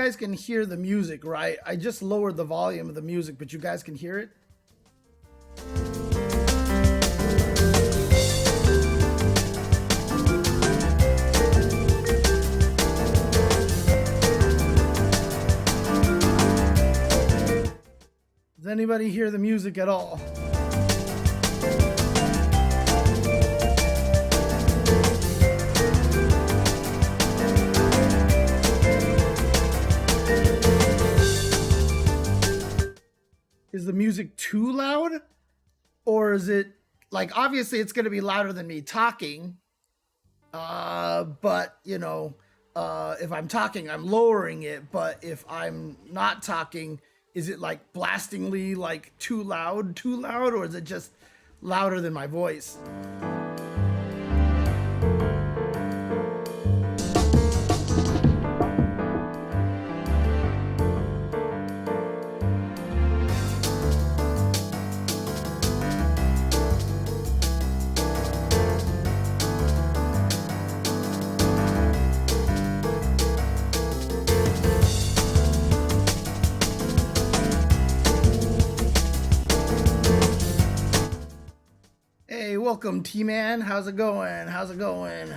guys can hear the music, right? I just lowered the volume of the music, but you guys can hear it? Does anybody hear the music at all? Is the music too loud? Or is it, like, obviously it's going to be louder than me talking. But, you know, if I'm talking, I'm lowering it. But if I'm not talking, is it like blastingly, like too loud? Or is it just louder than my voice? Hey, welcome T-Man. How's it going? How's it going?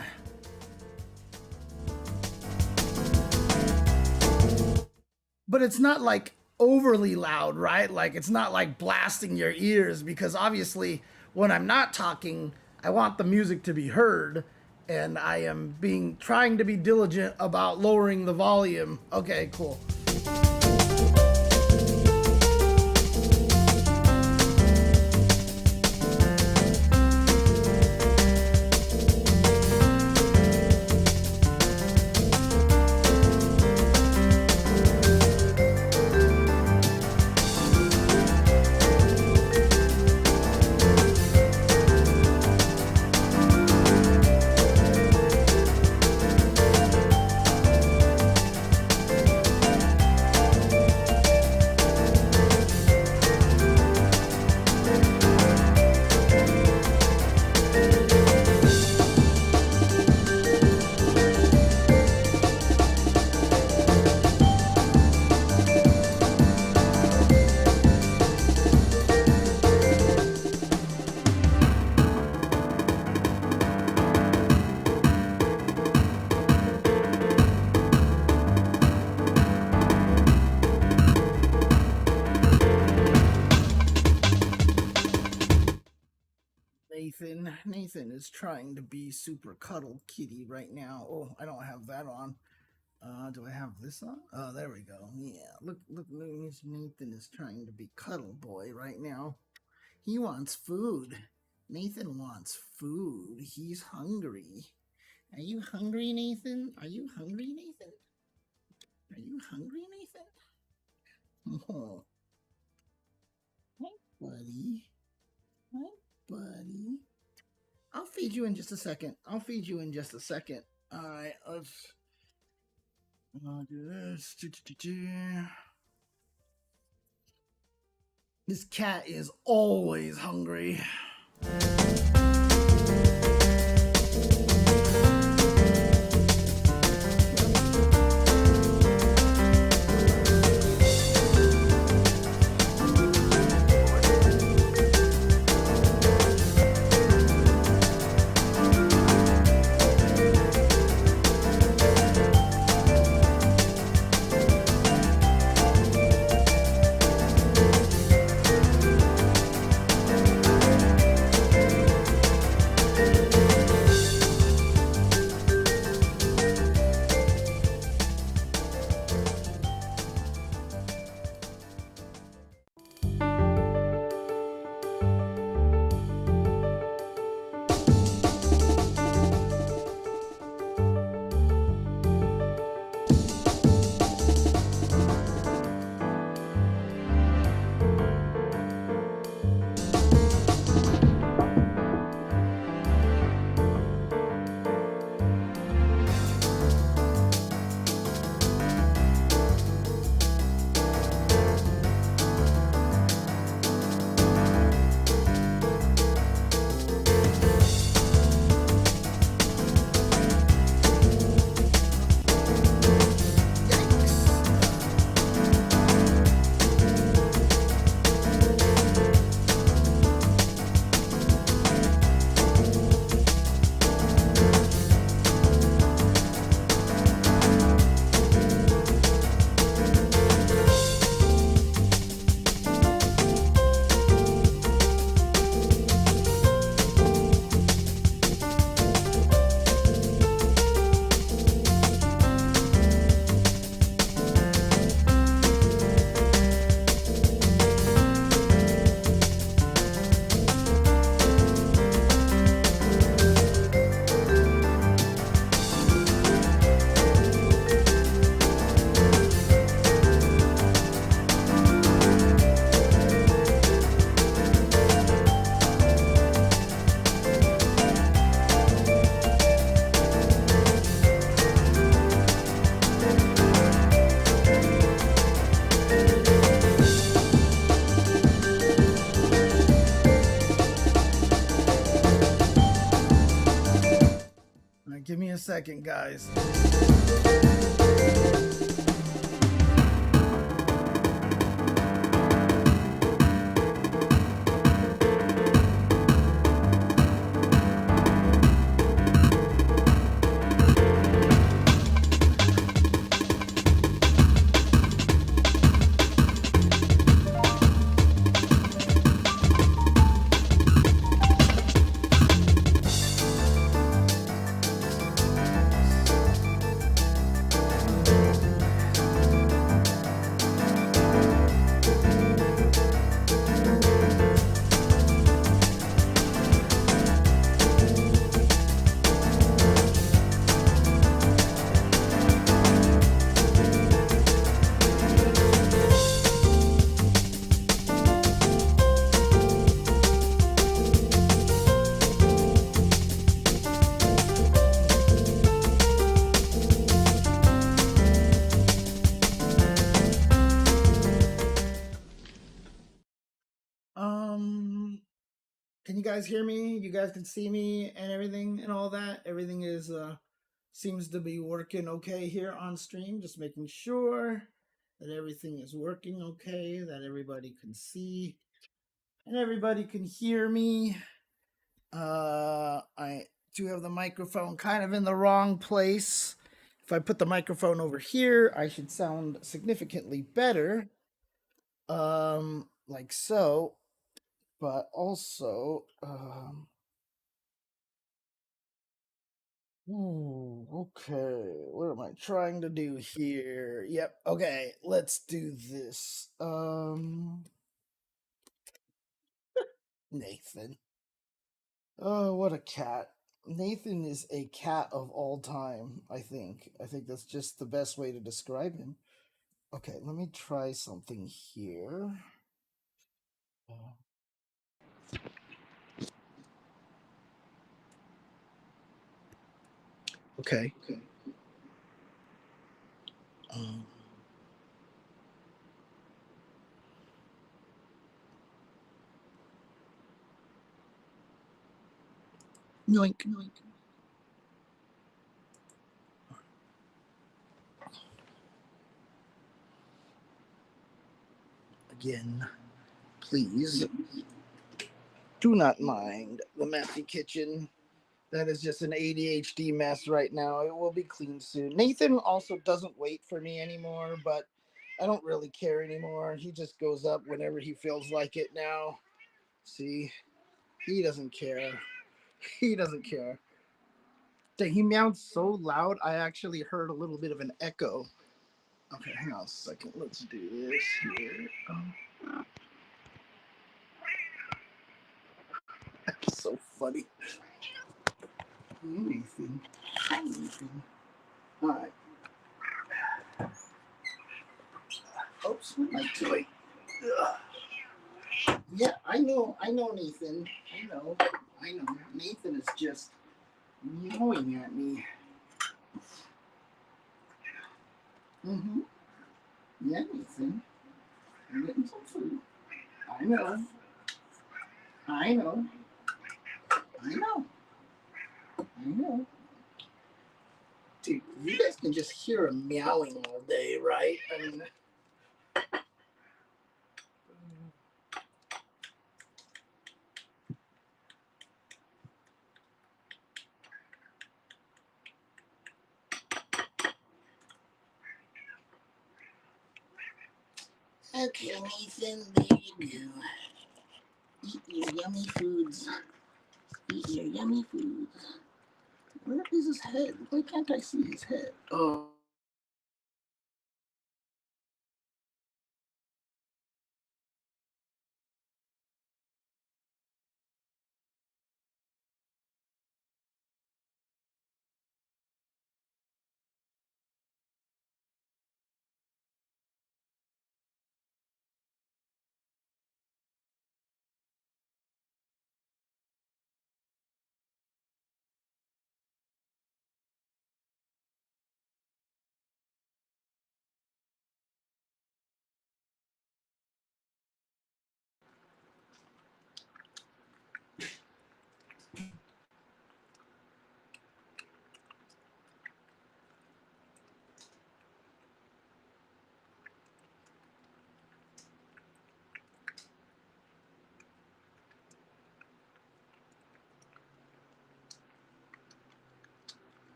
But it's not like overly loud, right? Like it's not like blasting your ears, because obviously when I'm not talking, I want the music to be heard, and I am trying to be diligent about lowering the volume. Okay, cool. Nathan is trying to be super cuddle kitty right now. Oh, I don't have that on. Do I have this on? Oh, there we go. Yeah, look, Nathan is trying to be cuddle boy right now. He wants food. Nathan wants food. He's hungry. Are you hungry, Nathan? Are you hungry, Nathan? Are you hungry, Nathan? Oh. Hi, buddy. Hi, buddy. I'll feed you in just a second. All right, let's do this. This cat is always hungry. Give me a second, guys. Um, can you guys hear me? You guys can see me and everything and all that. Everything is seems to be working okay here on stream. Just making sure that everything is working okay, that everybody can see and everybody can hear me. I do have the microphone kind of in the wrong place. If I put the microphone over here, I should sound significantly better. Like so. But also, ooh, okay, what am I trying to do here? Yep, okay, let's do this. Nathan. Oh, what a cat. Nathan is a cat of all time, I think. I think that's just the best way to describe him. Okay, let me try something here. Uh, Okay. Um, yoink, yoink. Again, please do not mind the messy kitchen. That is just an ADHD mess right now. It will be clean soon. Nathan also doesn't wait for me anymore, but I don't really care anymore. He just goes up whenever he feels like it now. See, he doesn't care. He doesn't care. Dang, he meowed so loud, I actually heard a little bit of an echo. Okay, hang on a second. Let's do this here. That's so funny. Nathan. Nathan. All right. Oops, what am I doing? Ugh. Yeah, I know, Nathan. I know. Nathan is just meowing at me. Mm-hmm. Yeah, Nathan. I'm getting some food. I know. I know. I know. I know. Dude, you guys can just hear him meowing all day, right? I mean, okay, Nathan, there you go. Eat your yummy foods. Eat your yummy foods. Where is his head? Why can't I see his head? Oh.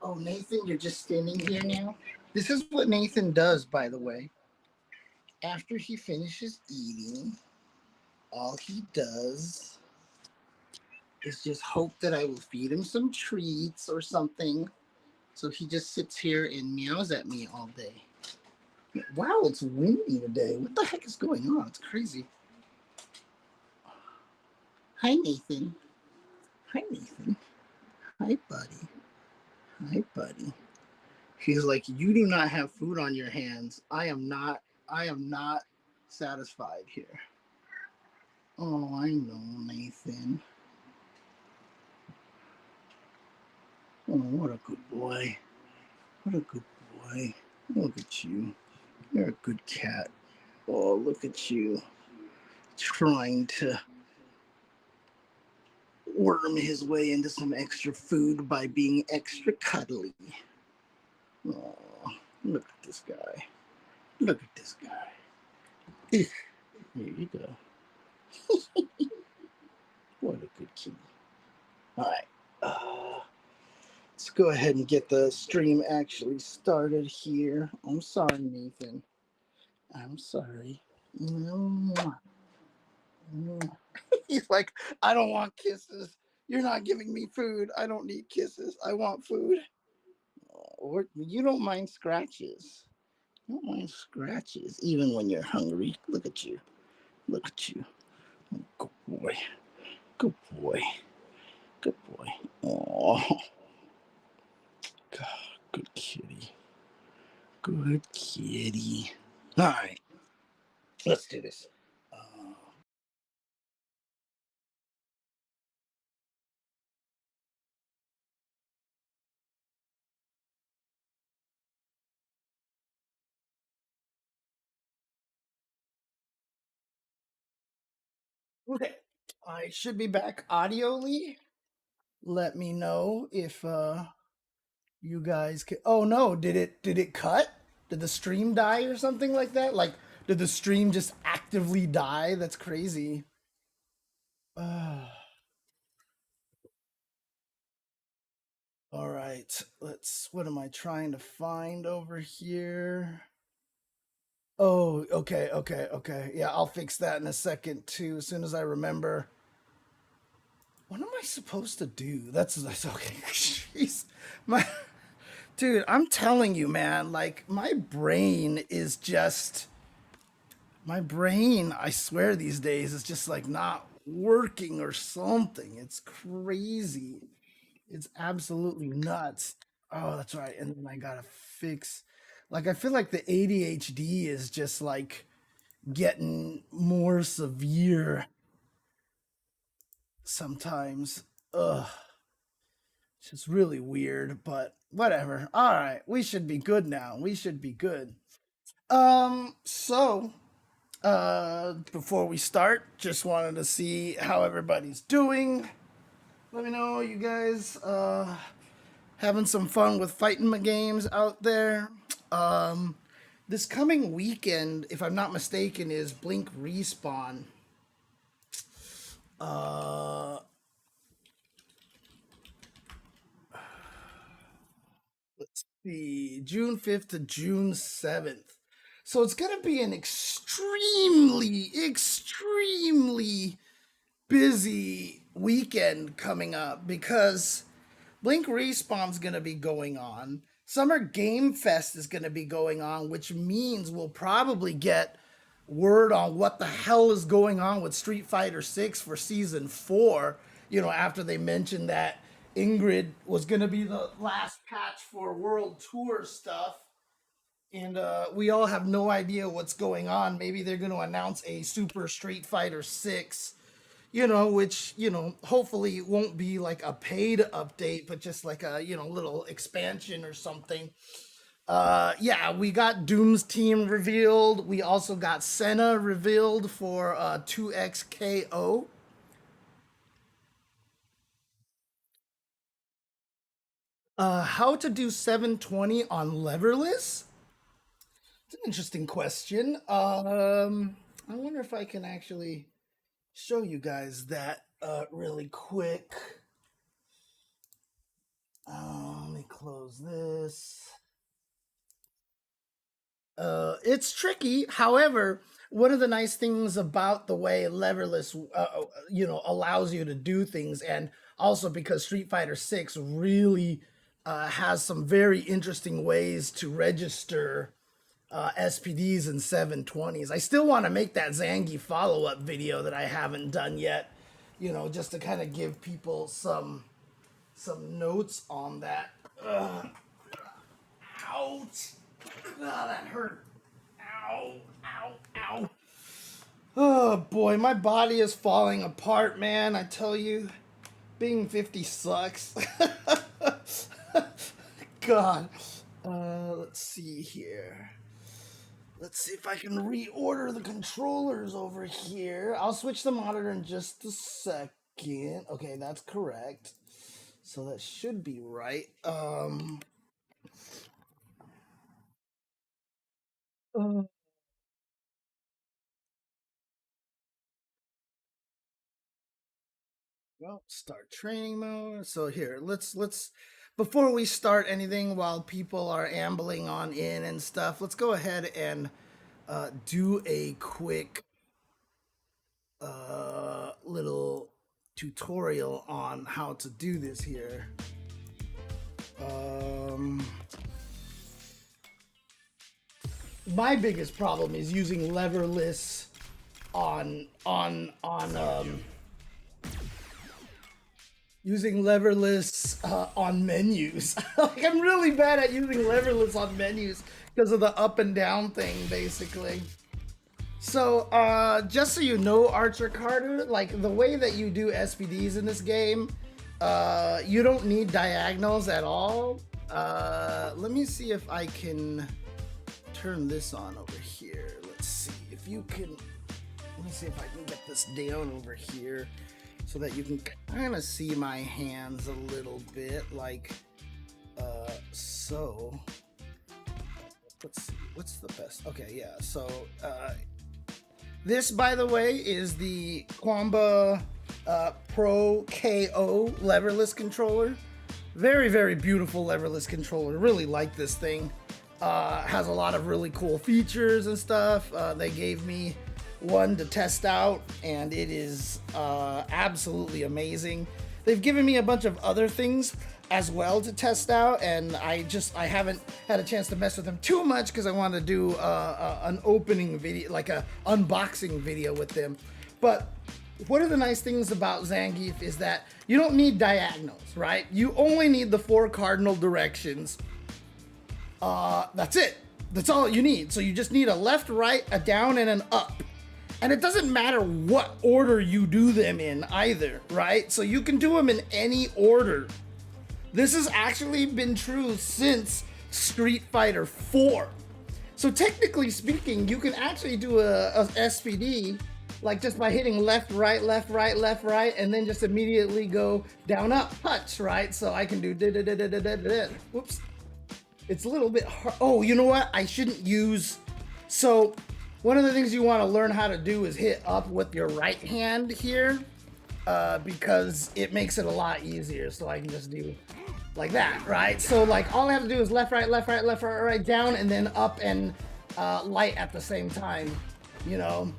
Oh, Nathan, you're just standing here now. This is what Nathan does, by the way. After he finishes eating, all he does is just hope that I will feed him some treats or something. So he just sits here and meows at me all day. Wow, it's windy today. What the heck is going on? It's crazy. Hi, Nathan. Hi, Nathan. Hi, buddy. Hi, buddy. He's like, you do not have food on your hands. I am not satisfied here. Oh, I know, Nathan. Oh, what a good boy. What a good boy. Look at you. You're a good cat. Oh, look at you. Trying to worm his way into some extra food by being extra cuddly. Oh, look at this guy. Look at this guy. Here you go. What a good kitty. All right. Let's go ahead and get the stream actually started here. I'm sorry, Nathan. I'm sorry. He's like, I don't want kisses. You're not giving me food. I don't need kisses. I want food. Or you don't mind scratches. You don't mind scratches, even when you're hungry. Look at you. Look at you. Good boy. Good boy. Good boy. Oh, God, good kitty. Good kitty. All right, let's do this. Okay, I should be back audioly. Let me know if you guys can. Oh no, did it cut? Did the stream die or something like that? Like, did the stream just actively die? That's crazy. Uh, all right, let's. What am I trying to find over here? Oh, okay, okay, okay. Yeah, I'll fix that in a second too. As soon as I remember. What am I supposed to do? That's okay. Jeez, my dude, I'm telling you, man. Like my brain is just my brain. I swear these days is just like not working or something. It's crazy. It's absolutely nuts. Oh, that's right. And then I gotta fix. Like I feel like the ADHD is just like getting more severe sometimes. Ugh, it's just really weird, but whatever. All right, we should be good now. We should be good. So before we start, just wanted to see how everybody's doing. Let me know you guys having some fun with fighting games out there. Um this coming weekend, if I'm not mistaken, is Blink Respawn. Uh let's see, June 5th to June 7th. So it's going to be an extremely busy weekend coming up because Blink Respawn's going to be going on. Summer Game Fest is going to be going on, which means we'll probably get word on what the hell is going on with Street Fighter 6 for season 4. You know, after they mentioned that Ingrid was going to be the last patch for World Tour stuff. And we all have no idea what's going on. Maybe they're going to announce a Super Street Fighter 6, you know, which, you know, hopefully won't be like a paid update, but just like a, you know, little expansion or something. Yeah, we got Doom's team revealed. We also got Senna revealed for 2XKO. How to do 720 on leverless? It's an interesting question. I wonder if I can actually show you guys that really quick. Let me close this. It's tricky. However, one of the nice things about the way leverless, allows you to do things, and also because Street Fighter 6 really has some very interesting ways to register SPDs and 720s. I still want to make that Zangief follow-up video that I haven't done yet, just to kind of give people some notes on that. Ouch! Ah, that hurt. Ow, ow, ow. Oh boy, my body is falling apart, man. I tell you, being 50 sucks. God. Let's see here. Let's see if I can reorder the controllers over here. I'll switch the monitor in just a second. Okay, that's correct. So that should be right. Well, start training mode. So here, let's before we start anything, while people are ambling on in and stuff, let's go ahead and do a quick little tutorial on how to do this here. Um, my biggest problem is using leverless on using leverless on menus. Like, I'm really bad at using leverless on menus because of the up and down thing, basically. So, just so you know, Archer Carter, like the way that you do SPDs in this game, you don't need diagonals at all. Let me see if I can turn this on over here. Let's see if you can. Let me see if I can get this down over here so that you can kind of see my hands a little bit, like so. Let's see, what's the best? Okay, yeah. So this, by the way, is the Quamba Pro KO leverless controller. Very, very beautiful leverless controller. Really like this thing. Has a lot of really cool features and stuff. They gave me one to test out, and it is absolutely amazing. They've given me a bunch of other things as well to test out, and I haven't had a chance to mess with them too much because I want to do an opening video, like a unboxing video with them. But one of the nice things about Zangief is that you don't need diagonals, right? You only need the 4 cardinal directions. That's it. That's all you need. So you just need a left, right, a down, and an up. And it doesn't matter what order you do them in either, right? So you can do them in any order. This has actually been true since Street Fighter 4. So technically speaking, you can actually do a SPD like just by hitting left, right, left, right, left, right, and then just immediately go down, up, touch, right? So I can do whoops. It's a little bit hard. Oh, you know what? I shouldn't use. So one of the things you want to learn how to do is hit up with your right hand here, because it makes it a lot easier. So I can just do like that, right? So like all I have to do is left, right, left, right, left, right, right, down, and then up and light at the same time, you know?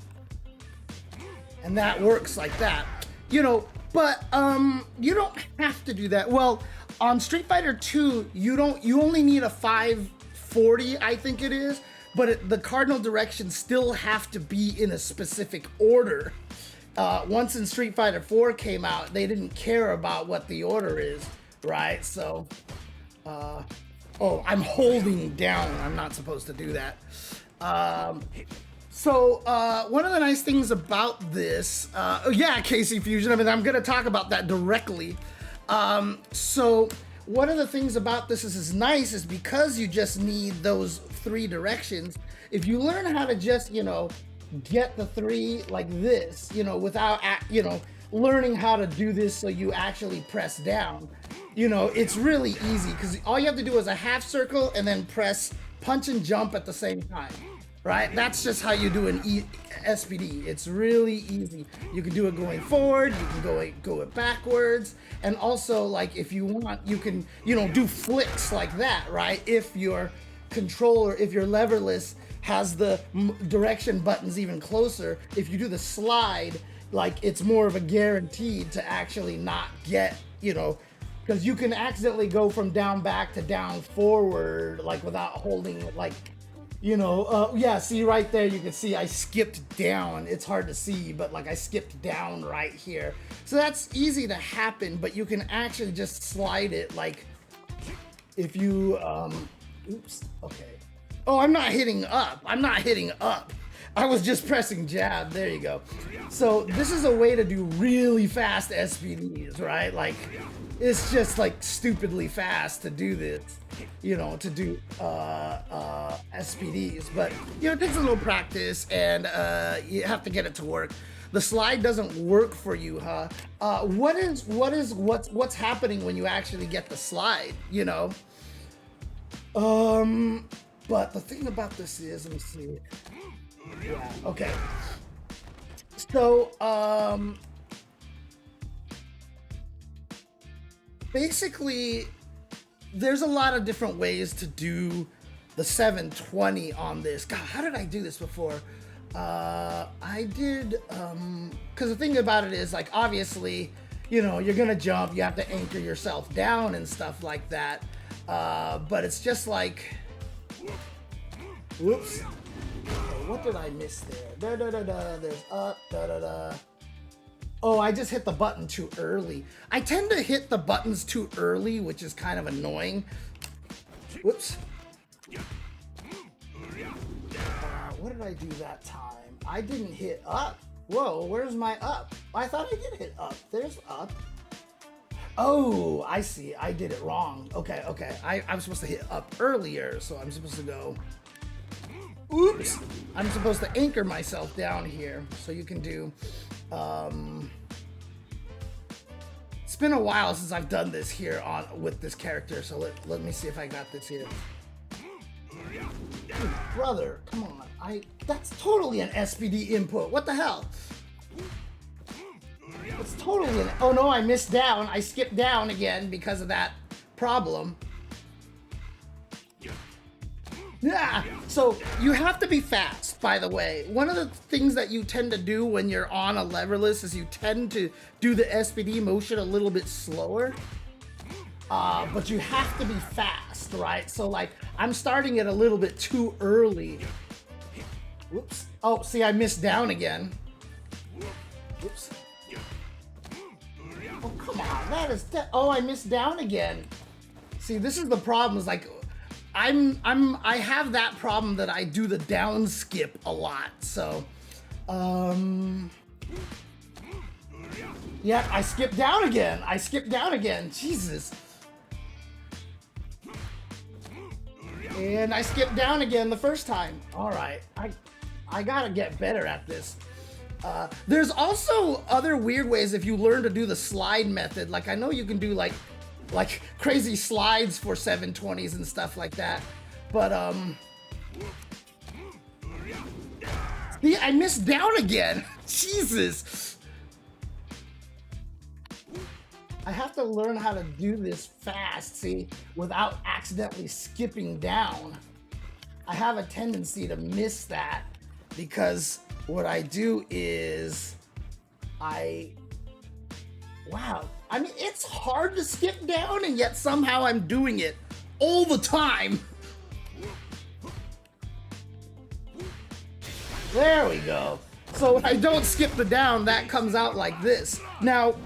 And that works like that, you know, but you don't have to do that. Well, on Street Fighter 2, you only need a 540, I think it is, but the cardinal directions still have to be in a specific order. Once in Street Fighter 4 came out, they didn't care about what the order is, right? So, oh, I'm holding down. I'm not supposed to do that. So one of the nice things about this, yeah, KC Fusion, I mean, I'm gonna talk about that directly. So one of the things about this is nice is because you just need those 3 directions. If you learn how to just, you know, get the 3 like this, you know, without, you know, learning how to do this so you actually press down, you know, it's really easy because all you have to do is a half circle and then press punch and jump at the same time. right? That's just how you do an SPD. It's really easy. You can do it going forward, you can go it backwards, and also like if you want, you can, you know, do flicks like that, right? If your controller, if your leverless has the direction buttons even closer, if you do the slide, like it's more of a guaranteed to actually not get, you know, because you can accidentally go from down back to down forward, like without holding, like, you know, yeah, see right there, you can see I skipped down. It's hard to see, but like I skipped down right here. So that's easy to happen, but you can actually just slide it, like if you, oops, okay. Oh, I'm not hitting up. I'm not hitting up. I was just pressing jab. There you go. So this is a way to do really fast SPDs, right? Like, it's just like stupidly fast to do this, you know, to do SPDs. But, you know, it takes a little practice, and you have to get it to work. The slide doesn't work for you, huh? What's happening when you actually get the slide, you know? But the thing about this is, let me see. Yeah, okay. So, basically, there's a lot of different ways to do the 720 on this. God, how did I do this before? I did, because the thing about it is, like, obviously, you know, you're gonna jump, you have to anchor yourself down and stuff like that. But it's just like, whoops. What did I miss there? There's up, Oh, I just hit the button too early. I tend to hit the buttons too early, which is kind of annoying. Whoops. What did I do that time? I didn't hit up. Whoa, where's my up? I thought I did hit up. There's up. Oh, I see. I did it wrong. Okay. I'm supposed to hit up earlier, so I'm supposed to go... Oops! I'm supposed to anchor myself down here, so you can do... It's been a while since I've done this here with this character, so let me see if I got this here. Dude, brother, come on. That's totally an SPD input. What the hell? It's totally an... Oh no, I missed down. I skipped down again because of that problem. Yeah, so you have to be fast, by the way. One of the things that you tend to do when you're on a leverless is you tend to do the SPD motion a little bit slower. But you have to be fast, right? So like, I'm starting it a little bit too early. Whoops. Oh, see, I missed down again. Whoops. Oh, come on, that is... Oh, I missed down again. See, this is the problem, is like... I have that problem that I do the down skip a lot, so, yeah, I skipped down again, Jesus. And I skipped down again the first time. All right, I gotta get better at this. There's also other weird ways if you learn to do the slide method. Like, I know you can do like crazy slides for 720s and stuff like that, but see, I missed down again. Jesus, I have to learn how to do this fast, see, without accidentally skipping down. I have a tendency to miss that because what I do is wow. I mean, it's hard to skip down, and yet somehow I'm doing it all the time. There we go. So when I don't skip the down, that comes out like this. Now,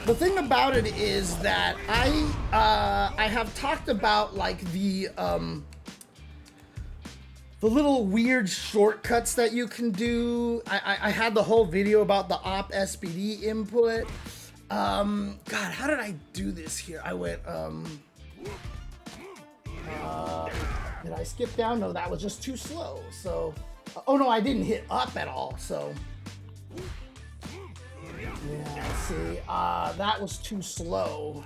the thing about it is that I have talked about like the little weird shortcuts that you can do. I had the whole video about the op SPD input. God, how did I do this here? I went, did I skip down? No, that was just too slow. So, oh no, I didn't hit up at all. So, yeah, see, that was too slow.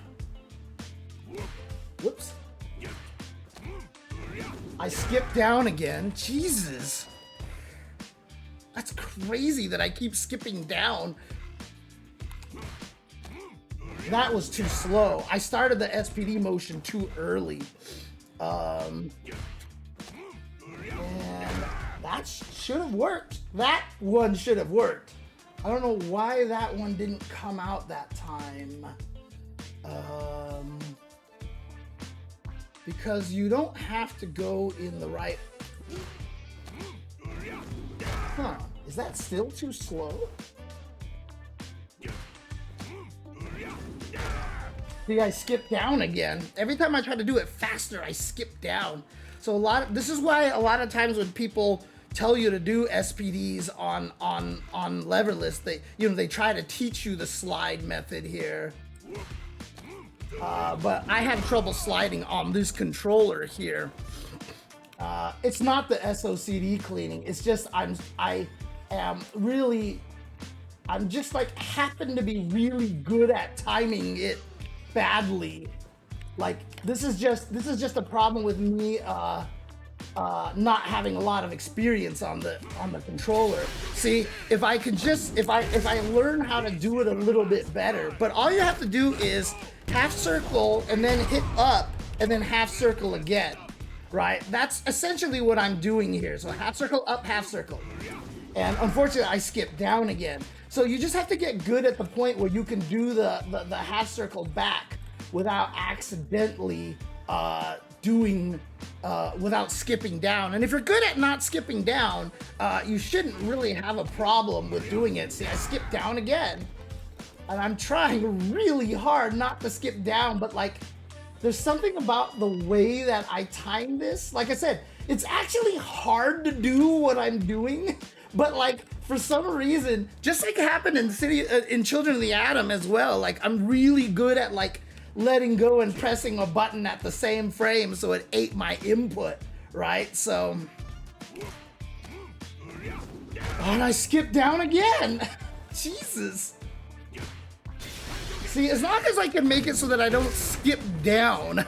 Whoops. I skipped down again. Jesus. That's crazy that I keep skipping down. That was too slow. I started the SPD motion too early. And that should have worked. That one should have worked. I don't know why that one didn't come out that time. Because you don't have to go in the right... Huh. Is that still too slow? See, I skipped down again. Every time I try to do it faster, I skip down. So this is why a lot of times when people tell you to do SPDs on leverless, they try to teach you the slide method here. But I had trouble sliding on this controller here. It's not the SOCD cleaning. It's just I'm just like happen to be really good at timing it badly. Like this is just a problem with me not having a lot of experience on the controller. See, if I learn how to do it a little bit better, but all you have to do is half circle and then hit up and then half circle again, right? That's essentially what I'm doing here. So half circle up, half circle. And unfortunately I skipped down again. So you just have to get good at the point where you can do the half circle back without accidentally without skipping down. And if you're good at not skipping down, you shouldn't really have a problem with doing it. See, I skipped down again. And I'm trying really hard not to skip down, but like, there's something about the way that I time this. Like I said, it's actually hard to do what I'm doing, but like, for some reason, just like happened in Children of the Atom as well, like I'm really good at like letting go and pressing a button at the same frame so it ate my input, right? So, and I skipped down again. Jesus. See, as long as I can make it so that I don't skip down.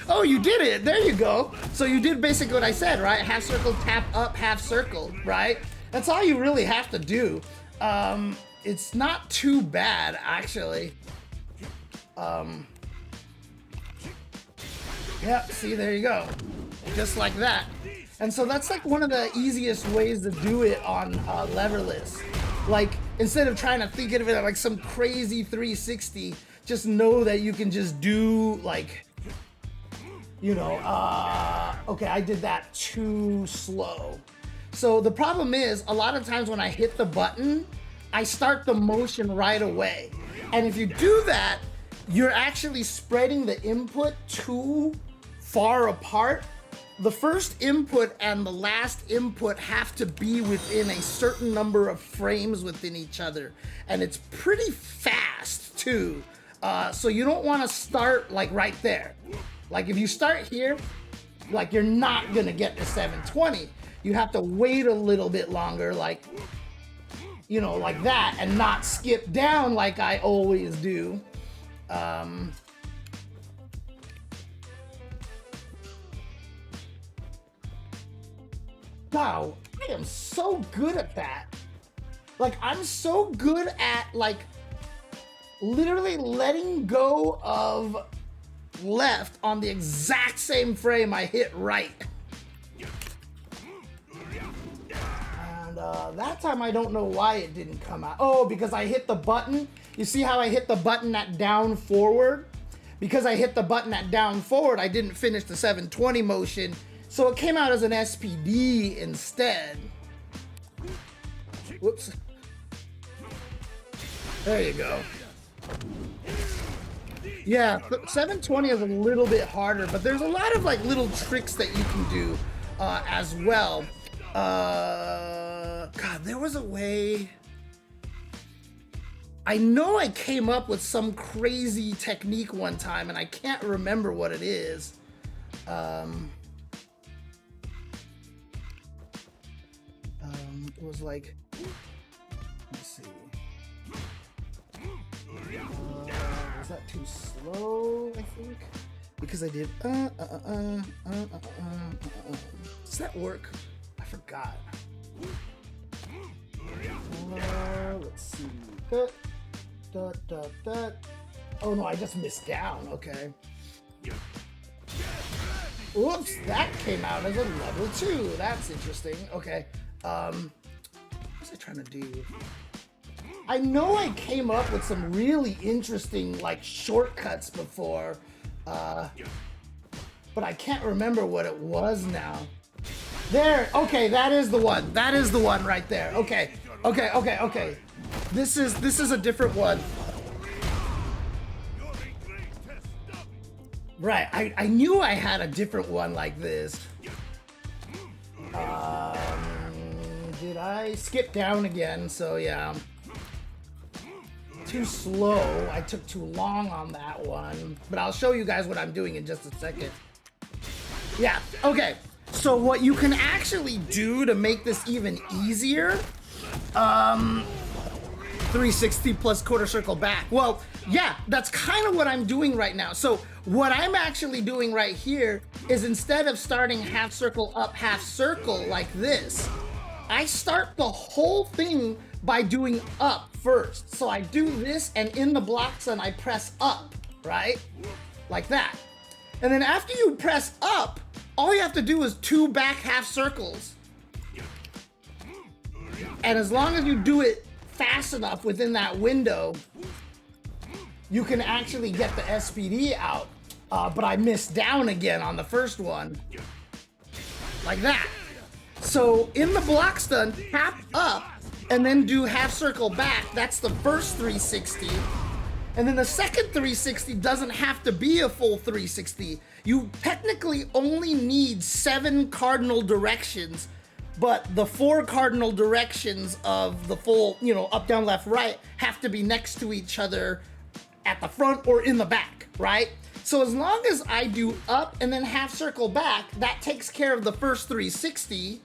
Oh, you did it. There you go. So you did basically what I said, right? Half circle, tap up, half circle, right? That's all you really have to do. It's not too bad, actually. Yeah, see, there you go. Just like that. And so that's like one of the easiest ways to do it on leverless. Like, instead of trying to think of it like some crazy 360, just know that you can just do like, you know, okay, I did that too slow. So the problem is, a lot of times when I hit the button, I start the motion right away. And if you do that, you're actually spreading the input too far apart. The first input and the last input have to be within a certain number of frames within each other. And it's pretty fast too. So you don't want to start like right there. Like if you start here, like you're not gonna get to 720. You have to wait a little bit longer, like, you know, like that, and not skip down like I always do. Wow, I am so good at that. Like, I'm so good at, like, literally letting go of left on the exact same frame I hit right. And that time I don't know why it didn't come out. Oh, because I hit the button. You see how I hit the button at down forward? Because I hit the button at down forward, I didn't finish the 720 motion. So it came out as an SPD instead. Whoops. There you go. Yeah, 720 is a little bit harder, but there's a lot of like little tricks that you can do as well. God, there was a way. I know I came up with some crazy technique one time, and I can't remember what it is. It was like, let's see. Was that too slow, I think? Because I did, Does that work? I forgot. Let's see. Oh no, I just missed down. Okay. Oops, that came out as a level 2. That's interesting. Okay. What was I trying to do? I know I came up with some really interesting like shortcuts before, but I can't remember what it was now. There, okay, that is the one. That is the one right there. Okay, okay. This is a different one. Right, I knew I had a different one like this. Did I skip down again? So yeah. Too slow. I took too long on that one. But I'll show you guys what I'm doing in just a second. Yeah, okay. So what you can actually do to make this even easier, 360 plus quarter circle back. Well, yeah, that's kind of what I'm doing right now. So what I'm actually doing right here is instead of starting half circle up, half circle like this, I start the whole thing by doing up first. So I do this, and in the block sun, I press up, right? Like that. And then after you press up, all you have to do is 2 back half circles. And as long as you do it fast enough within that window, you can actually get the SPD out. But I missed down again on the first one. Like that. So in the block stun, tap up and then do half circle back. That's the first 360. And then the second 360 doesn't have to be a full 360. You technically only need 7 cardinal directions, but the 4 cardinal directions of the full, you know, up, down, left, right have to be next to each other at the front or in the back, right? So as long as I do up and then half circle back, that takes care of the first 360.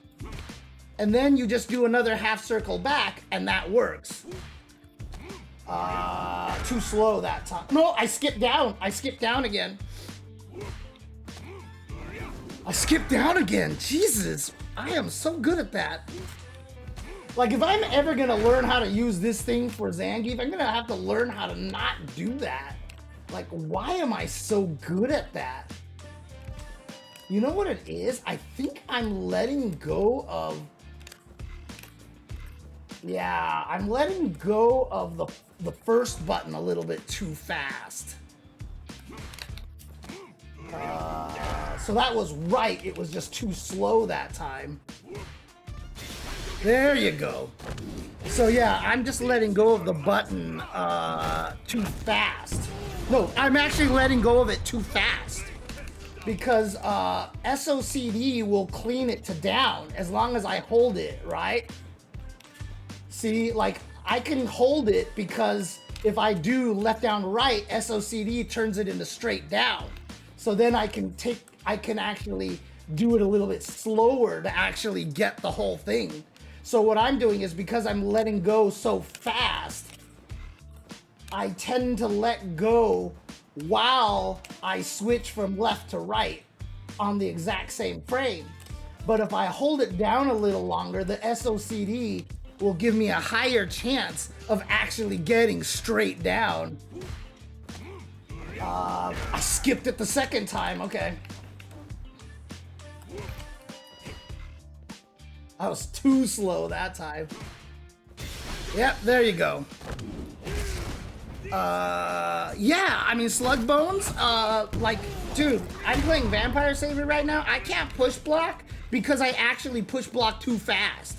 And then you just do another half circle back and that works. Too slow that time. No, I skipped down. I skipped down again. I skipped down again. Jesus, I am so good at that. Like, if I'm ever gonna learn how to use this thing for Zangief, I'm gonna have to learn how to not do that. Like, why am I so good at that? You know what it is? I think I'm letting go of... Yeah, I'm letting go of the first button a little bit too fast. So that was right. It was just too slow that time. There you go. So yeah, I'm just letting go of the button too fast. No, I'm actually letting go of it too fast. Because SOCD will clean it to down as long as I hold it, right? See, like, I can hold it because if I do left, down, right, SOCD turns it into straight down. So then I can actually do it a little bit slower to actually get the whole thing. So what I'm doing is, because I'm letting go so fast, I tend to let go while I switch from left to right on the exact same frame. But if I hold it down a little longer, the SOCD will give me a higher chance of actually getting straight down. I skipped it the second time, okay. I was too slow that time. Yep, there you go. Yeah, I mean, Slug Bones, like, dude, I'm playing Vampire Savior right now. I can't push block because I actually push block too fast.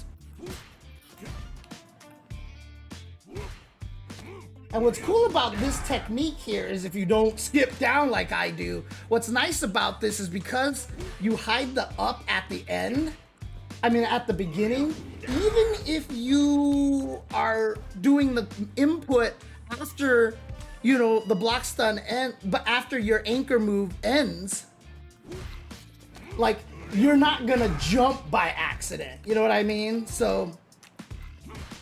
And what's cool about this technique here is if you don't skip down like I do, what's nice about this is because you hide the up at the end, I mean at the beginning, even if you are doing the input after, you know, the block stun end, but after your anchor move ends, like, you're not gonna jump by accident, you know what I mean? So,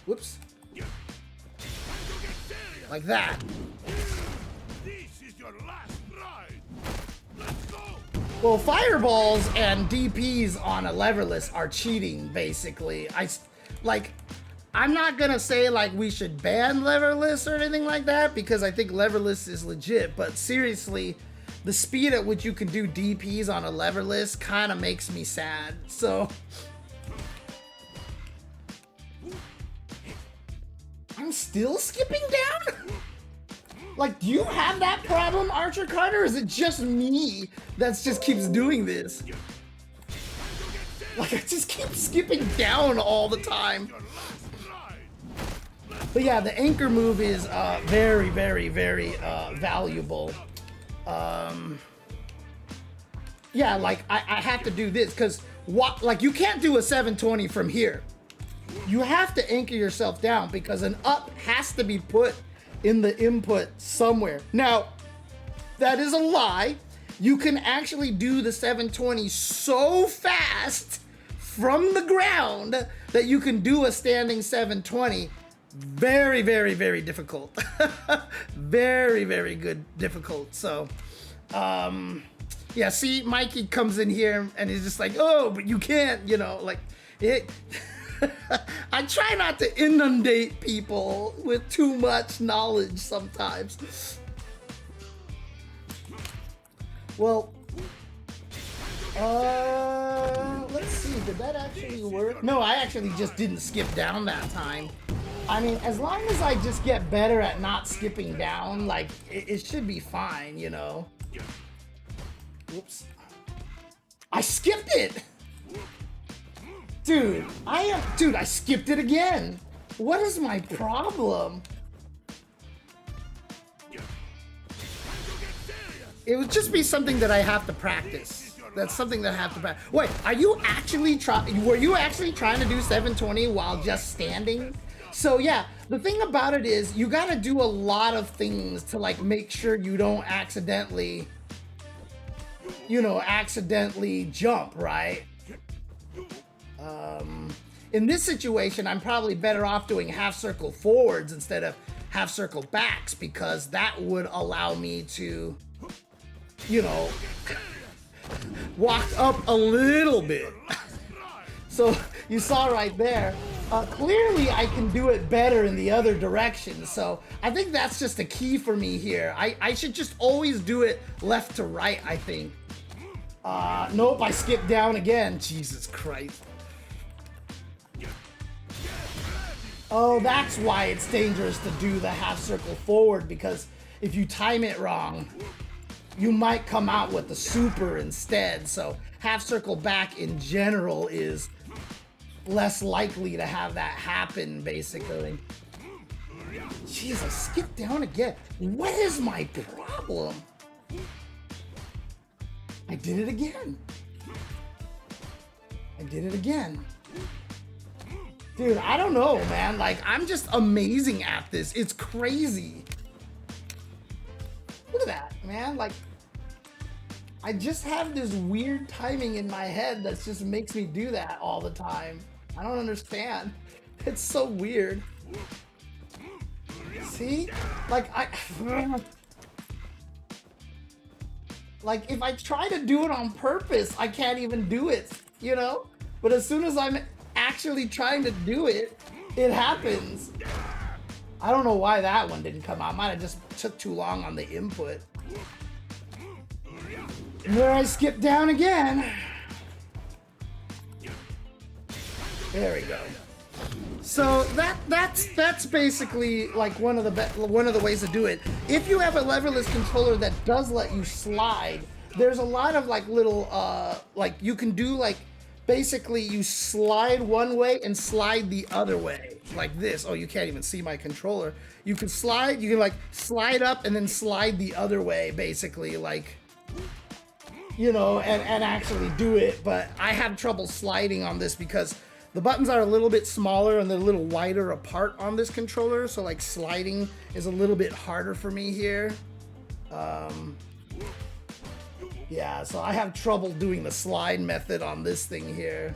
whoops. Like that. This is your last ride. Let's go. Well, fireballs and DPs on a leverless are cheating, basically. I'm not gonna say like we should ban leverless or anything like that because I think leverless is legit, but seriously, the speed at which you can do DPs on a leverless kind of makes me sad. So I'm still skipping down? Like, do you have that problem, Archer Carter, or is it just me that just keeps doing this? Like, I just keep skipping down all the time. But yeah, the anchor move is very, very, very valuable. Yeah, like, I have to do this, because, like, you can't do a 720 from here. You have to anchor yourself down, because an up has to be put in the input somewhere. Now, that is a lie. You can actually do the 720 so fast from the ground that you can do a standing 720. Very, very, very difficult. Very, very good difficult. So, yeah, see, Mikey comes in here and he's just like, oh, but you can't, you know, like, it... I try not to inundate people with too much knowledge sometimes. Well, let's see, did that actually work? No, I actually just didn't skip down that time. I mean, as long as I just get better at not skipping down, like, it should be fine, you know? Whoops. I skipped it! Dude, I skipped it again. What is my problem? It would just be something that I have to practice. That's something that I have to practice. Wait, were you actually trying to do 720 while just standing? So yeah, the thing about it is you gotta do a lot of things to like make sure you don't accidentally, you know, jump, right? In this situation, I'm probably better off doing half circle forwards instead of half circle backs because that would allow me to, you know, walk up a little bit. So you saw right there, clearly I can do it better in the other direction. So I think that's just a key for me here. I should just always do it left to right, I think. Nope, I skipped down again. Jesus Christ. Oh, that's why it's dangerous to do the half circle forward, because if you time it wrong, you might come out with the super instead. So half circle back in general is less likely to have that happen, basically. Jeez, I skipped down again. What is my problem? I did it again. I did it again. Dude, I don't know, man. Like, I'm just amazing at this. It's crazy. Look at that, man. Like, I just have this weird timing in my head that just makes me do that all the time. I don't understand. It's so weird. See? Like, like, if I try to do it on purpose, I can't even do it, you know? But as soon as I'm actually trying to do it, it happens. I don't know why that one didn't come out. Might have just took too long on the input. And there I skipped down again. There we go. So that's basically like one of the ways to do it. If you have a leverless controller that does let you slide, there's a lot of like little like you can do like basically you slide one way and slide the other way like this. Oh, you can't even see my controller. You can slide, you can like slide up and then slide the other way, basically, like, you know, and actually do it. But I have trouble sliding on this because the buttons are a little bit smaller and they're a little wider apart on this controller, so like sliding is a little bit harder for me here. Yeah, so I have trouble doing the slide method on this thing here.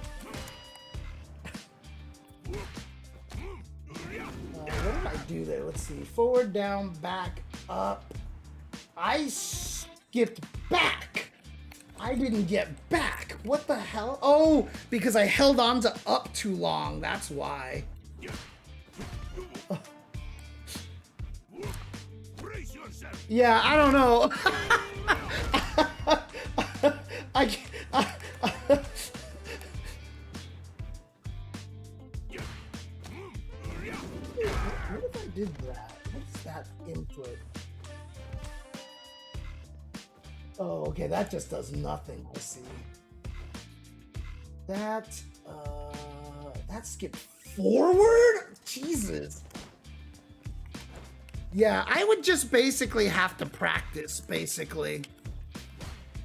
What did I do there? Let's see. Forward, down, back, up. I skipped back. I didn't get back. What the hell? Oh, because I held on to up too long. That's why. Yeah, I don't know. I, can't- what if I did that? What's that input? Oh, okay, that just does nothing. I see. That skipped forward? Jesus. Yeah, I would just basically have to practice, basically.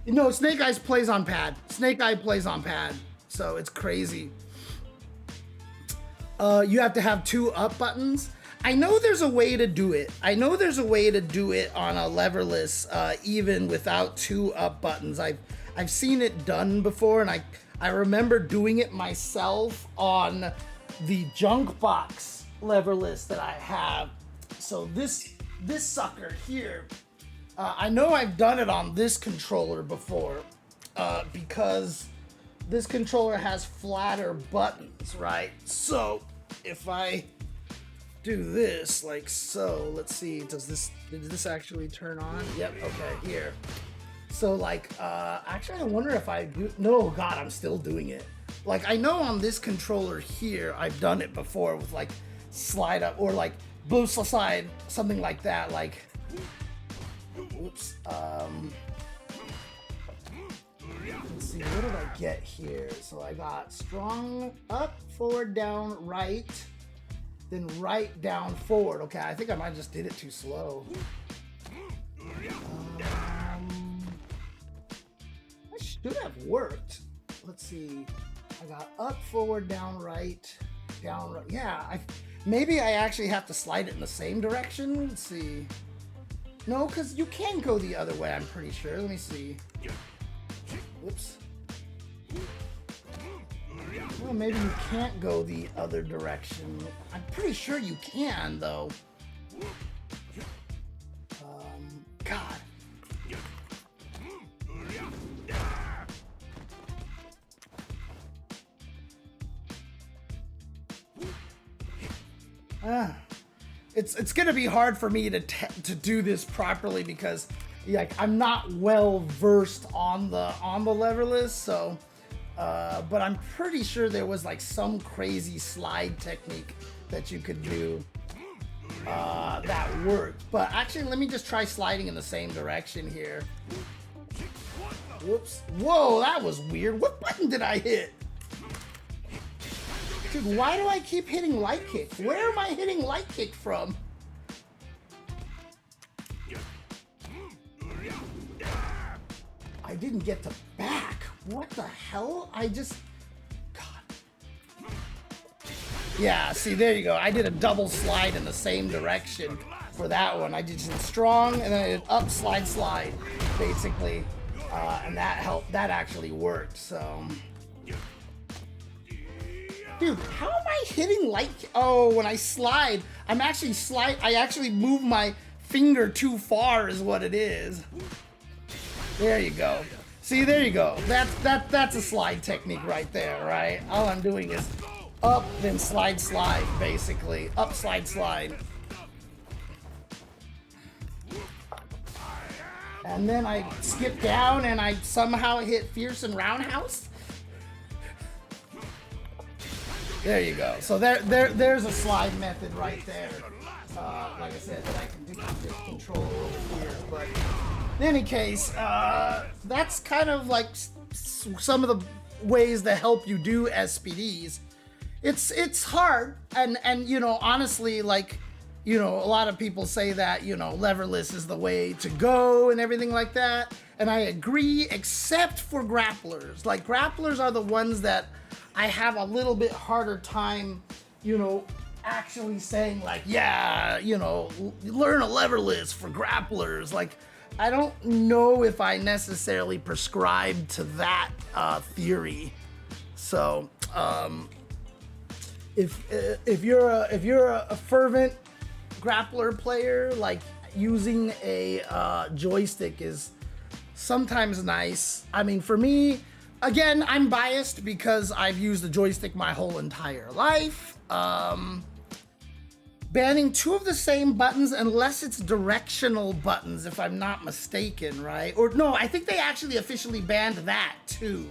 You know, Snake Eyes plays on pad. Snake Eye plays on pad, so it's crazy. You have to have 2 up buttons. I know there's a way to do it. I know there's a way to do it on a leverless, even without 2 up buttons. I've seen it done before, and I remember doing it myself on the junk box leverless that I have. So this sucker here, I know I've done it on this controller before, because this controller has flatter buttons, right? So if I do this like so, let's see, did this actually turn on? Yep, okay, here. So like, actually I wonder if I do, no, God, I'm still doing it. Like I know on this controller here, I've done it before with like slide up or like boost slide, something like that, like, whoops, let's see, what did I get here? So I got strong up, forward, down, right, then right, down, forward. Okay, I think I might just did it too slow. That should have worked. Let's see. I got up, forward, down, right, down, right. Yeah, maybe I actually have to slide it in the same direction. Let's see. No, because you can go the other way, I'm pretty sure. Let me see. Whoops. Well, maybe you can't go the other direction. I'm pretty sure you can, though. God. It's gonna be hard for me to do this properly because like I'm not well versed on the leverless, so but I'm pretty sure there was like some crazy slide technique that you could do that worked. But actually, let me just try sliding in the same direction here. Whoops! Whoa, that was weird. What button did I hit? Dude, why do I keep hitting light kick? Where am I hitting light kick from? I didn't get to back. What the hell? I just... God. Yeah, see, there you go. I did a double slide in the same direction for that one. I did some strong, and then I did up, slide, slide, basically. And that helped. That actually worked, so... Dude, how am I hitting light? Oh, when I slide, I actually move my finger too far is what it is. There you go. See, there you go. That's a slide technique right there, right? All I'm doing is up, then slide, slide, basically. Up, slide, slide. And then I skip down and I somehow hit fierce and roundhouse. There you go. So there's a slide method right there. Like I said, that I can do with this controller over here. But in any case, that's kind of like some of the ways to help you do SPDs. It's hard, and you know, honestly, like, you know, a lot of people say that, you know, leverless is the way to go and everything like that. And I agree, except for grapplers. Like, grapplers are the ones that I have a little bit harder time, you know, actually saying like, yeah, you know, learn a leverless for grapplers. Like, I don't know if I necessarily prescribe to that theory. So, if you're a fervent grappler player, like, using a joystick is sometimes nice. I mean, for me, again, I'm biased because I've used the joystick my whole entire life. banning two of the same buttons unless it's directional buttons, if I'm not mistaken, right? Or no, I think they actually officially banned that too.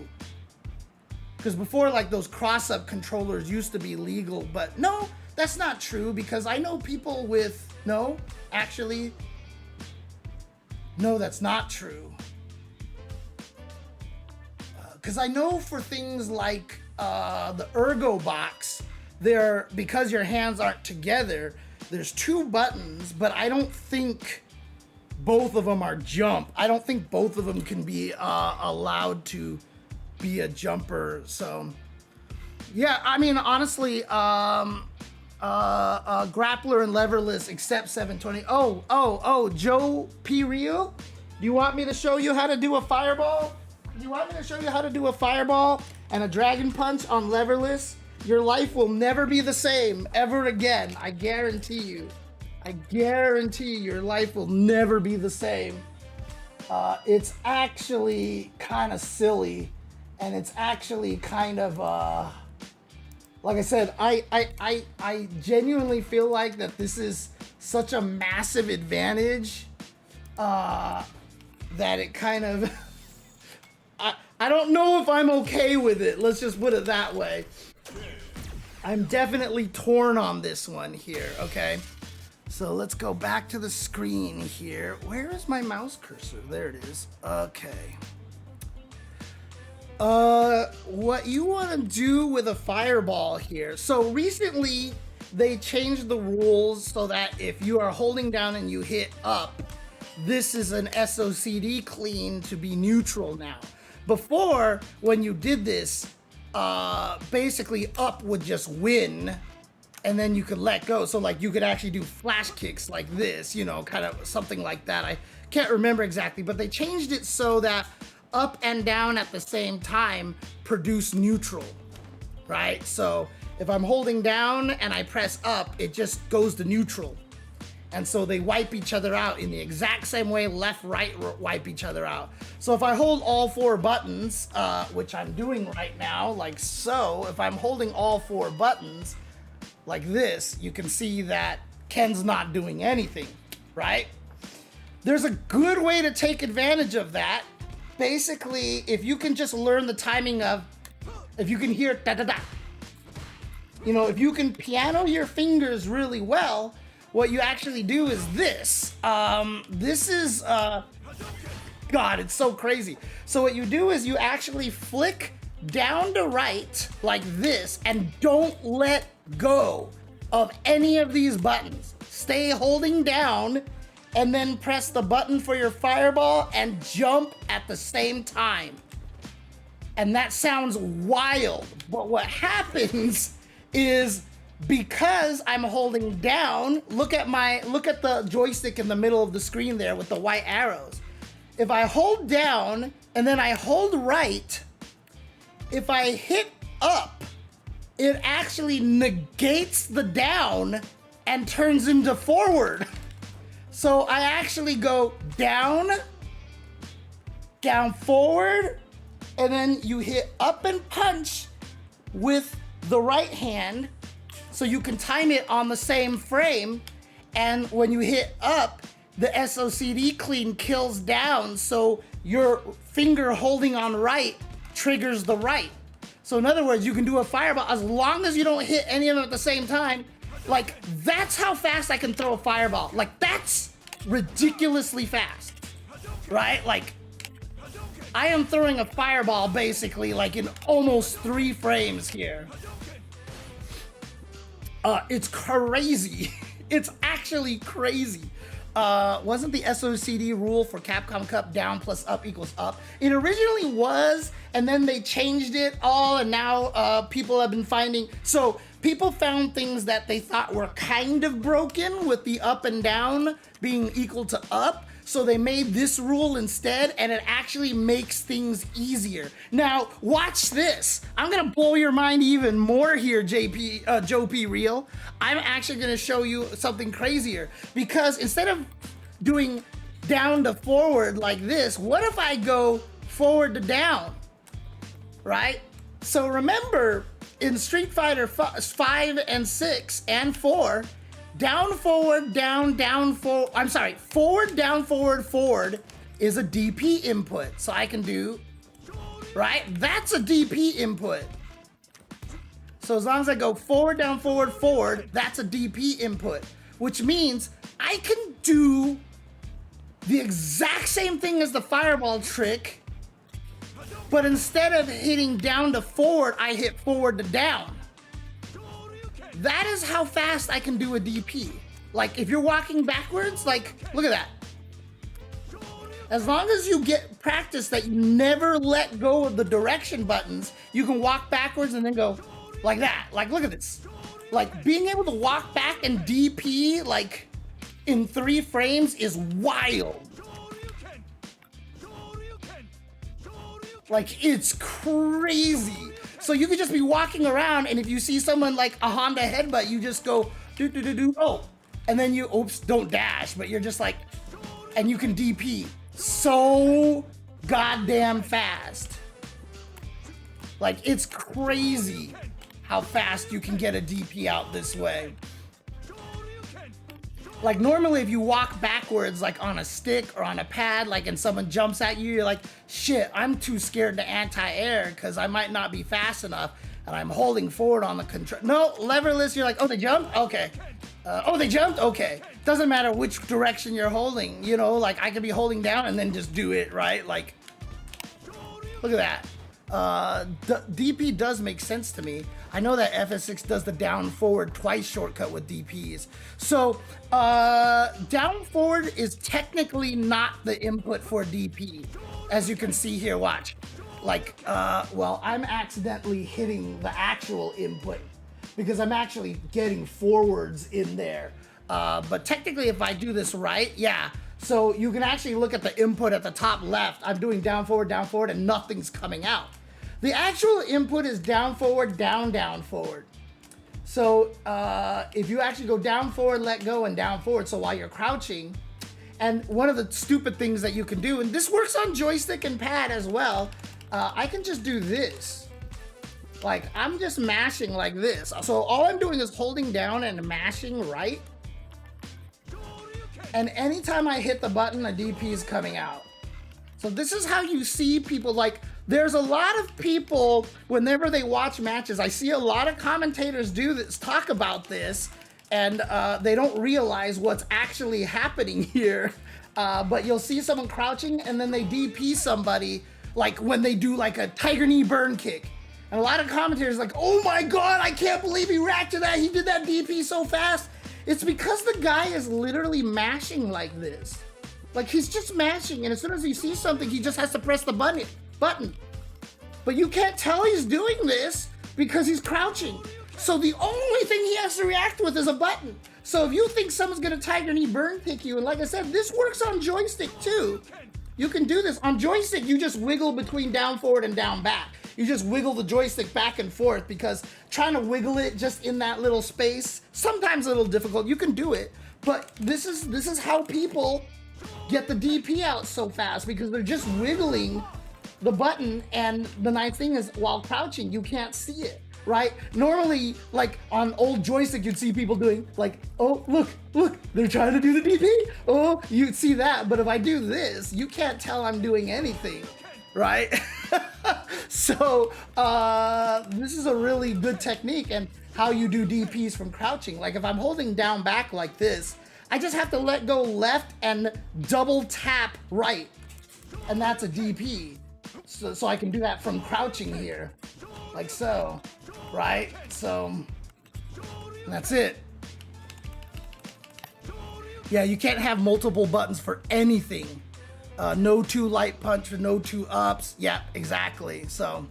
Because before, like, those cross-up controllers used to be legal, but no, that's not true, because I know people with, no, actually, no, that's not true. Because I know for things like the Ergo box, because your hands aren't together, there's two buttons, but I don't think both of them are jump. I don't think both of them can be allowed to be a jumper. So yeah, I mean, honestly, grappler and leverless except 720. Oh, Joe P. Real? Do you want me to show you how to do a fireball? Do you want me to show you how to do a fireball and a dragon punch on leverless? Your life will never be the same ever again. I guarantee you. I guarantee your life will never be the same. It's actually kind of silly, and it's actually kind of like I said, I genuinely feel like that this is such a massive advantage that it kind of I don't know if I'm okay with it. Let's just put it that way. I'm definitely torn on this one here, okay? So let's go back to the screen here. Where is my mouse cursor? There it is. Okay. What you want to do with a fireball here. So recently, they changed the rules so that if you are holding down and you hit up, this is an SOCD clean to be neutral now. Before, when you did this, basically up would just win and then you could let go. So like you could actually do flash kicks like this, you know, kind of something like that. I can't remember exactly, but they changed it so that up and down at the same time produce neutral, right? So if I'm holding down and I press up, it just goes to neutral. And so they wipe each other out in the exact same way left, right wipe each other out. So if I hold all four buttons, which I'm doing right now, like so, if I'm holding all four buttons like this, you can see that Ken's not doing anything, right? There's a good way to take advantage of that. Basically, if you can just learn the timing of, if you can hear da-da-da, you know, if you can piano your fingers really well, what you actually do is this. This is, God, it's so crazy. So what you do is you actually flick down to right like this and don't let go of any of these buttons. Stay holding down and then press the button for your fireball and jump at the same time. And that sounds wild, but what happens is, because I'm holding down, look at the joystick in the middle of the screen there with the white arrows. If I hold down and then I hold right, if I hit up, it actually negates the down and turns into forward. So I actually go down, down, forward, and then you hit up and punch with the right hand, so you can time it on the same frame, and when you hit up, the SOCD clean kills down, so your finger holding on right triggers the right. So in other words, you can do a fireball as long as you don't hit any of them at the same time. Like, that's how fast I can throw a fireball. Like, that's ridiculously fast, right? Like, I am throwing a fireball basically like in almost 3 frames here. It's crazy. It's actually crazy. Wasn't the SOCD rule for Capcom Cup down plus up equals up? It originally was, and then they changed it all, and now people have been finding, so people found things that they thought were kind of broken with the up and down being equal to up. So they made this rule instead, and it actually makes things easier. Now, watch this. I'm gonna blow your mind even more here, Joe P. Real. I'm actually gonna show you something crazier, because instead of doing down to forward like this, what if I go forward to down, right? So remember, in Street Fighter 5 and 6 and 4, down, forward, down, down, forward. I'm sorry, forward, down, forward, forward is a DP input. So I can do, right? That's a DP input. So as long as I go forward, down, forward, forward, that's a DP input, which means I can do the exact same thing as the fireball trick, but instead of hitting down to forward, I hit forward to down. That is how fast I can do a DP. Like if you're walking backwards, like look at that. As long as you get practice that you never let go of the direction buttons, you can walk backwards and then go like that. Like look at this. Like being able to walk back and DP like in 3 frames is wild. Like it's crazy. So you could just be walking around, and if you see someone like a Honda headbutt, you just go do do do do oh, and then you oops don't dash, but you're just like, and you can DP so goddamn fast. Like it's crazy how fast you can get a DP out this way. Like normally if you walk backwards like on a stick or on a pad, like and someone jumps at you, you're like, shit, I'm too scared to anti-air because I might not be fast enough and I'm holding forward on the control. No, leverless, you're like, oh, they jumped? Okay. Oh, they jumped? Okay. Doesn't matter which direction you're holding, you know, like I could be holding down and then just do it, right? Like, look at that. DP does make sense to me. I know that FS6 does the down forward twice shortcut with DPs. So down forward is technically not the input for DP. As you can see here, watch. Like, well, I'm accidentally hitting the actual input because I'm actually getting forwards in there. But technically if I do this right, yeah. So you can actually look at the input at the top left. I'm doing down, forward, and nothing's coming out. The actual input is down, forward, down, forward. So if you actually go down, forward, let go, and down, forward, so while you're crouching, and one of the stupid things that you can do, and this works on joystick and pad as well, I can just do this. Like, I'm just mashing like this. So all I'm doing is holding down and mashing right. And anytime I hit the button, a DP is coming out. So this is how you see people, like, there's a lot of people, whenever they watch matches, I see a lot of commentators do this, talk about this, and they don't realize what's actually happening here. But you'll see someone crouching, and then they DP somebody, like when they do like a tiger knee burn kick. And a lot of commentators are like, oh my God, I can't believe he racked to that. He did that DP so fast. It's because the guy is literally mashing like this. Like he's just mashing, and as soon as he sees something, he just has to press the button. But you can't tell he's doing this because he's crouching. So the only thing he has to react with is a button. So if you think someone's gonna tiger knee burn kick you, and like I said, this works on joystick too. You can do this. On joystick, you just wiggle between down, forward, and down, back. You just wiggle the joystick back and forth because trying to wiggle it just in that little space, sometimes a little difficult. You can do it, but this is how people get the DP out so fast because they're just wiggling the button, and the nice thing is while crouching, you can't see it, right? Normally, like on old joystick, you'd see people doing like, oh, look, they're trying to do the DP. Oh, you'd see that, but if I do this, you can't tell I'm doing anything, right? So this is a really good technique and how you do DPs from crouching. Like if I'm holding down back like this, I just have to let go left and double tap right, and that's a DP. So I can do that from crouching here, like so, right? So that's it. Yeah, you can't have multiple buttons for anything. No 2 light punch or no 2 ups. Yeah, exactly. So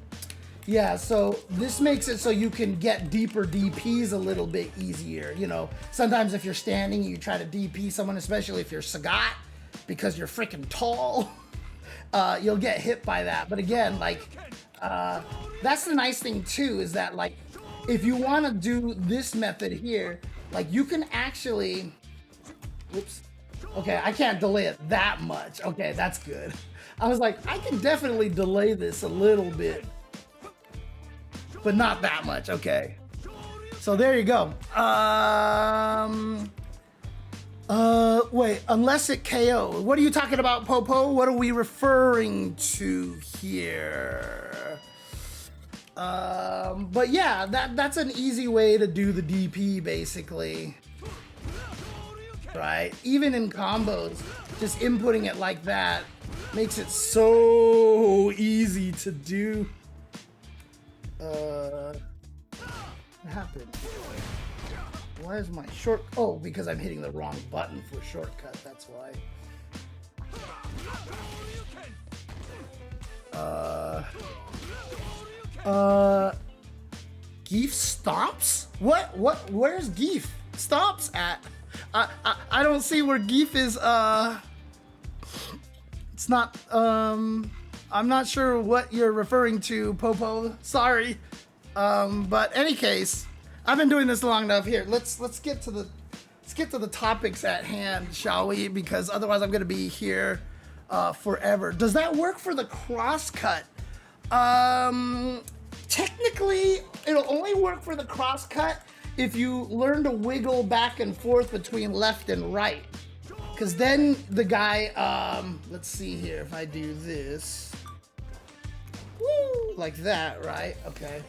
yeah, so this makes it so you can get deeper DPs a little bit easier. You know, sometimes if you're standing, you try to DP someone, especially if you're Sagat, because you're freaking tall. You'll get hit by that. But again, like, that's the nice thing too, is that like, if you want to do this method here, like you can actually, whoops. Okay, I can't delay it that much. Okay, that's good. I was like, I can definitely delay this a little bit, but not that much. Okay. So there you go. Wait, unless it KO. What are you talking about, Popo? What are we referring to here? But yeah, that's an easy way to do the DP, basically. Right? Even in combos, just inputting it like that makes it so easy to do. What happened? Why is my short... Oh, because I'm hitting the wrong button for shortcut, that's why. Geef Stomps? What? Where's Geef Stomps at? I don't see where Geef is, It's not, I'm not sure what you're referring to, Popo. Sorry. But any case, I've been doing this long enough. Here, let's get to the topics at hand, shall we? Because otherwise I'm gonna be here forever. Does that work for the crosscut? Technically, it'll only work for the crosscut if you learn to wiggle back and forth between left and right. Because then the guy, let's see here, if I do this, woo, like that, right? Okay.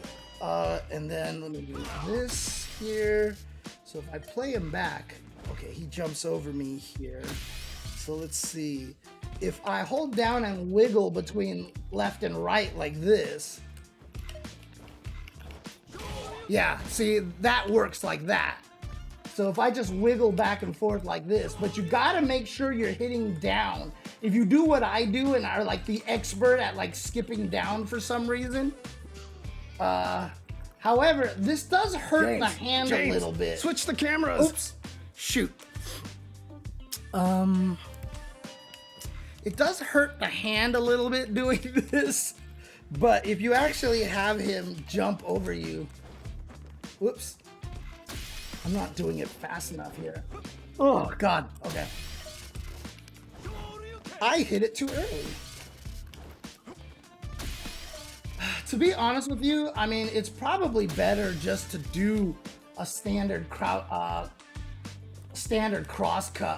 And then let me do this here. So if I play him back, okay, he jumps over me here. So let's see. If I hold down and wiggle between left and right like this, yeah, see, that works like that. So if I just wiggle back and forth like this, but you gotta make sure you're hitting down. If you do what I do and are like the expert at like skipping down for some reason, however, this does hurt the hand a little bit. Switch the cameras. Oops, shoot. It does hurt the hand a little bit doing this, but if you actually have him jump over you, whoops. I'm not doing it fast enough here. Oh, God. Okay. I hit it too early. To be honest with you, I mean, it's probably better just to do a standard crosscut,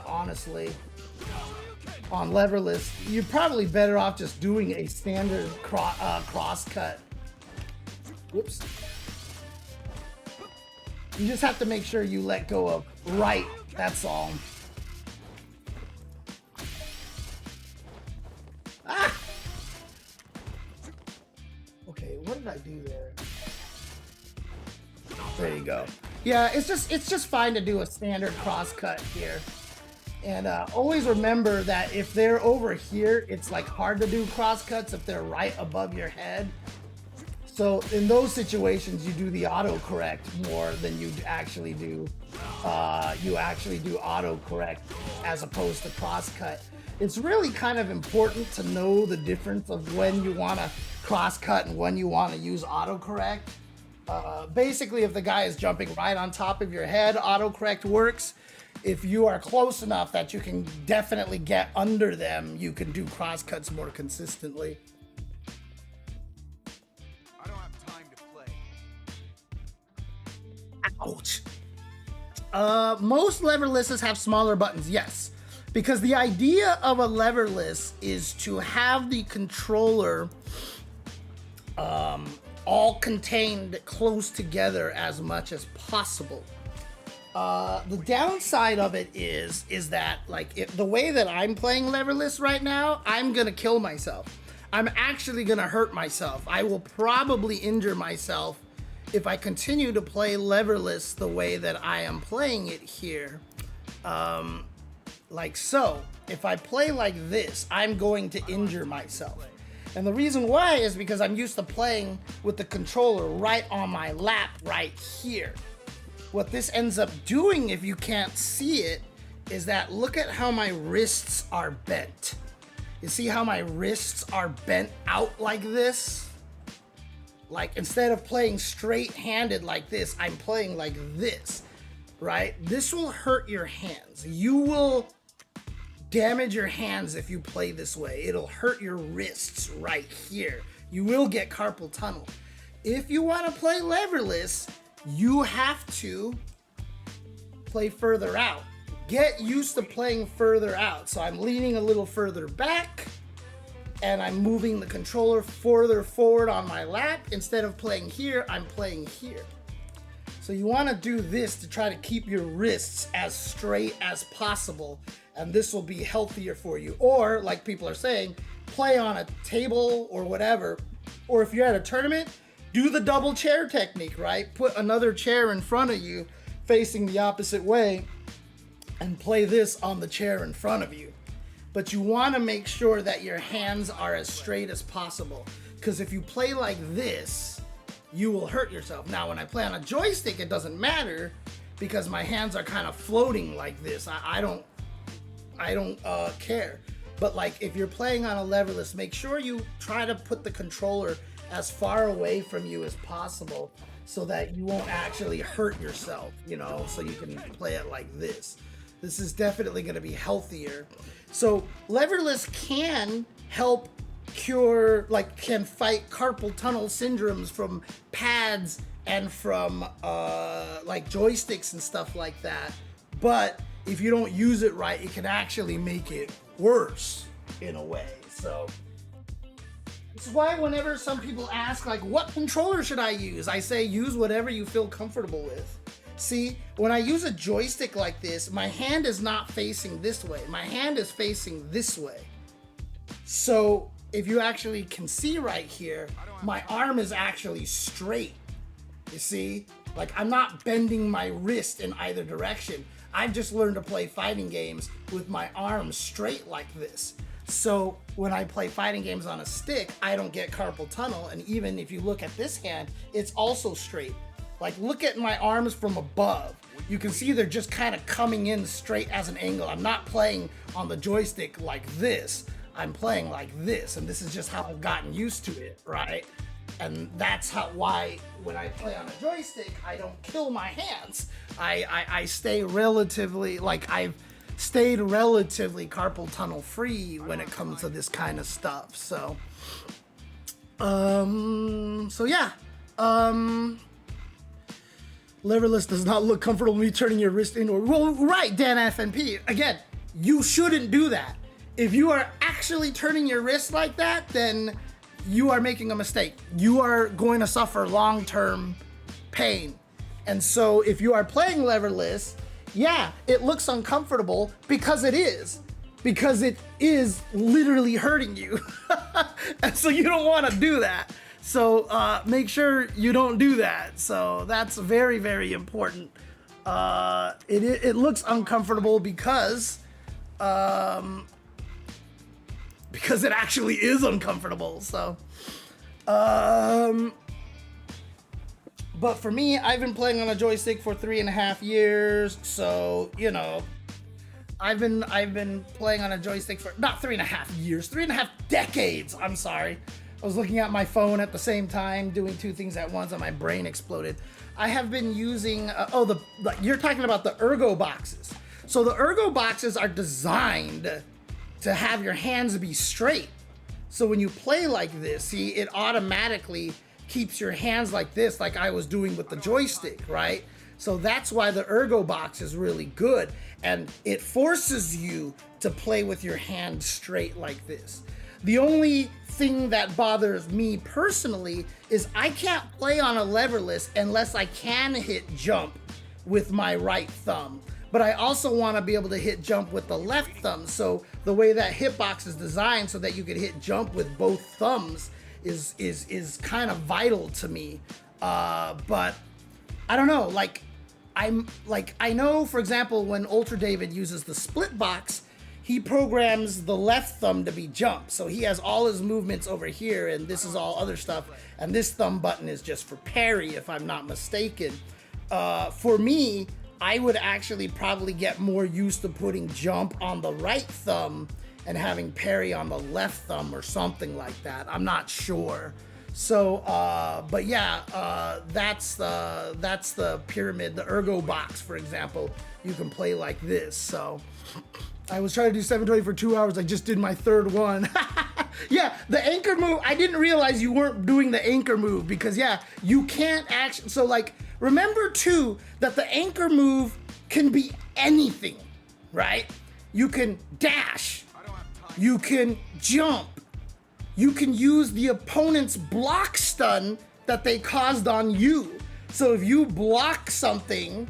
honestly. On leverless, you're probably better off just doing a standard crosscut. Whoops. You just have to make sure you let go of right, that's all. Ah! Okay, what did I do there? There you go. Yeah, it's just fine to do a standard crosscut here. And always remember that if they're over here, it's like hard to do crosscuts if they're right above your head. So in those situations, you do the autocorrect more than you actually do. You actually do autocorrect as opposed to crosscut. It's really kind of important to know the difference of when you want to crosscut and when you want to use autocorrect. Basically, if the guy is jumping right on top of your head, autocorrect works. If you are close enough that you can definitely get under them, you can do crosscuts more consistently. Ouch. Most leverlesses have smaller buttons, yes. Because the idea of a leverless is to have the controller all contained close together as much as possible. The downside of it is that like the way that I'm playing leverless right now, I'm gonna kill myself. I'm actually gonna hurt myself. I will probably injure myself if I continue to play leverless the way that I am playing it here. Like so. If I play like this, I'm going to injure myself. And the reason why is because I'm used to playing with the controller right on my lap right here. What this ends up doing, if you can't see it, is that look at how my wrists are bent. You see how my wrists are bent out like this? Like instead of playing straight-handed like this, I'm playing like this, right? This will hurt your hands. You will damage your hands if you play this way. It'll hurt your wrists right here. You will get carpal tunnel. If you want to play leverless, you have to play further out. get used to playing further out. So I'm leaning a little further back, and I'm moving the controller further forward on my lap. Instead of playing here, I'm playing here. So you want to do this to try to keep your wrists as straight as possible, and this will be healthier for you. Or, like people are saying, play on a table or whatever. Or if you're at a tournament, do the double chair technique, right? Put another chair in front of you facing the opposite way and play this on the chair in front of you. But you want to make sure that your hands are as straight as possible, because if you play like this, you will hurt yourself. Now, when I play on a joystick, it doesn't matter because my hands are kind of floating like this. I don't care. But like if you're playing on a leverless, make sure you try to put the controller as far away from you as possible so that you won't actually hurt yourself, you know, so you can play it like this. This is definitely going to be healthier. So leverless can help cure, like can fight carpal tunnel syndromes from pads and from like joysticks and stuff like that. But if you don't use it right, it can actually make it worse in a way. So this is why whenever some people ask like, what controller should I use? I say use whatever you feel comfortable with. See, when I use a joystick like this, my hand is not facing this way. My hand is facing this way. So if you actually can see right here, my arm is actually straight. You see? Like I'm not bending my wrist in either direction. I've just learned to play fighting games with my arms straight like this. So when I play fighting games on a stick, I don't get carpal tunnel. And even if you look at this hand, it's also straight. Like look at my arms from above. You can see they're just kind of coming in straight as an angle. I'm not playing on the joystick like this. I'm playing like this, and this is just how I've gotten used to it, right? And that's why when I play on a joystick, I don't kill my hands. I stay relatively, like I've stayed relatively carpal tunnel free when it comes to this kind of stuff. So, yeah. Leverless does not look comfortable me turning your wrist inward. Well, right, Dan FNP. Again, you shouldn't do that. If you are actually turning your wrist like that, then you are making a mistake. You are going to suffer long-term pain. And so if you are playing leverless, yeah, it looks uncomfortable because it is. Because it is literally hurting you. And so you don't want to do that. So make sure you don't do that. So that's very, very important. It looks uncomfortable because it actually is uncomfortable. So, but for me, I've been playing on a joystick for 3.5 years. So, you know, I've been playing on a joystick for not 3.5 years, 3.5 decades. I'm sorry. I was looking at my phone at the same time, doing two things at once, and my brain exploded. I have been using, you're talking about the ergo boxes. So the ergo boxes are designed to have your hands be straight. So when you play like this, see, it automatically keeps your hands like this, like I was doing with the joystick, right? So that's why the ergo box is really good. And it forces you to play with your hand straight like this. The only thing that bothers me personally is I can't play on a leverless unless I can hit jump with my right thumb. But I also want to be able to hit jump with the left thumb. So the way that hitbox is designed so that you can hit jump with both thumbs is kind of vital to me. But I don't know, I know, for example, when Ultra David uses the split box, he programs the left thumb to be jump. So he has all his movements over here, and this is all other stuff. And this thumb button is just for parry, if I'm not mistaken. For me, I would actually probably get more used to putting jump on the right thumb and having parry on the left thumb or something like that. I'm not sure. So, but yeah, that's the pyramid, the ergo box, for example. You can play like this. So I was trying to do 720 for 2 hours. I just did my third one. Yeah, the anchor move. I didn't realize you weren't doing the anchor move because yeah, you can't actually. So like, remember too that the anchor move can be anything. right? You can dash. You can jump. You can use the opponent's block stun that they caused on you. So if you block something,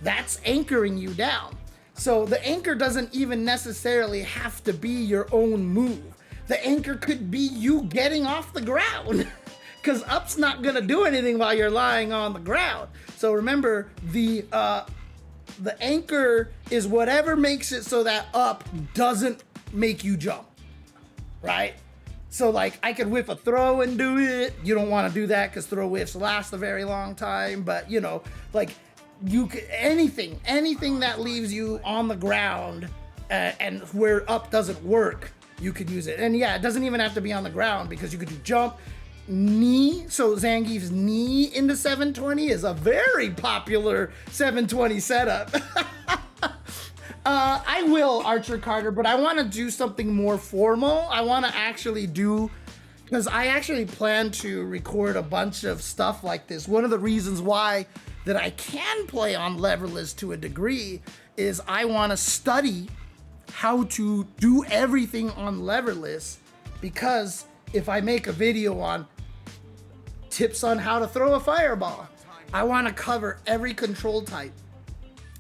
that's anchoring you down. So the anchor doesn't even necessarily have to be your own move. The anchor could be you getting off the ground, because up's not gonna do anything while you're lying on the ground. So remember, the anchor is whatever makes it so that up doesn't make you jump, right? So like I could whiff a throw and do it. You don't want to do that because throw whiffs last a very long time. But you know, like you could anything that leaves you on the ground and where up doesn't work, you could use it. And yeah, it doesn't even have to be on the ground because you could do jump, knee. So Zangief's knee into 720 is a very popular 720 setup. I will, Archer Carter, but I want to do something more formal. I want to actually do, because I actually plan to record a bunch of stuff like this. One of the reasons why that I can play on leverless to a degree is I want to study how to do everything on leverless, because if I make a video on tips on how to throw a fireball, I want to cover every control type.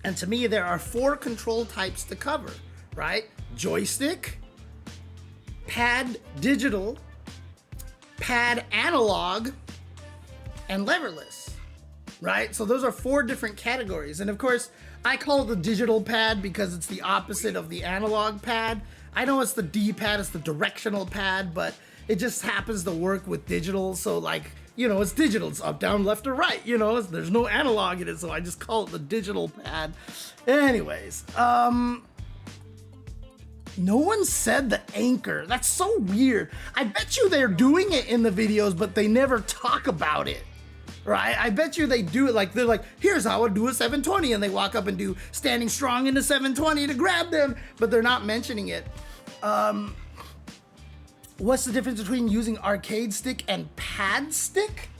And to me, there are 4 control types to cover, right? Joystick, pad digital, pad analog, and leverless, right? So those are 4 different categories. And of course, I call it the digital pad because it's the opposite of the analog pad. I know it's the D-pad, it's the directional pad, but it just happens to work with digital. So like, you know, it's digital, it's up, down, left, or right, you know, there's no analog in it, so I just call it the digital pad. Anyways, no one said the anchor. That's so weird. I bet you they're doing it in the videos, but they never talk about it, right? I bet you they do it like, they're like, here's how I do a 720, and they walk up and do standing strong into 720 to grab them, but they're not mentioning it. What's the difference between using arcade stick and pad stick?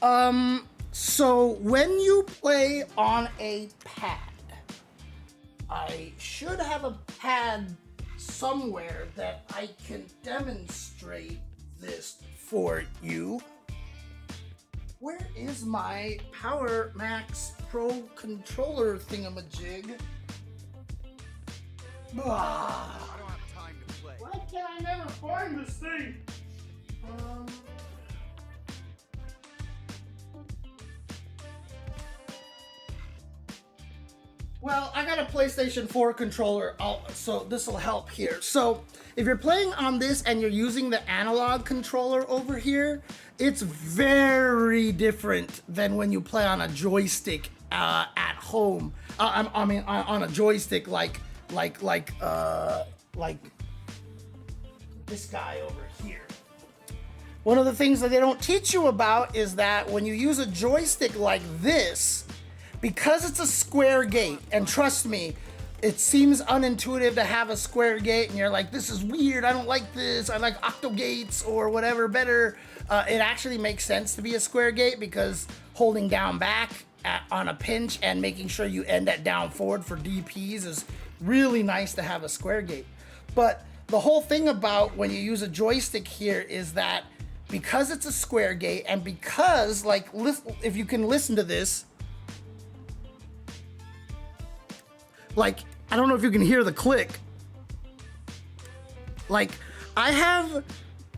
So when you play on a pad, I should have a pad somewhere that I can demonstrate this for you. Where is my Power Max Pro controller thingamajig? Why can I never find this thing? Well, I got a PlayStation 4 controller, so this will help here. So if you're playing on this and you're using the analog controller over here, it's very different than when you play on a joystick at home. I mean, on a joystick like this guy over here. One of the things that they don't teach you about is that when you use a joystick like this, because it's a square gate, and trust me, it seems unintuitive to have a square gate and you're like, this is weird, I don't like this, I like octo gates or whatever better. It actually makes sense to be a square gate because holding down back on a pinch and making sure you end at down forward for DPs is really nice to have a square gate. But the whole thing about when you use a joystick here is that because it's a square gate and because, like, if you can listen to this, like, I don't know if you can hear the click. Like, I have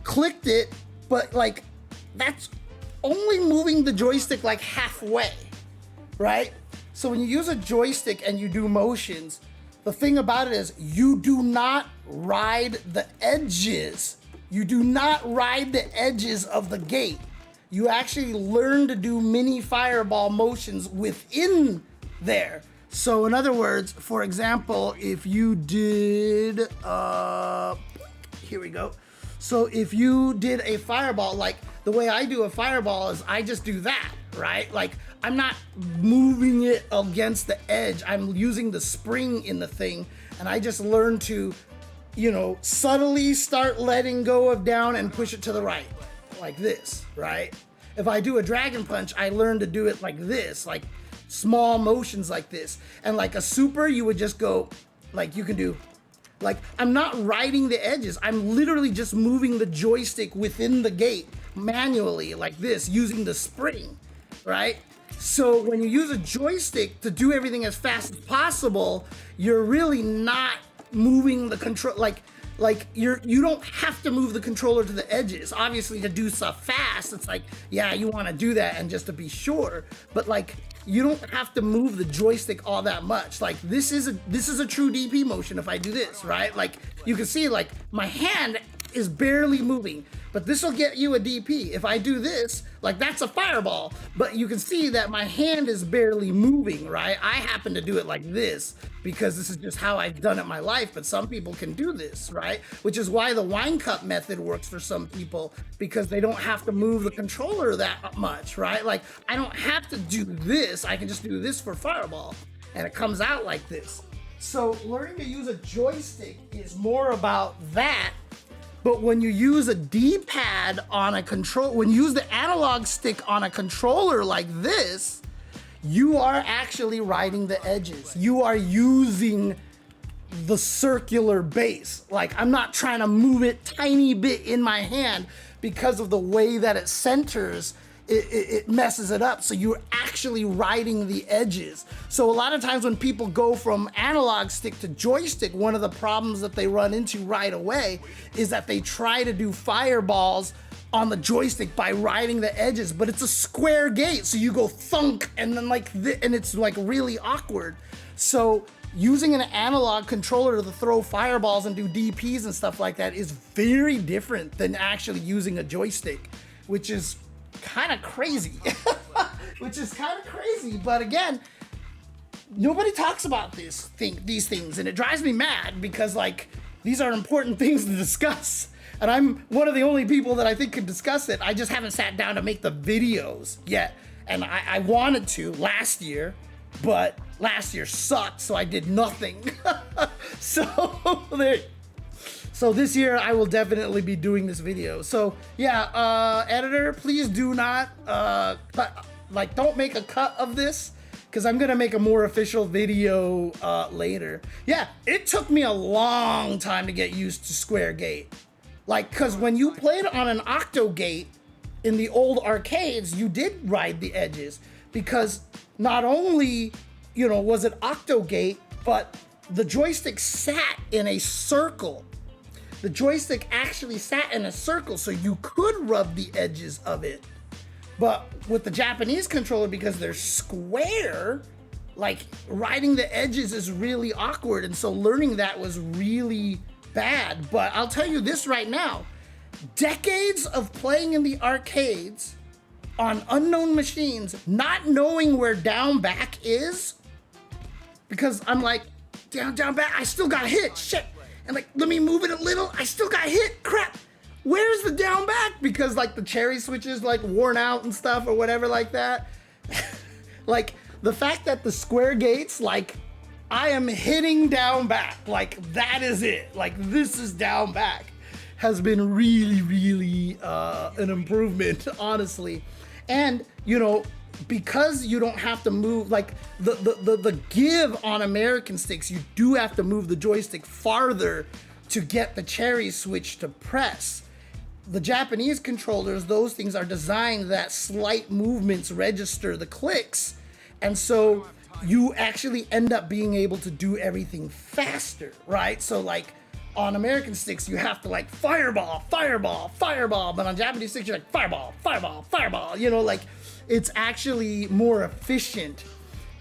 clicked it, but like, that's only moving the joystick like halfway, right? So when you use a joystick and you do motions, the thing about it is you do not ride the edges. You do not ride the edges of the gate. You actually learn to do mini fireball motions within there. So in other words, for example, if you did, here we go. So if you did a fireball, like the way I do a fireball is I just do that, right? Like I'm not moving it against the edge. I'm using the spring in the thing, and I just learn to, you know, subtly start letting go of down and push it to the right, like this, right? If I do a dragon punch, I learn to do it like this, like small motions like this. And like a super, you would just go Like you can do, like I'm not riding the edges. I'm literally just moving the joystick within the gate manually like this using the spring, right? So when you use a joystick to do everything as fast as possible, you're really not moving the control, like you don't have to move the controller to the edges. Obviously to do stuff fast, it's like, yeah, you want to do that and just to be sure, but like you don't have to move the joystick all that much. Like this is a true DP motion if I do this, right? Like you can see like my hand is barely moving, but this will get you a DP. If I do this, like that's a fireball, but you can see that my hand is barely moving, right? I happen to do it like this because this is just how I've done it in my life, but some people can do this, right? Which is why the wine cup method works for some people, because they don't have to move the controller that much, right? Like I don't have to do this, I can just do this for fireball, and it comes out like this. So learning to use a joystick is more about that. But when you use a D-pad on a control, when you use the analog stick on a controller like this, you are actually riding the edges. You are using the circular base. Like I'm not trying to move it tiny bit in my hand because of the way that it centers. It messes it up. So you're actually riding the edges. So a lot of times when people go from analog stick to joystick, one of the problems that they run into right away is that they try to do fireballs on the joystick by riding the edges, but it's a square gate. So you go thunk and then like and it's like really awkward. So using an analog controller to throw fireballs and do DPs and stuff like that is very different than actually using a joystick, which is kind of crazy. But again, nobody talks about these things, and it drives me mad because like these are important things to discuss, and I'm one of the only people that I think can discuss it. I just haven't sat down to make the videos yet, and I wanted to last year, but last year sucked, so I did nothing. So this year I will definitely be doing this video. So yeah, editor, please do not don't make a cut of this, because I'm gonna make a more official video later. Yeah, it took me a long time to get used to square gate. Like, cause when you played on an octo gate in the old arcades, you did ride the edges, because not only, you know, was it octo gate, but the joystick sat in a circle. The joystick actually sat in a circle, so you could rub the edges of it. But with the Japanese controller, because they're square, like riding the edges is really awkward, and so learning that was really bad. But I'll tell you this right now, decades of playing in the arcades on unknown machines, not knowing where down back is, because I'm like, down back, I still got hit, shit. And like, let me move it a little, I still got hit, crap. Where's the down back? Because like the cherry switch is like worn out and stuff or whatever like that. Like the fact that the square gates, like I am hitting down back, like that is it. Like this is down back, has been really an improvement, honestly. And you know, because you don't have to move, like the give on American sticks, you do have to move the joystick farther to get the cherry switch to press. The Japanese controllers, those things are designed that slight movements register the clicks, and so you actually end up being able to do everything faster, right? So like on American sticks, you have to like fireball, but on Japanese sticks, you're like fireball, you know, like it's actually more efficient.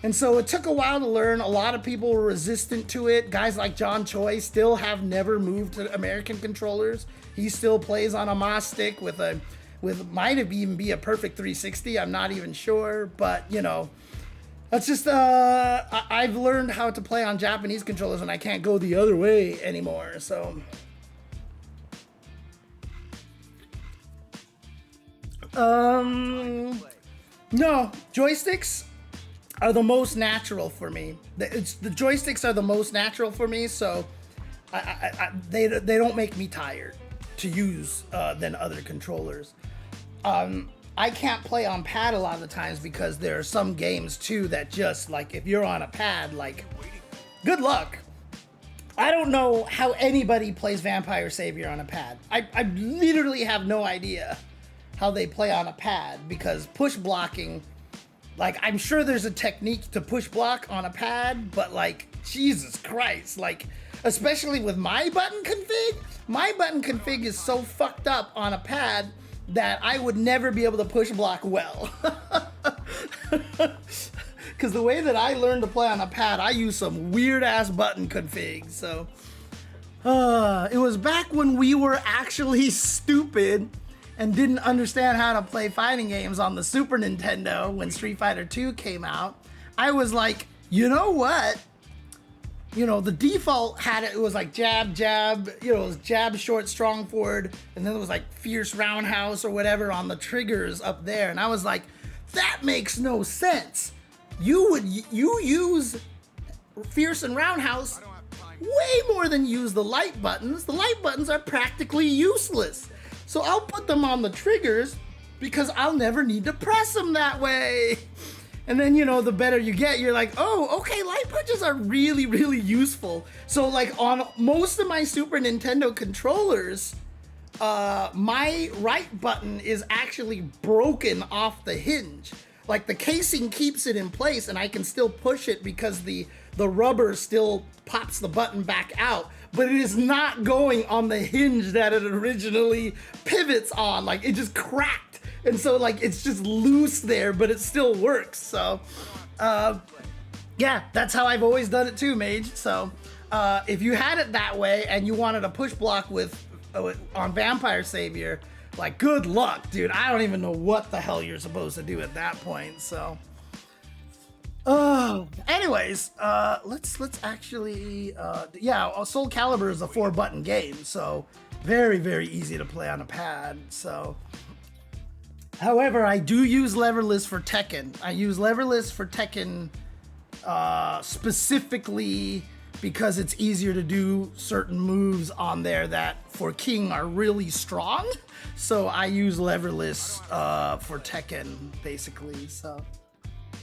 And so it took a while to learn. A lot of people were resistant to it. Guys like John Choi still have never moved to American controllers. He still plays on a MOS stick with might have even be a perfect 360. I'm not even sure, but you know, that's just, I've learned how to play on Japanese controllers and I can't go the other way anymore, so. No, joysticks are the most natural for me. The joysticks are the most natural for me, so they don't make me tired to use than other controllers. I can't play on pad a lot of the times because there are some games too that just like if you're on a pad, like good luck. I don't know how anybody plays Vampire Savior on a pad. I literally have no idea how they play on a pad, because push blocking, like, I'm sure there's a technique to push block on a pad, but like, Jesus Christ, like, especially with my button config is so fucked up on a pad that I would never be able to push block well. Because the way that I learned to play on a pad, I use some weird ass button config. So it was back when we were actually stupid and didn't understand how to play fighting games on the Super Nintendo when Street Fighter 2 came out. I was like, you know what? You know, the default had it was like jab, jab, you know, it was jab, short, strong forward, and then it was like fierce roundhouse or whatever on the triggers up there. And I was like, that makes no sense. You use fierce and roundhouse way more than use the light buttons. The light buttons are practically useless. So I'll put them on the triggers because I'll never need to press them that way. And then, you know, the better you get, you're like, oh, okay, light punches are really, really useful. So like on most of my Super Nintendo controllers, my right button is actually broken off the hinge. Like the casing keeps it in place and I can still push it because the rubber still pops the button back out, but it is not going on the hinge that it originally pivots on. Like it just cracked. And so like it's just loose there, but it still works. So yeah, that's how I've always done it too, Mage. So if you had it that way and you wanted a push block with on Vampire Savior, like good luck, dude. I don't even know what the hell you're supposed to do at that point. So anyways, let's actually yeah, Soul Calibur is a 4-button game, so very, very easy to play on a pad. So however, I do use leverless for Tekken. I use leverless for Tekken specifically because it's easier to do certain moves on there that for King are really strong. So I use leverless for Tekken basically. So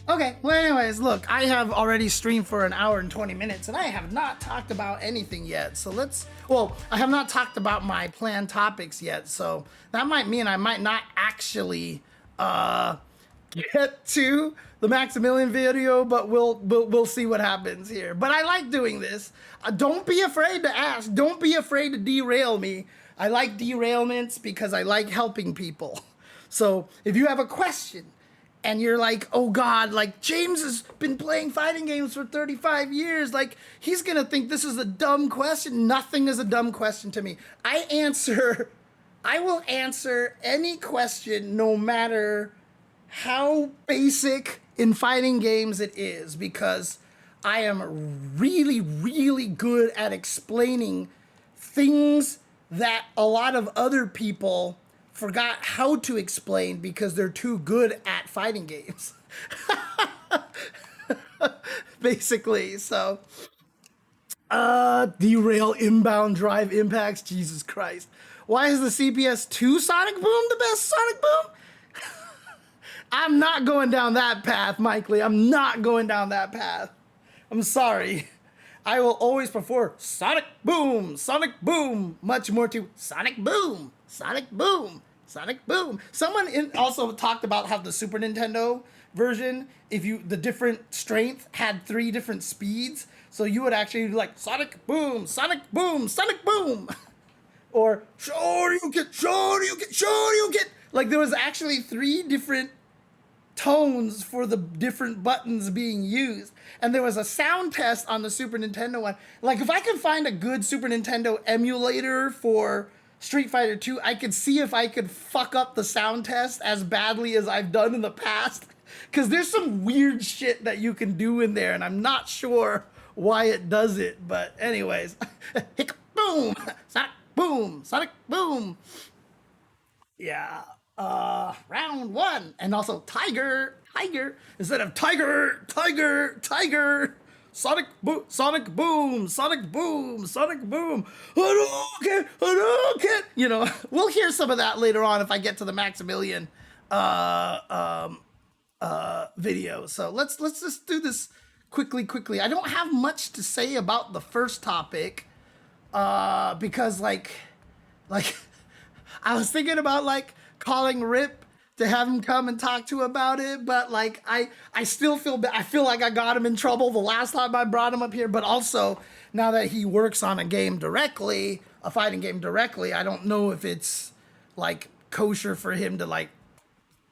okay, well anyways, look, I have already streamed for an hour and 20 minutes and I have not talked about anything yet. So I have not talked about my planned topics yet. So that might mean I might not actually get to the Maximilian video, but we'll see what happens here. But I like doing this. Don't be afraid to ask. Don't be afraid to derail me. I like derailments because I like helping people. So if you have a question and you're like, oh God, like James has been playing fighting games for 35 years. Like he's gonna think this is a dumb question. Nothing is a dumb question to me. I will answer any question no matter how basic in fighting games it is, because I am really, really good at explaining things that a lot of other people forgot how to explain because they're too good at fighting games. Basically, so derail inbound drive impacts, Jesus Christ. Why is the CPS2 Sonic Boom the best Sonic Boom? I'm not going down that path, Mike Lee. I'm not going down that path. I'm sorry. I will always prefer Sonic Boom, much more to Sonic Boom, Sonic Boom, Sonic Boom. Someone also talked about how the Super Nintendo version, the different strength had 3 different speeds. So you would actually do like Sonic Boom, Sonic Boom, Sonic Boom. Or Shoryuken. Like there was actually 3 different tones for the different buttons being used. And there was a sound test on the Super Nintendo one. Like if I could find a good Super Nintendo emulator for Street Fighter 2, I could see if I could fuck up the sound test as badly as I've done in the past. Because there's some weird shit that you can do in there and I'm not sure why it does it. But anyways, hick boom, Sonic Boom, Sonic Boom. Yeah. Round 1, and also Tiger, instead of Tiger, Sonic Boom, Hadouken. You know, we'll hear some of that later on if I get to the Maximilian video. So let's just do this quickly. I don't have much to say about the first topic because like I was thinking about like calling Rip to have him come and talk to about it, but like I still I feel like I got him in trouble the last time I brought him up here, but also now that he works on a game directly, a fighting game directly, I don't know if it's like kosher for him to like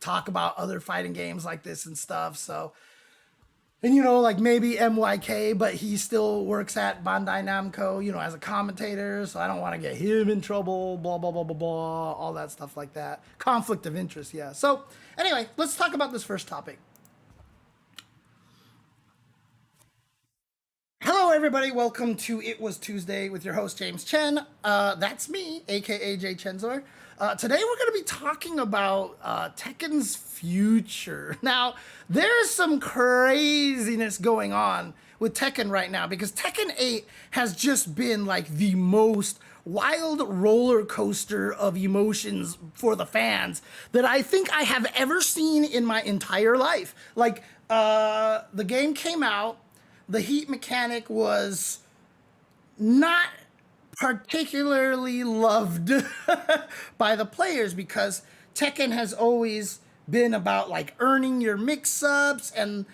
talk about other fighting games like this and stuff. So, and like maybe MYK, but he still works at Bandai Namco, as a commentator. So I don't want to get him in trouble, blah, blah, blah, blah, blah, all that stuff like that. Conflict of interest, yeah. So anyway, let's talk about this first topic. Hello, everybody. Welcome to It Was Tuesday with your host, James Chen. That's me, aka Jay Chenzor. Today, we're going to be talking about Tekken's future. Now, there's some craziness going on with Tekken right now because Tekken 8 has just been like the most wild roller coaster of emotions for the fans that I think I have ever seen in my entire life. Like, the game came out, the heat mechanic was not particularly loved by the players because Tekken has always been about like earning your mix-ups and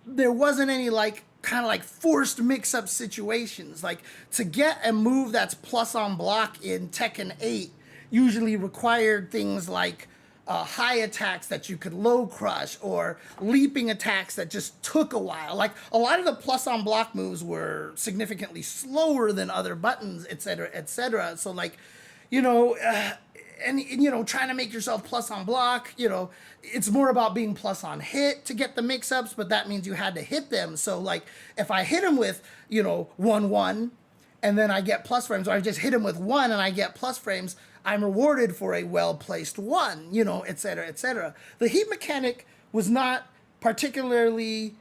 there wasn't any like kind of like forced mix-up situations. Like to get a move that's plus on block in Tekken 8 usually required things like high attacks that you could low crush or leaping attacks that just took a while. Like a lot of the plus on block moves were significantly slower than other buttons, etc., etc. So like, trying to make yourself plus on block, it's more about being plus on hit to get the mix ups, but that means you had to hit them. So like if I hit him with, 1-1 and then I get plus frames, or I just hit him with 1 and I get plus frames, I'm rewarded for a well-placed 1, et cetera, et cetera. The heat mechanic was not particularly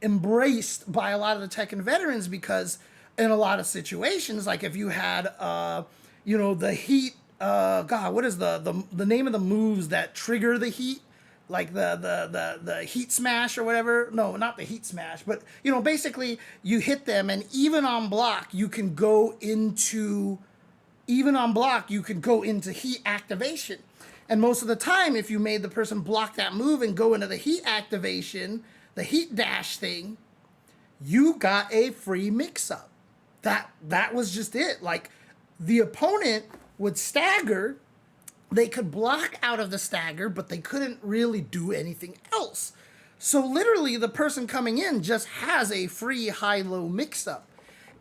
embraced by a lot of the Tekken veterans because in a lot of situations, like if you had, the heat, God, what is the name of the moves that trigger the heat? Like the heat smash or whatever. No, not the heat smash, but basically you hit them and even on block you can go into heat activation. And most of the time, if you made the person block that move and go into the heat activation, the heat dash thing, you got a free mix-up. That was just it. Like, the opponent would stagger, they could block out of the stagger, but they couldn't really do anything else. So literally, the person coming in just has a free high-low mix-up.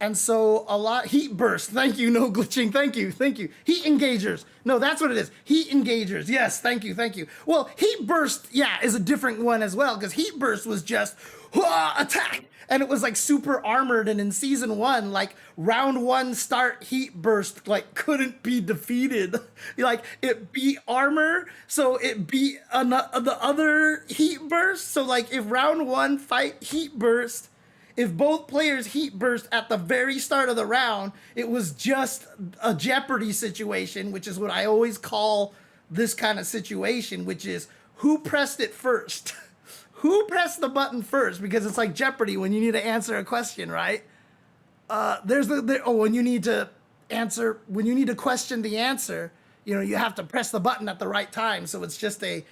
And so a lot, heat burst, thank you, no glitching, thank you. Heat engagers, no, that's what it is, heat engagers, yes, thank you. Well, heat burst, yeah, is a different one as well, because heat burst was just, attack, and it was like super armored, and in season 1, like round 1 start heat burst, like couldn't be defeated. Like it beat armor, so it beat the other heat burst, so like if round 1 fight heat burst, if both players heat burst at the very start of the round, it was just a Jeopardy situation, which is what I always call this kind of situation, which is who pressed it first? Who pressed the button first? Because it's like Jeopardy when you need to answer a question, right? When you need to question the answer, you have to press the button at the right time. So it's just a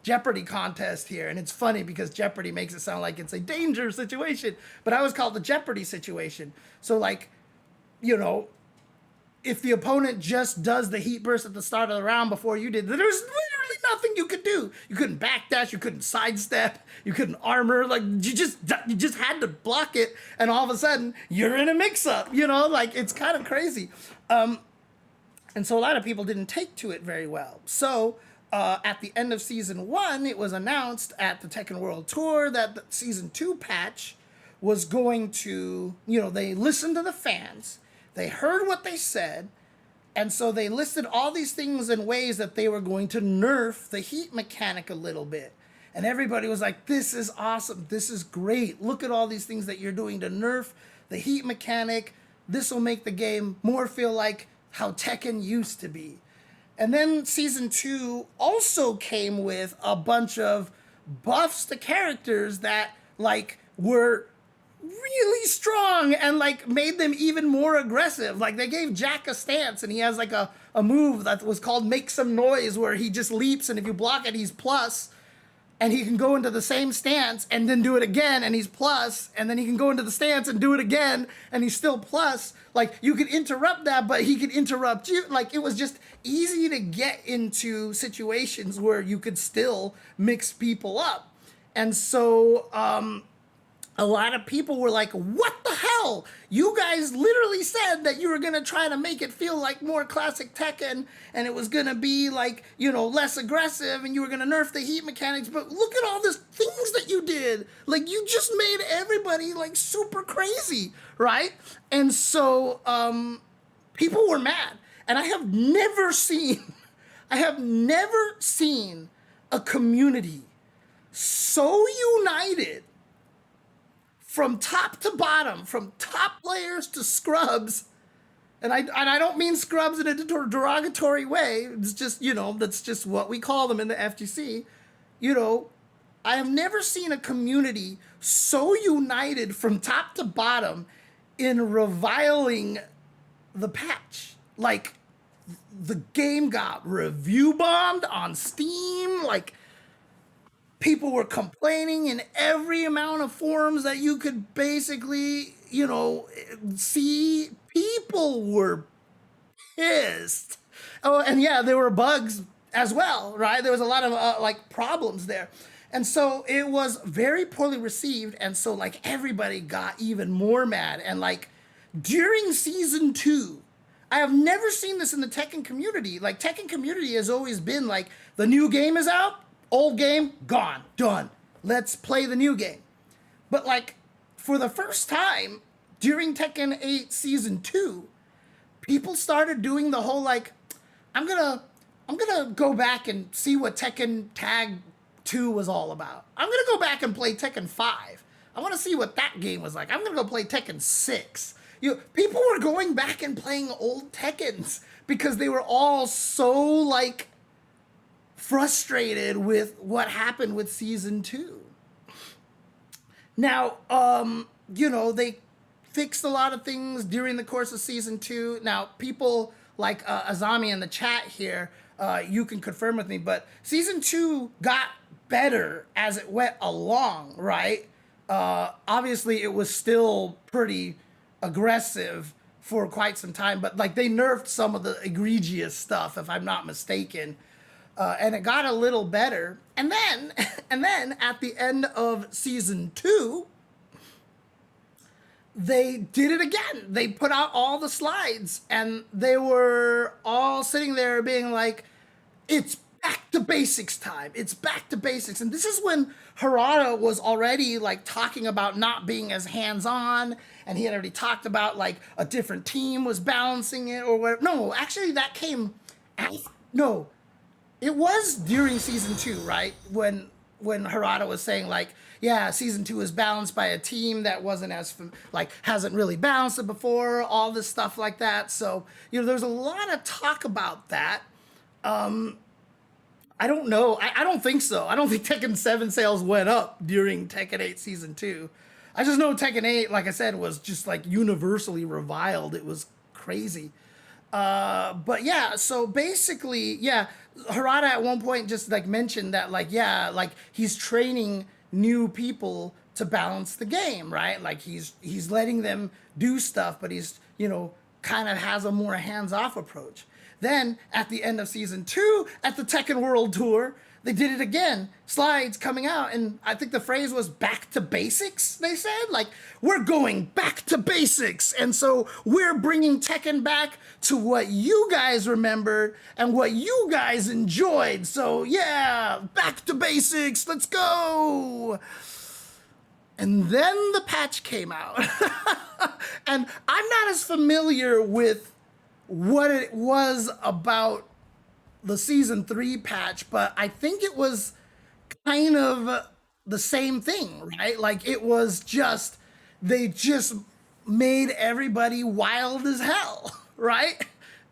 Jeopardy contest here. And it's funny because Jeopardy makes it sound like it's a danger situation, but I always call it the Jeopardy situation. So like, if the opponent just does the heat burst at the start of the round before you did, there's literally nothing you could do. You couldn't backdash, you couldn't sidestep, you couldn't armor, like you just had to block it, and all of a sudden you're in a mix-up, like it's kind of crazy. And so a lot of people didn't take to it very well. So at the end of season 1, it was announced at the Tekken World Tour that the season 2 patch was going to, they listened to the fans, they heard what they said, and so they listed all these things and ways that they were going to nerf the heat mechanic a little bit. And everybody was like, this is awesome, this is great, look at all these things that you're doing to nerf the heat mechanic. This will make the game more feel like how Tekken used to be. And then season 2 also came with a bunch of buffs to characters that like were really strong and like made them even more aggressive. Like they gave Jack a stance and he has like a move that was called Make Some Noise where he just leaps and if you block it, he's plus. And he can go into the same stance and then do it again and he's plus. And then he can go into the stance and do it again and he's still plus. Like you could interrupt that, but he could interrupt you. Like it was just easy to get into situations where you could still mix people up. And so a lot of people were like, what the hell? You guys literally said that you were going to try to make it feel like more classic Tekken and it was going to be like, you know, less aggressive and you were going to nerf the heat mechanics. But look at all the things that you did. Like you just made everybody like super crazy, right? And so people were mad. And I have never seen a community so united from top to bottom, from top players to scrubs, and I don't mean scrubs in a derogatory way. It's just, you know, that's just what we call them in the FGC. You know, I have never seen a community so united from top to bottom in reviling the patch. Like the game got review bombed on Steam. Like people were complaining in every amount of forums that you could basically, you know, see. People were pissed. Oh, and yeah, there were bugs as well, right? There was a lot of like problems there. And so it was very poorly received. And so like everybody got even more mad. And like during season 2, I have never seen this in the Tekken community. Like Tekken community has always been like the new game is out, old game, gone, done. Let's play the new game. But like for the first time during Tekken 8 Season 2, people started doing the whole like, I'm gonna go back and see what Tekken Tag 2 was all about. I'm gonna go back and play Tekken 5. I want to see what that game was like. I'm gonna go play Tekken 6. People were going back and playing old Tekkens because they were all so like frustrated with what happened with season 2. Now, you know, they fixed a lot of things during the course of season 2. Now, people like Azami in the chat here, you can confirm with me, but season 2 got better as it went along, right? Obviously, it was still pretty aggressive for quite some time, but like they nerfed some of the egregious stuff, if I'm not mistaken. And it got a little better. And then, at the end of season 2, they did it again. They put out all the slides and they were all sitting there being like, it's back to basics time. It's back to basics. And this is when Harada was already like talking about not being as hands-on. And he had already talked about like a different team was balancing it or whatever. No, actually that came, no, it was during season 2, right? When Harada was saying like, yeah, season 2 is balanced by a team that wasn't as like hasn't really balanced it before, all this stuff like that. So, you know, there's a lot of talk about that. I don't know. I don't think so. I don't think Tekken 7 sales went up during Tekken 8 season 2. I just know Tekken 8, like I said, was just like universally reviled. It was crazy. But yeah, so basically, yeah, Harada at one point just like mentioned that like, yeah, like he's training new people to balance the game, right? Like he's letting them do stuff, but he's, you know, kind of has a more hands-off approach. Then at the end of season 2 at the Tekken World Tour, they did it again. Slides coming out, and I think the phrase was back to basics, they said. Like, we're going back to basics. And so we're bringing Tekken back to what you guys remembered and what you guys enjoyed. So yeah, back to basics, let's go. And then the patch came out. And I'm not as familiar with what it was about the season 3 patch, but I think it was kind of the same thing, right? Like it was just, they just made everybody wild as hell, right?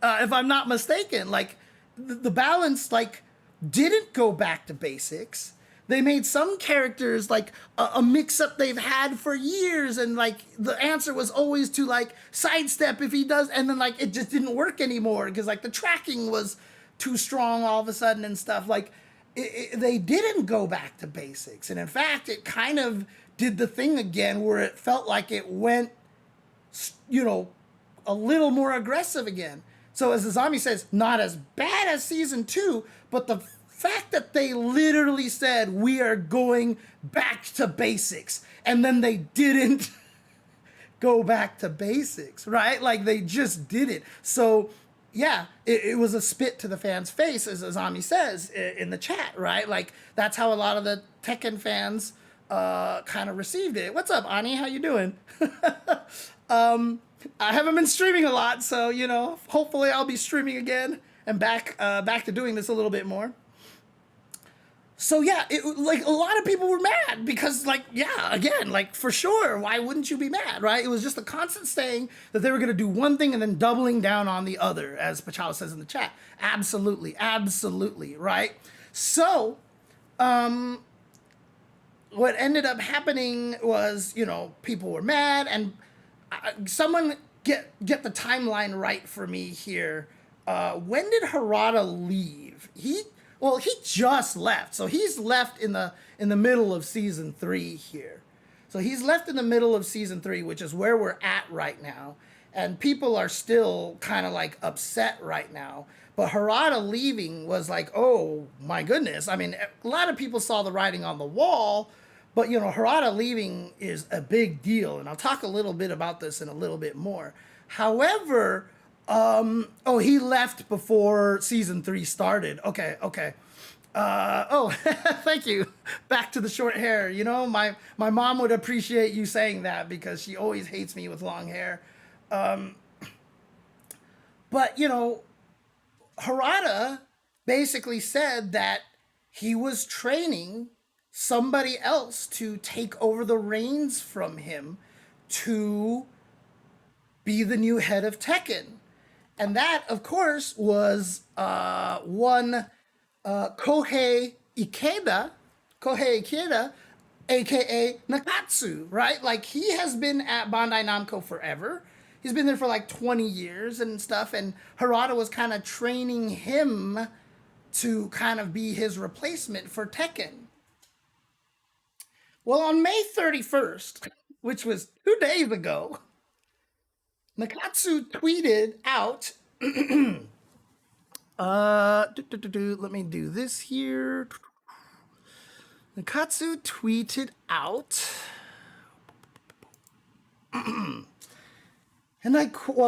If I'm not mistaken, like the balance like didn't go back to basics. they made some characters like a mix up they've had for years, and like the answer was always to like sidestep if he does, and then like it just didn't work anymore because like the tracking was too strong all of a sudden and stuff. Like they didn't go back to basics, and in fact, it kind of did the thing again where it felt like it went, you know, a little more aggressive again. So as the zombie says, not as bad as season 2, but the fact that they literally said we are going back to basics, and then they didn't go back to basics, right? Like they just did it. So yeah, it was a spit to the fans' face, as Azami says in the chat, right? Like that's how a lot of the Tekken fans kind of received it. What's up, Ani? How you doing? I haven't been streaming a lot, so you know, hopefully I'll be streaming again and back to doing this a little bit more. So yeah, like a lot of people were mad because, like, yeah, again, like for sure, why wouldn't you be mad, right? It was just a constant saying that they were going to do one thing and then doubling down on the other, as Pachalo says in the chat. Absolutely, absolutely, right? So, what ended up happening was, you know, people were mad, and someone get the timeline right for me here. When did Harada leave? He just left. So he's left in the middle of season 3 here. So he's left in the middle of season 3, which is where we're at right now. And people are still kind of like upset right now. But Harada leaving was like, oh my goodness. I mean, a lot of people saw the writing on the wall, but you know, Harada leaving is a big deal. And I'll talk a little bit about this in a little bit more. However, he left before season 3 started. Okay. Thank you. Back to the short hair. You know, my mom would appreciate you saying that because she always hates me with long hair. But, you know, Harada basically said that he was training somebody else to take over the reins from him to be the new head of Tekken. And that, of course, was one Kohei Ikeda, aka Nakatsu, right? Like he has been at Bandai Namco forever. He's been there for like 20 years and stuff. And Harada was kind of training him to kind of be his replacement for Tekken. Well, on May 31st, which was 2 days ago, Nakatsu tweeted out, let me do this here. Nakatsu tweeted out, and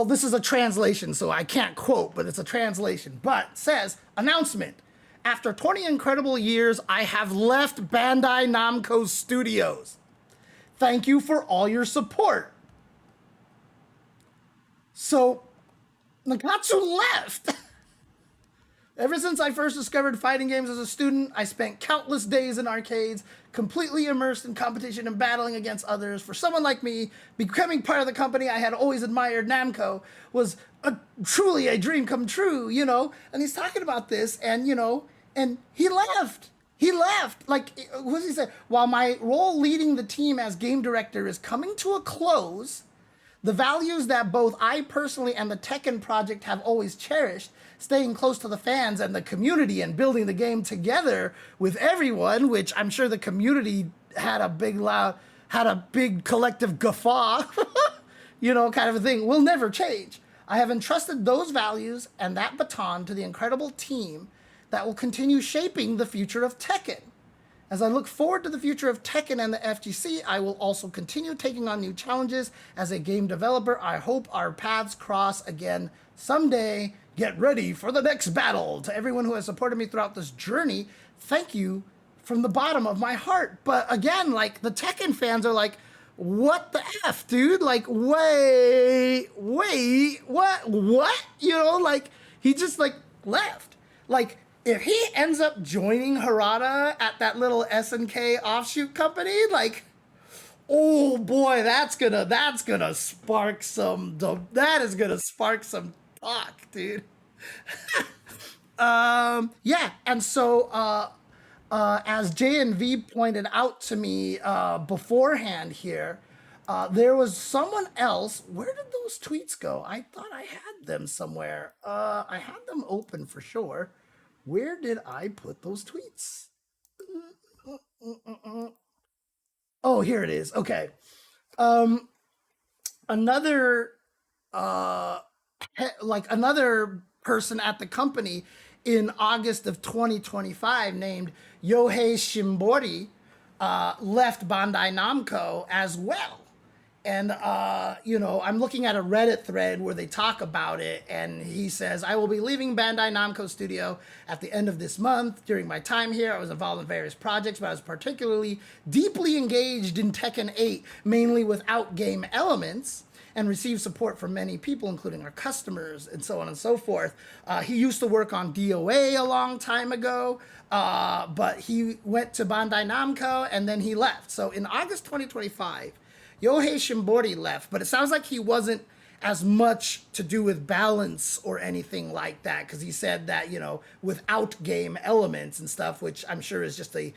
this is a translation, so I can't quote, but it's a translation, but says, announcement. After 20 incredible years, I have left Bandai Namco Studios. Thank you for all your support. So, Nakatsu left. Ever since I first discovered fighting games as a student, I spent countless days in arcades, completely immersed in competition and battling against others. For someone like me, becoming part of the company I had always admired, Namco, was truly a dream come true, you know? And he's talking about this, and, you know, and he left. He left. Like, what does he say? While my role leading the team as game director is coming to a close, the values that both I personally and the Tekken project have always cherished, staying close to the fans and the community and building the game together with everyone, which I'm sure the community had a big collective guffaw, you know, kind of a thing, will never change. I have entrusted those values and that baton to the incredible team that will continue shaping the future of Tekken. As I look forward to the future of Tekken and the FGC, I will also continue taking on new challenges as a game developer. I hope our paths cross again someday. Get ready for the next battle. To everyone who has supported me throughout this journey, thank you from the bottom of my heart. But again, like, the Tekken fans are like, what the F, dude? Like, wait, what? You know, like, he just, like, left. Like, if he ends up joining Harada at that little SNK offshoot company, like, oh boy, that's gonna spark some talk, dude. Yeah, and so As J&V pointed out to me beforehand here, there was someone else. Where did those tweets go? I thought I had them somewhere. I had them open for sure. Where did I put those tweets? Oh, here it is. Okay. Um, another uh, another person at the company in August of 2025 named Yohei Shimbori left Bandai Namco as well. And, I'm looking at a Reddit thread where they talk about it, and he says, I will be leaving Bandai Namco Studio at the end of this month. During my time here, I was involved in various projects, but I was particularly deeply engaged in Tekken 8, mainly with out-game elements, and received support from many people, including our customers, and so on and so forth. He used to work on DOA a long time ago, but he went to Bandai Namco, and then he left. So in August 2025, Yohei Shimbori left, but it sounds like he wasn't as much to do with balance or anything like that, because he said that, without game elements and stuff, which I'm sure is just a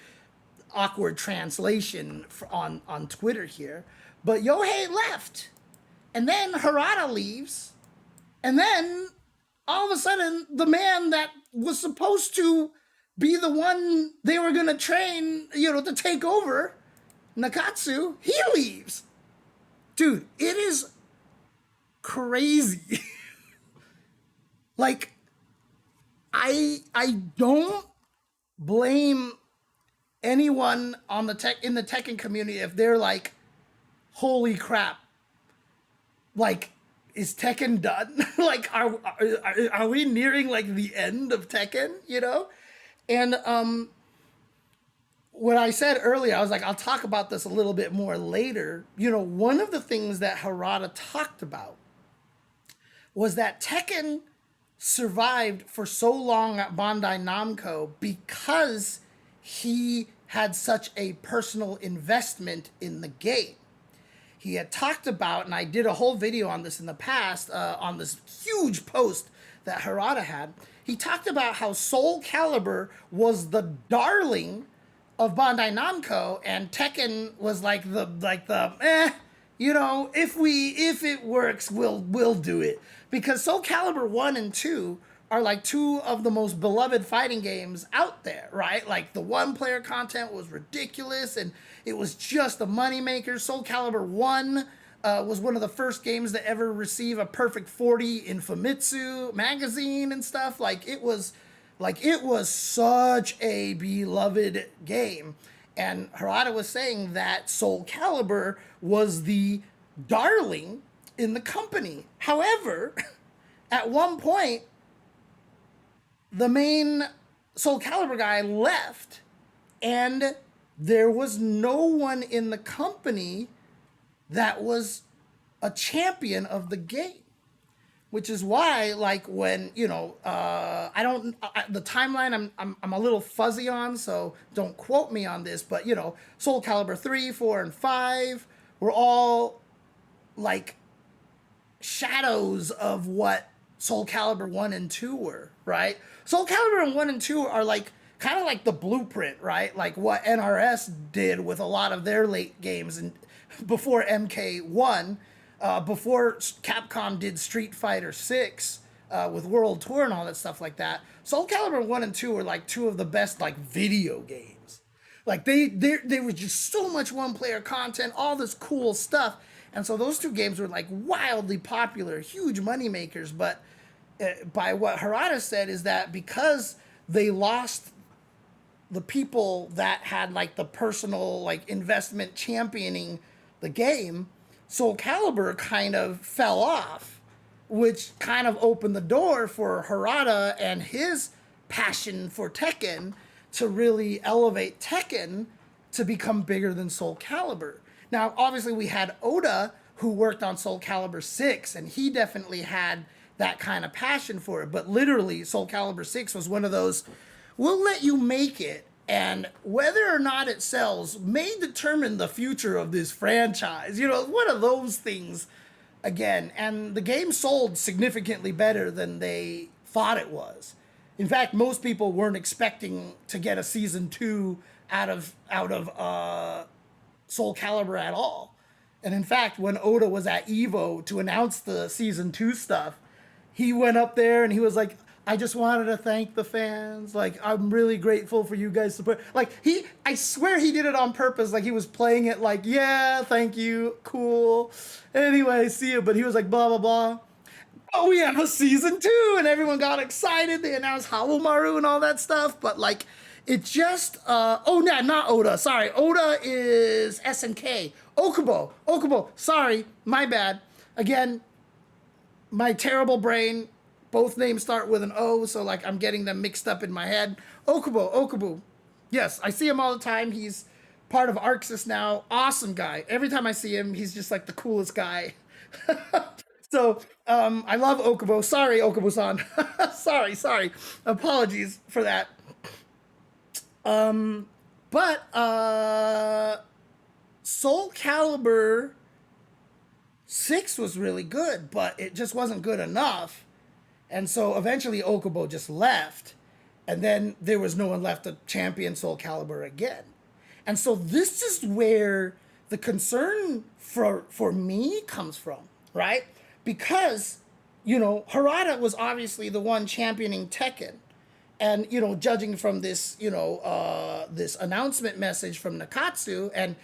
awkward translation on Twitter here. But Yohei left, and then Harada leaves, and then all of a sudden the man that was supposed to be the one they were going to train, to take over, Nakatsu, he leaves. Dude, it is crazy. Like, I don't blame anyone on in the Tekken community if they're like, holy crap. Like, is Tekken done? Like, are we nearing like the end of Tekken, And what I said earlier, I was like, I'll talk about this a little bit more later. One of the things that Harada talked about was that Tekken survived for so long at Bandai Namco because he had such a personal investment in the game. He had talked about, and I did a whole video on this in the past, on this huge post that Harada had. He talked about how Soul Calibur was the darling of Bandai Namco, and Tekken was like the if it works, we'll do it, because Soul Calibur 1 and 2 are like two of the most beloved fighting games out there, right? Like, the one player content was ridiculous and it was just a moneymaker. Soul Calibur 1 was one of the first games to ever receive a perfect 40 in Famitsu magazine and stuff. It was such a beloved game. And Harada was saying that Soul Calibur was the darling in the company. However, at one point, the main Soul Calibur guy left, and there was no one in the company that was a champion of the game. Which is why, like, when, the timeline I'm a little fuzzy on, so don't quote me on this, but, Soul Calibur 3, 4, and 5 were all, like, shadows of what Soul Calibur 1 and 2 were, right? Soul Calibur 1 and 2 are, like, kind of like the blueprint, right? Like what NRS did with a lot of their late games and before MK1, before Capcom did Street Fighter 6 with World Tour and all that stuff like that. Soul Calibur 1 and 2 were like two of the best like video games. Like they was just so much one player content, all this cool stuff. And so those two games were like wildly popular, huge money makers. But by what Harada said is that because they lost the people that had like the personal like investment championing the game, Soul Calibur kind of fell off, which kind of opened the door for Harada and his passion for Tekken to really elevate Tekken to become bigger than Soul Calibur. Now, obviously, we had Oda, who worked on Soul Calibur 6, and he definitely had that kind of passion for it. But literally, Soul Calibur 6 was one of those, we'll let you make it, and whether or not it sells may determine the future of this franchise. One of those things again. And the game sold significantly better than they thought it was. In fact, most people weren't expecting to get a season two out of Soul Calibur at all. And in fact, when Oda was at Evo to announce the season two stuff, he went up there and he was like, I just wanted to thank the fans. Like, I'm really grateful for you guys' support. Like, I swear he did it on purpose. Like, he was playing it like, yeah, thank you, cool. Anyway, see you. But he was like, blah, blah, blah. Oh, we have a season two, and everyone got excited. They announced Hawamaru and all that stuff, but like, it just oh no, not Oda. Sorry, Oda is SNK. Okubo. Sorry, my bad. Again, my terrible brain. Both names start with an O, so like I'm getting them mixed up in my head. Okubo. Yes, I see him all the time. He's part of Arxis now. Awesome guy. Every time I see him, he's just like the coolest guy. So I love Okubo. Sorry, Okubo-san. sorry. Apologies for that. But Soul Calibur 6 was really good, but it just wasn't good enough. And so eventually Okubo just left. And then there was no one left to champion Soul Calibur again. And so this is where the concern for me comes from, right? Because, Harada was obviously the one championing Tekken. And, judging from this, this announcement message from Nakatsu and,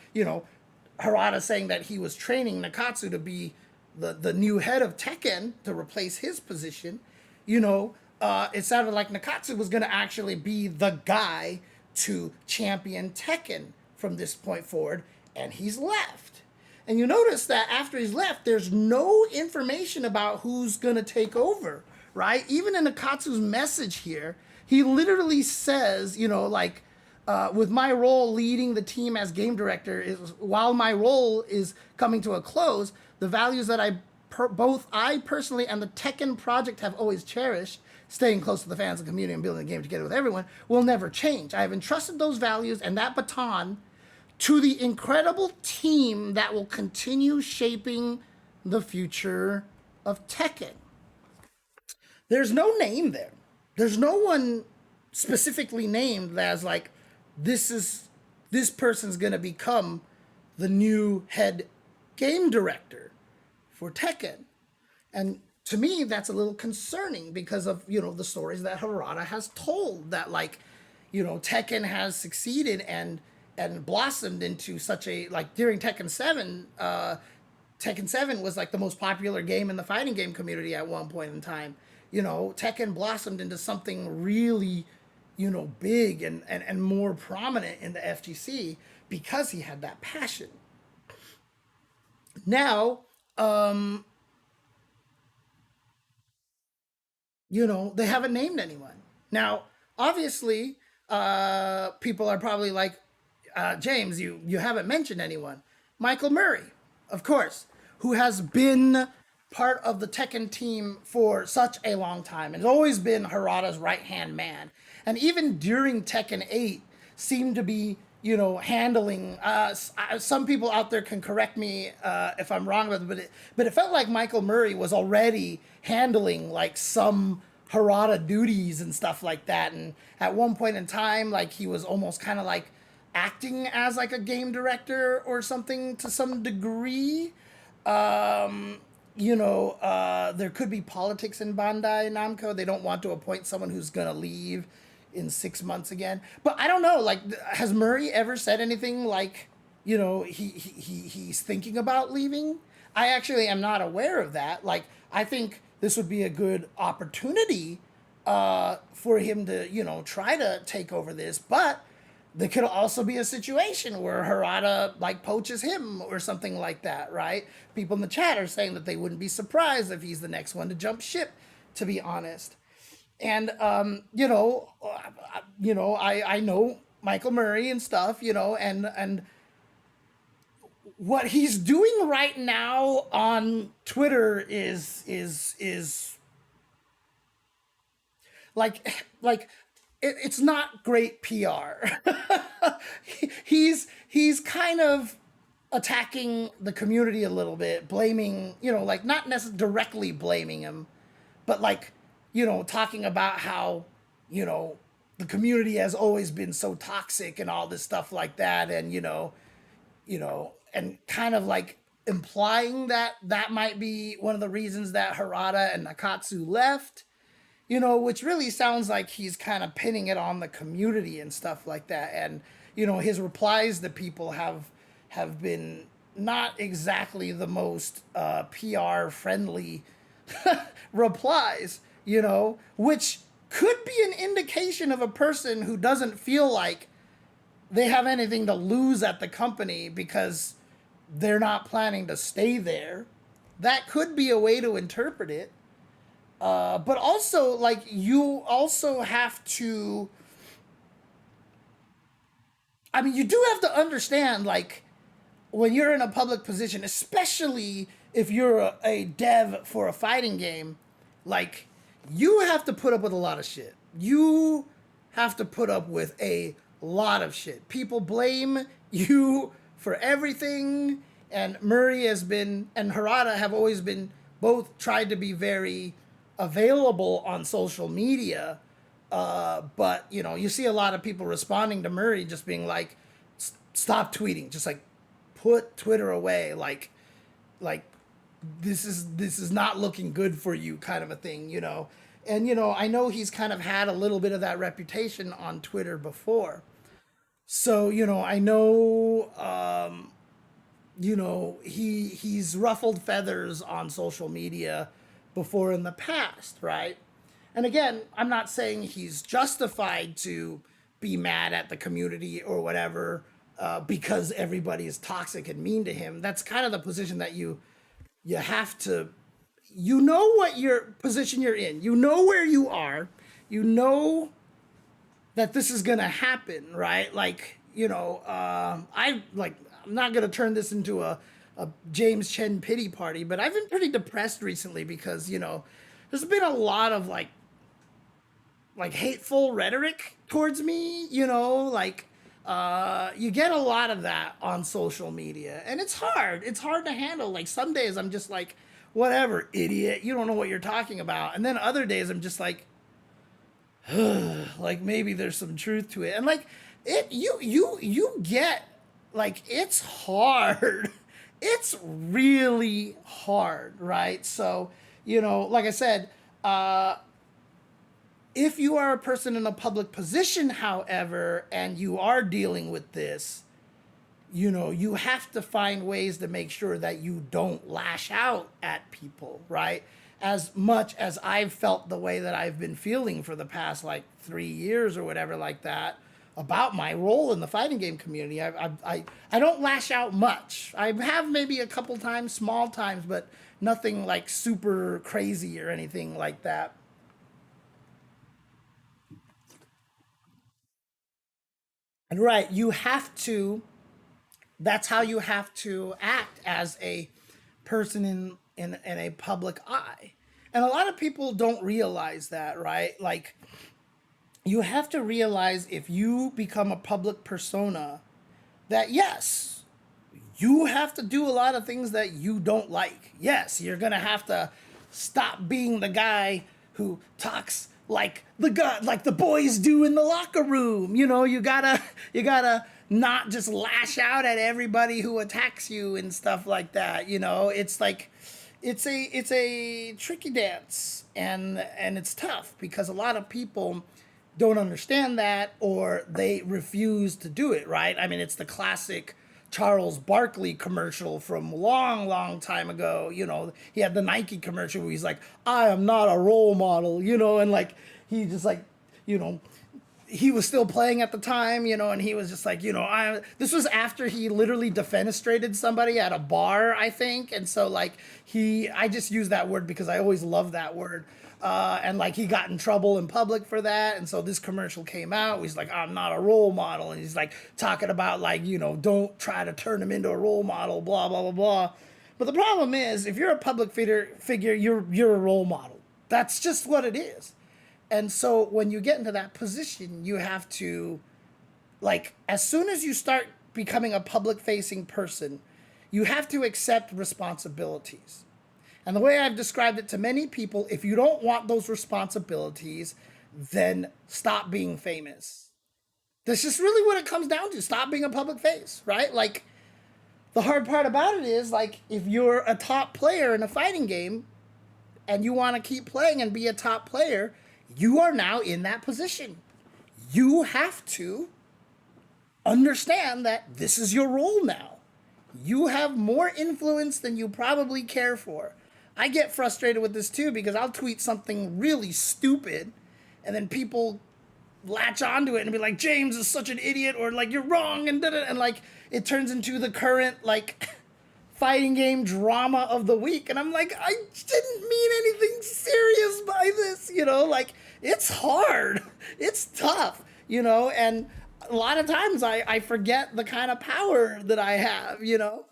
Harada saying that he was training Nakatsu to be the new head of Tekken to replace his position, it sounded like Nakatsu was going to actually be the guy to champion Tekken from this point forward, and he's left. And you notice that after he's left, there's no information about who's going to take over, right? Even in Nakatsu's message here, he literally says, with my role leading the team as game director, while my role is coming to a close, the values that both I personally and the Tekken project have always cherished, staying close to the fans and community and building the game together with everyone, will never change. I have entrusted those values and that baton to the incredible team that will continue shaping the future of Tekken. There's no name there. There's no one specifically named as like, this person's gonna become the new head game director for Tekken. And to me, that's a little concerning because of, the stories that Harada has told that like, Tekken has succeeded and blossomed into such a, like during Tekken 7, Tekken 7 was like the most popular game in the fighting game community at one point in time. Tekken blossomed into something really, big and more prominent in the FGC because he had that passion. Now, they haven't named anyone. Now, obviously, people are probably like, James, you haven't mentioned anyone. Michael Murray, of course, who has been part of the Tekken team for such a long time and has always been Harada's right-hand man. And even during Tekken 8, seemed to be, handling, some people out there can correct me if I'm wrong, but it felt like Michael Murray was already handling like some Harada duties and stuff like that. And at one point in time, like he was almost kind of like acting as like a game director or something to some degree. There could be politics in Bandai Namco. They don't want to appoint someone who's going to leave in 6 months again. But I don't know, like, has Murray ever said anything like, he's thinking about leaving? I actually am not aware of that. Like, I think this would be a good opportunity for him to, try to take over this. But there could also be a situation where Harada like poaches him or something like that, right? People in the chat are saying that they wouldn't be surprised if he's the next one to jump ship, to be honest. And I know Michael Murray and stuff, and what he's doing right now on Twitter is like it's not great PR. he's kind of attacking the community a little bit, blaming, like not necessarily directly blaming him, but like, talking about how, you know, the community has always been so toxic and all this stuff like that, and and kind of like implying that that might be one of the reasons that Harada and Nakatsu left, which really sounds like he's kind of pinning it on the community and stuff like that. And his replies to people have been not exactly the most PR friendly replies, which could be an indication of a person who doesn't feel like they have anything to lose at the company because they're not planning to stay there. That could be a way to interpret it. But also, like, you also have to. I mean, you do have to understand, like, when you're in a public position, especially if you're a dev for a fighting game, like, you have to put up with a lot of shit. You have to put up with a lot of shit. People blame you for everything, and Murray has been, and Harada have always been, both tried to be very available on social media. But you see a lot of people responding to Murray just being like, "Stop tweeting," just like, put Twitter away, like this is not looking good for you, kind of a thing. And I know he's kind of had a little bit of that reputation on Twitter before. So I know he's ruffled feathers on social media before in the past, right? And again, I'm not saying he's justified to be mad at the community or whatever, because everybody is toxic and mean to him. That's kind of the position that you have to, what your position you're in, where you are, that this is gonna happen, right? Like, I'm not gonna turn this into a James Chen pity party, but I've been pretty depressed recently because there's been a lot of like hateful rhetoric towards me. Like, you get a lot of that on social media, and it's hard to handle. Like, some days I'm just like, whatever, idiot, you don't know what you're talking about, and then other days I'm just like, like, maybe there's some truth to it. And like, you get, like, it's hard. It's really hard, right? So like I said, if you are a person in a public position, however, and you are dealing with this, you have to find ways to make sure that you don't lash out at people, right? As much as I've felt the way that I've been feeling for the past like 3 years or whatever, like that, about my role in the fighting game community, I don't lash out much. I have maybe a couple times, small times, but nothing like super crazy or anything like that. And right, you have to. That's how you have to act as a person in a public eye. And a lot of people don't realize that, right? Like, you have to realize, if you become a public persona, that yes, you have to do a lot of things that you don't like. Yes, you're gonna have to stop being the guy who talks like the boys do in the locker room. You gotta not just lash out at everybody who attacks you and stuff like that. It's like, it's a tricky dance, and it's tough because a lot of people don't understand that, or they refuse to do it, right? I mean, it's the classic Charles Barkley commercial from long, long time ago. He had the Nike commercial where he's like, "I am not a role model," and like, he just like, you know, he was still playing at the time, and he was just like, this was after he literally defenestrated somebody at a bar, I think. And so, like, I just use that word because I always love that word. And like, he got in trouble in public for that. And so this commercial came out. He's like, "I'm not a role model." And he's like talking about, like, don't try to turn him into a role model, blah, blah, blah, blah. But the problem is, if you're a public figure, you're a role model. That's just what it is. And so when you get into that position, you have to, like, as soon as you start becoming a public facing person, you have to accept responsibilities. And the way I've described it to many people, if you don't want those responsibilities, then stop being famous. That's just really what it comes down to. Stop being a public face, right? Like, the hard part about it is, like, if you're a top player in a fighting game and you want to keep playing and be a top player, you are now in that position. You have to understand that this is your role now. You have more influence than you probably care for. I get frustrated with this too because I'll tweet something really stupid and then people latch onto it and be like, James is such an idiot, or like, you're wrong, and da-da, and like it turns into the current like fighting game drama of the week. And I'm like, I didn't mean anything serious by this, like, it's hard. It's tough, and a lot of times I forget the kind of power that I have. And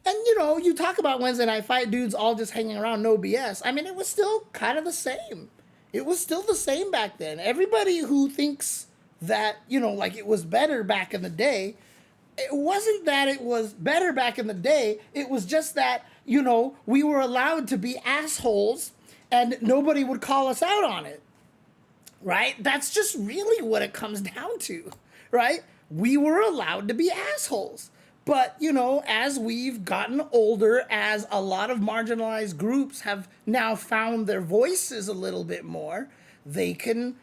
you talk about Wednesday Night Fight dudes all just hanging around, no BS. I mean, it was still kind of the same. It was still the same back then. Everybody who thinks that, like it was better back in the day, it wasn't that it was better back in the day. It was just that, we were allowed to be assholes and nobody would call us out on it. Right? That's just really what it comes down to, right? We were allowed to be assholes. But, as we've gotten older, as a lot of marginalized groups have now found their voices a little bit more, they can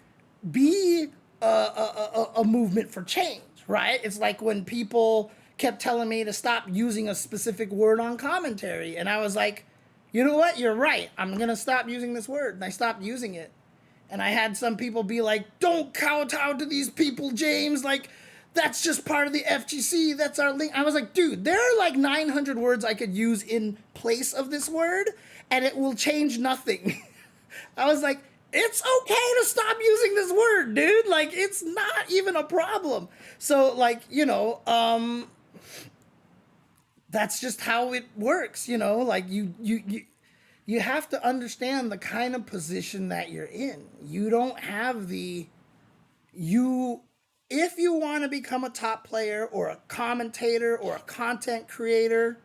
be a movement for change, right? It's like when people kept telling me to stop using a specific word on commentary. And I was like, you know what? You're right. I'm going to stop using this word. And I stopped using it. And I had some people be like, don't kowtow to these people, James. Like, that's just part of the FGC. That's our link. I was like, dude, there are like 900 words I could use in place of this word, and it will change nothing. I was like, it's okay to stop using this word, dude. Like, it's not even a problem. So, like, that's just how it works, like you have to understand the kind of position that you're in. You don't have if you want to become a top player or a commentator or a content creator,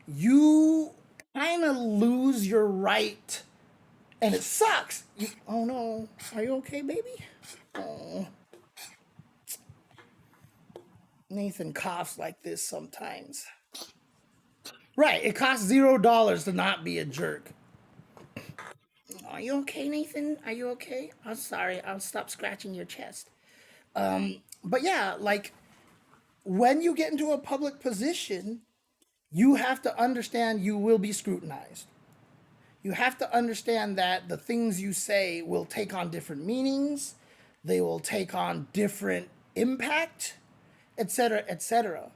you kind of lose your right. And it sucks. Oh no, are you okay, baby? Oh. Nathan coughs like this sometimes. Right, it costs $0 to not be a jerk. Are you okay, Nathan? Are you okay? I'm sorry. I'll stop scratching your chest. But yeah, like when you get into a public position, you have to understand you will be scrutinized. You have to understand that the things you say will take on different meanings, they will take on different impact, etc., etc.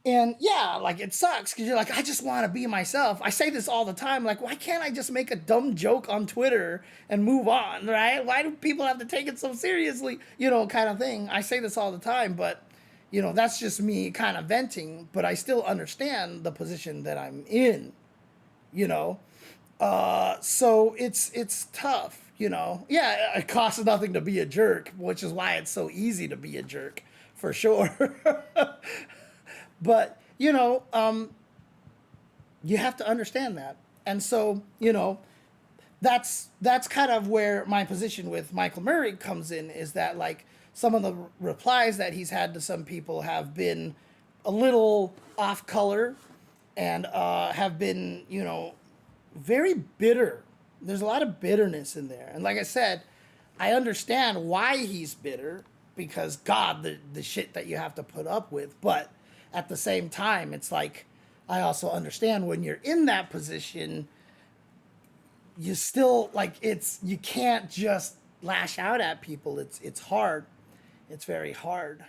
And yeah, like it sucks because you're like, I just want to be myself. I say this all the time. Like, why can't I just make a dumb joke on Twitter and move on, right? Why do people have to take it so seriously, kind of thing? I say this all the time, but, that's just me kind of venting. But I still understand the position that I'm in, So it's tough, Yeah, it costs nothing to be a jerk, which is why it's so easy to be a jerk, for sure. But, you have to understand that. And so, that's kind of where my position with Michael Murray comes in, is that like some of the replies that he's had to some people have been a little off color and have been, very bitter. There's a lot of bitterness in there. And like I said, I understand why he's bitter, because God, the shit that you have to put up with. But at the same time, it's like, I also understand when you're in that position, you still like you can't just lash out at people. It's hard. It's very hard.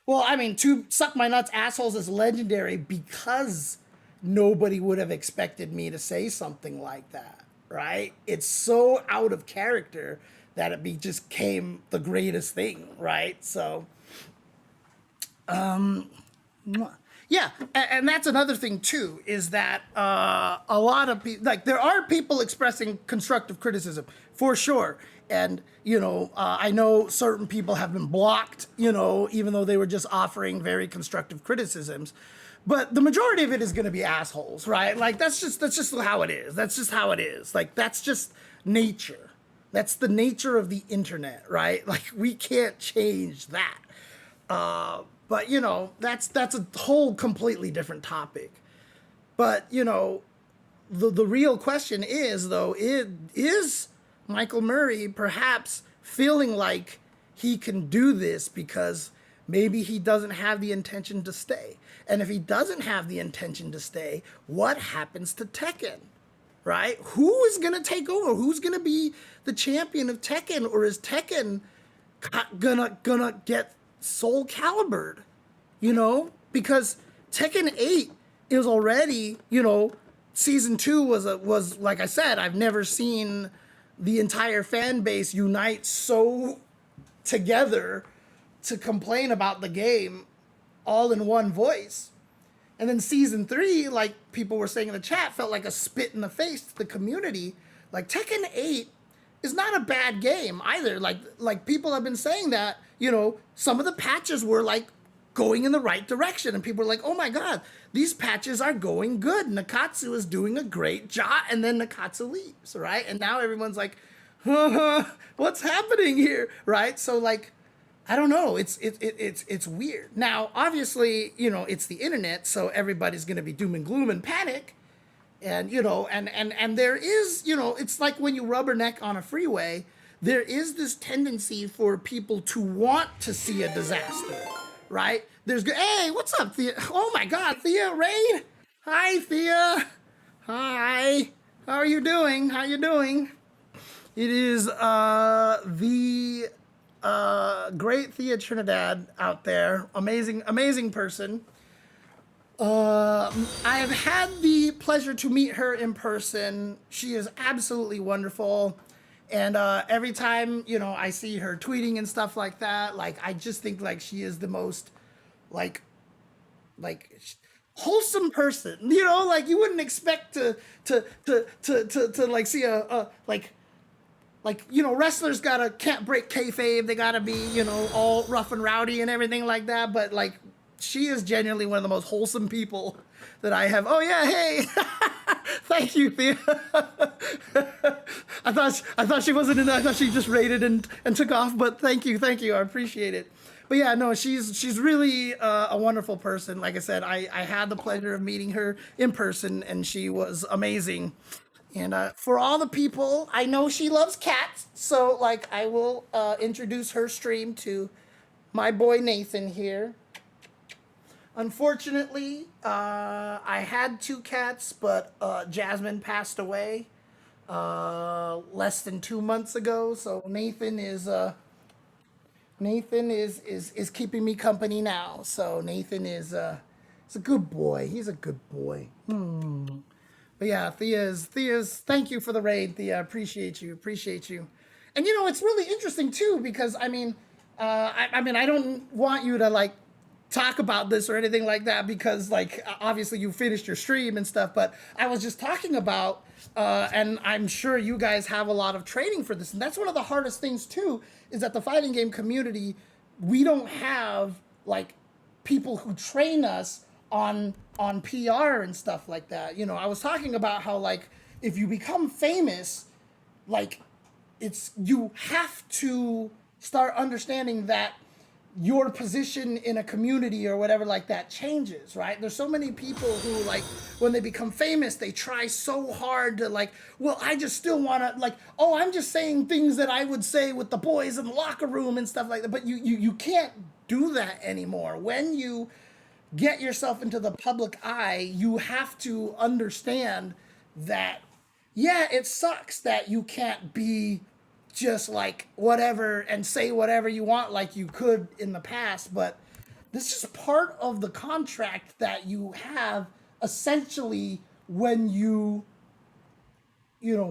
Well, I mean, to suck my nuts assholes is legendary because nobody would have expected me to say something like that, right? It's so out of character that it just came the greatest thing, right? So, yeah, and that's another thing too, is that a lot of people, like, there are people expressing constructive criticism for sure, and I know certain people have been blocked, even though they were just offering very constructive criticisms, but the majority of it is going to be assholes, right? Like that's just how it is. That's just how it is. Like that's just nature, That's the nature of the internet, right? Like we can't change that. But that's a whole completely different topic. But the real question is though, is Michael Murray perhaps feeling like he can do this because maybe he doesn't have the intention to stay? And if he doesn't have the intention to stay, what happens to Tekken? Right? Who is going to take over? Who's going to be the champion of Tekken? Or is Tekken gonna get Soul Calibered? Because Tekken 8 is already, season 2 was like I said, I've never seen the entire fan base unite so together to complain about the game all in one voice. And then season 3, like people were saying in the chat, felt like a spit in the face to the community. Like Tekken 8 is not a bad game either. Like people have been saying that, some of the patches were like going in the right direction. And people were like, oh my God, these patches are going good. Nakatsu is doing a great job. And then Nakatsu leaves, right? And now everyone's like, what's happening here, right? So like, I don't know. It's weird. Now, obviously, it's the internet, so everybody's going to be doom and gloom and panic. And, and there is, it's like when you rubberneck on a freeway, there is this tendency for people to want to see a disaster, right? Hey, what's up, Thea? Oh my God, Thea Rain. Hi, Thea. Hi. How are you doing? How you doing? It is the great Thea Trinidad out there. Amazing, amazing person. I have had the pleasure to meet her in person. She is absolutely wonderful. And every time, I see her tweeting and stuff like that, like, I just think, like, she is the most, like, wholesome person. Like, you wouldn't expect to like, see wrestlers can't break kayfabe. They gotta be, all rough and rowdy and everything like that. But like, she is genuinely one of the most wholesome people that I have. Oh yeah, hey, thank you, Thea. I thought she wasn't in. I thought she just raided and took off. But thank you, I appreciate it. But yeah, no, she's really a wonderful person. Like I said, I had the pleasure of meeting her in person, and she was amazing. And for all the people, I know she loves cats, so like I will introduce her stream to my boy Nathan here. Unfortunately, I had 2 cats, but Jasmine passed away less than 2 months ago. So Nathan is keeping me company now. So Nathan is a good boy. He's a good boy. But yeah, Thea's. Thank you for the raid, Thea. Appreciate you. And it's really interesting too because I mean, I don't want you to like talk about this or anything like that because like obviously you finished your stream and stuff. But I was just talking about, and I'm sure you guys have a lot of training for this, and that's one of the hardest things too. Is that the fighting game community, we don't have like people who train us on PR and stuff like that. I was talking about how like if you become famous, like you have to start understanding that your position in a community or whatever like that changes, right? There's so many people who like when they become famous, they try so hard to like, well, I just still want to like, oh, I'm just saying things that I would say with the boys in the locker room and stuff like that. But you can't do that anymore. When you get yourself into the public eye, you have to understand that, yeah, it sucks that you can't be just like whatever and say whatever you want like you could in the past, but this is part of the contract that you have essentially when you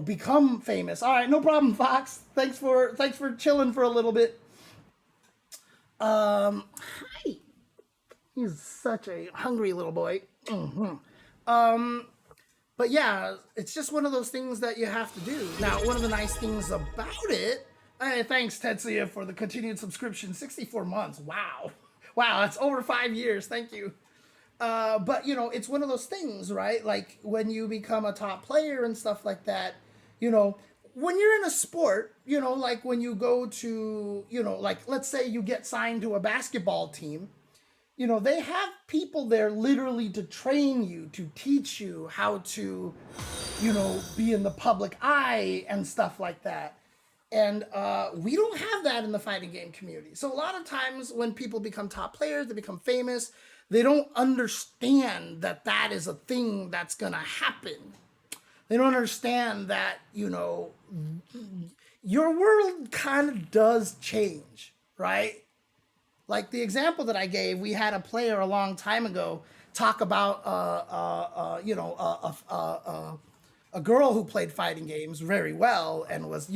become famous. All right, no problem, Fox. Thanks for chilling for a little bit. Hi. He's such a hungry little boy. But yeah, it's just one of those things that you have to do. Now, one of the nice things about it, hey, thanks Tetsuya for the continued subscription, 64 months. Wow. Wow, that's over 5 years. Thank you. But it's one of those things, right? Like when you become a top player and stuff like that, when you're in a sport, like when you go to, like let's say you get signed to a basketball team, they have people there literally to train you, to teach you how to, be in the public eye and stuff like that. And we don't have that in the fighting game community. So a lot of times when people become top players, they become famous, they don't understand that that is a thing that's going to happen. They don't understand that, your world kind of does change, right? Like the example that I gave, we had a player a long time ago talk about, a girl who played fighting games very well and was,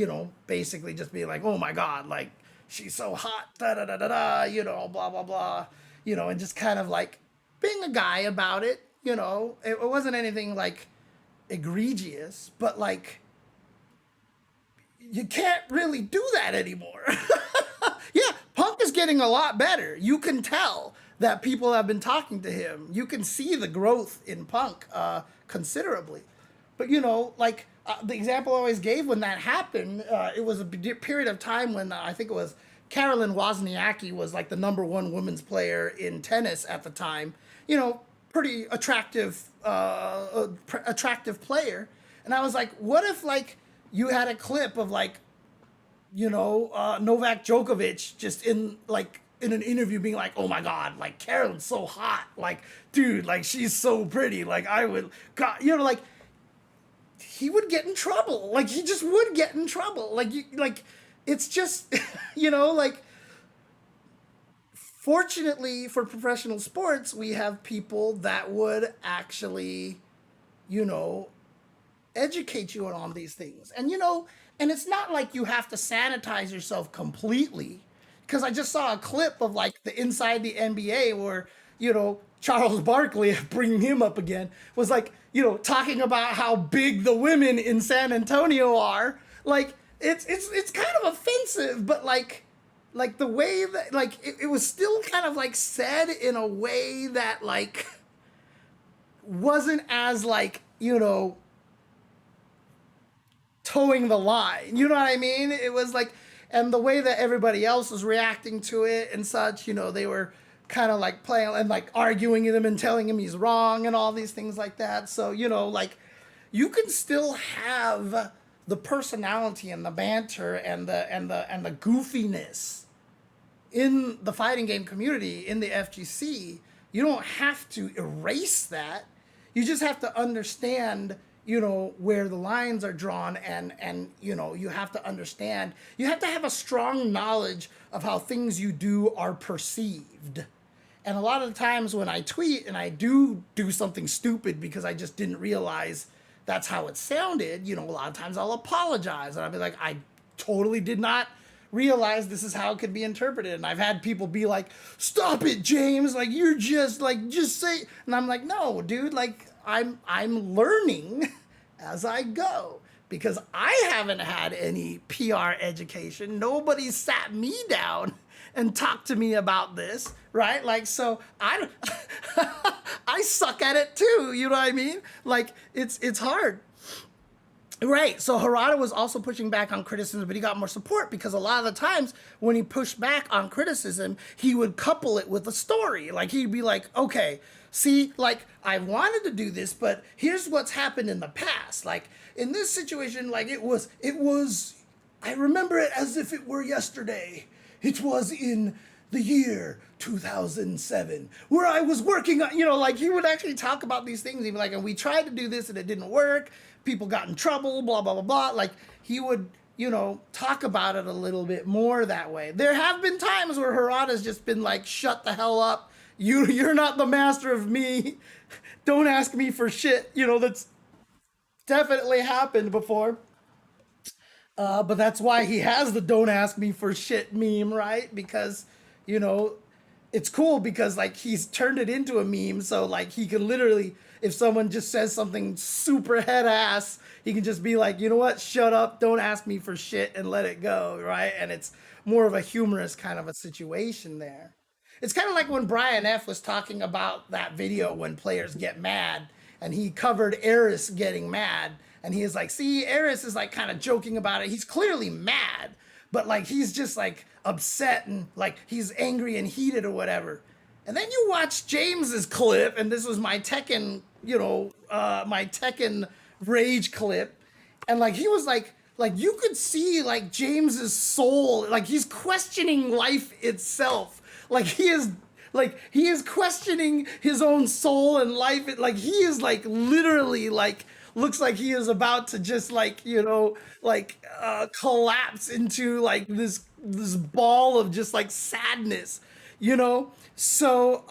basically just being like, oh my God, like she's so hot, da da da da da, blah, blah, blah, and just kind of like being a guy about it, it wasn't anything like egregious, but like you can't really do that anymore. Yeah, Punk is getting a lot better. You can tell that people have been talking to him. You can see the growth in Punk considerably. But like the example I always gave when that happened, it was a period of time when I think it was Carolyn Wozniacki was like the number one women's player in tennis at the time. Pretty attractive, attractive player. And I was like, what if like you had a clip of like Novak Djokovic just in like in an interview being like, "Oh my God, like Carolyn's so hot, like dude, like she's so pretty, like I would, God, like he would get in trouble, like he just would get in trouble, like it's just, like fortunately for professional sports, we have people that would actually, you know, educate you on these things. And it's not like you have to sanitize yourself completely. Because I just saw a clip of like the inside the NBA where, Charles Barkley, bringing him up again, was like, talking about how big the women in San Antonio are. Like, it's kind of offensive, but like the way that like it was still kind of like said in a way that like wasn't as like, towing the line. You know what I mean? It was like, and the way that everybody else was reacting to it and such, they were kind of like playing and like arguing with him and telling him he's wrong and all these things like that. So, like you can still have the personality and the banter and the goofiness in the fighting game community in the FGC. You don't have to erase that. You just have to understand, where the lines are drawn, and you have to understand, you have to have a strong knowledge of how things you do are perceived. And a lot of the times when I tweet and I do something stupid because I just didn't realize that's how it sounded, a lot of times I'll apologize and I'll be like, I totally did not realize this is how it could be interpreted. And I've had people be like, stop it, James, like you're just like just say, and I'm like, no, dude, like I'm learning as I go, because I haven't had any PR education. Nobody sat me down and talked to me about this, right? Like, so I I suck at it too, you know what I mean? Like it's hard. Right. So Harada was also pushing back on criticism, but he got more support because a lot of the times when he pushed back on criticism, he would couple it with a story. Like he'd be like, okay, see, like I wanted to do this, but here's what's happened in the past. Like in this situation, like I remember it as if it were yesterday. It was in the year 2007 where I was working on, like he would actually talk about these things. He'd be like, and we tried to do this and it didn't work. People got in trouble, blah, blah, blah, blah. Like he would, talk about it a little bit more that way. There have been times where Harada's just been like, shut the hell up. You're not the master of me. Don't ask me for shit. That's definitely happened before. But that's why he has the "don't ask me for shit" meme, right? Because, you know, it's cool because like he's turned it into a meme. So like he can literally, if someone just says something super head ass, he can just be like, you know what, shut up, don't ask me for shit, and let it go, right? And it's more of a humorous kind of a situation there. It's kind of like when Brian F was talking about that video when players get mad, and he covered Eris getting mad, And he is like, see, Eris is like kind of joking about it. He's clearly mad, but like he's just like upset and like he's angry and heated or whatever. And then you watch James's clip, and this was my Tekken, my Tekken rage clip, and like he was like you could see like James's soul, like he's questioning life itself, like he is questioning his own soul and life. Like he is like literally like looks like he is about to just like collapse into like this ball of just like sadness, you know. So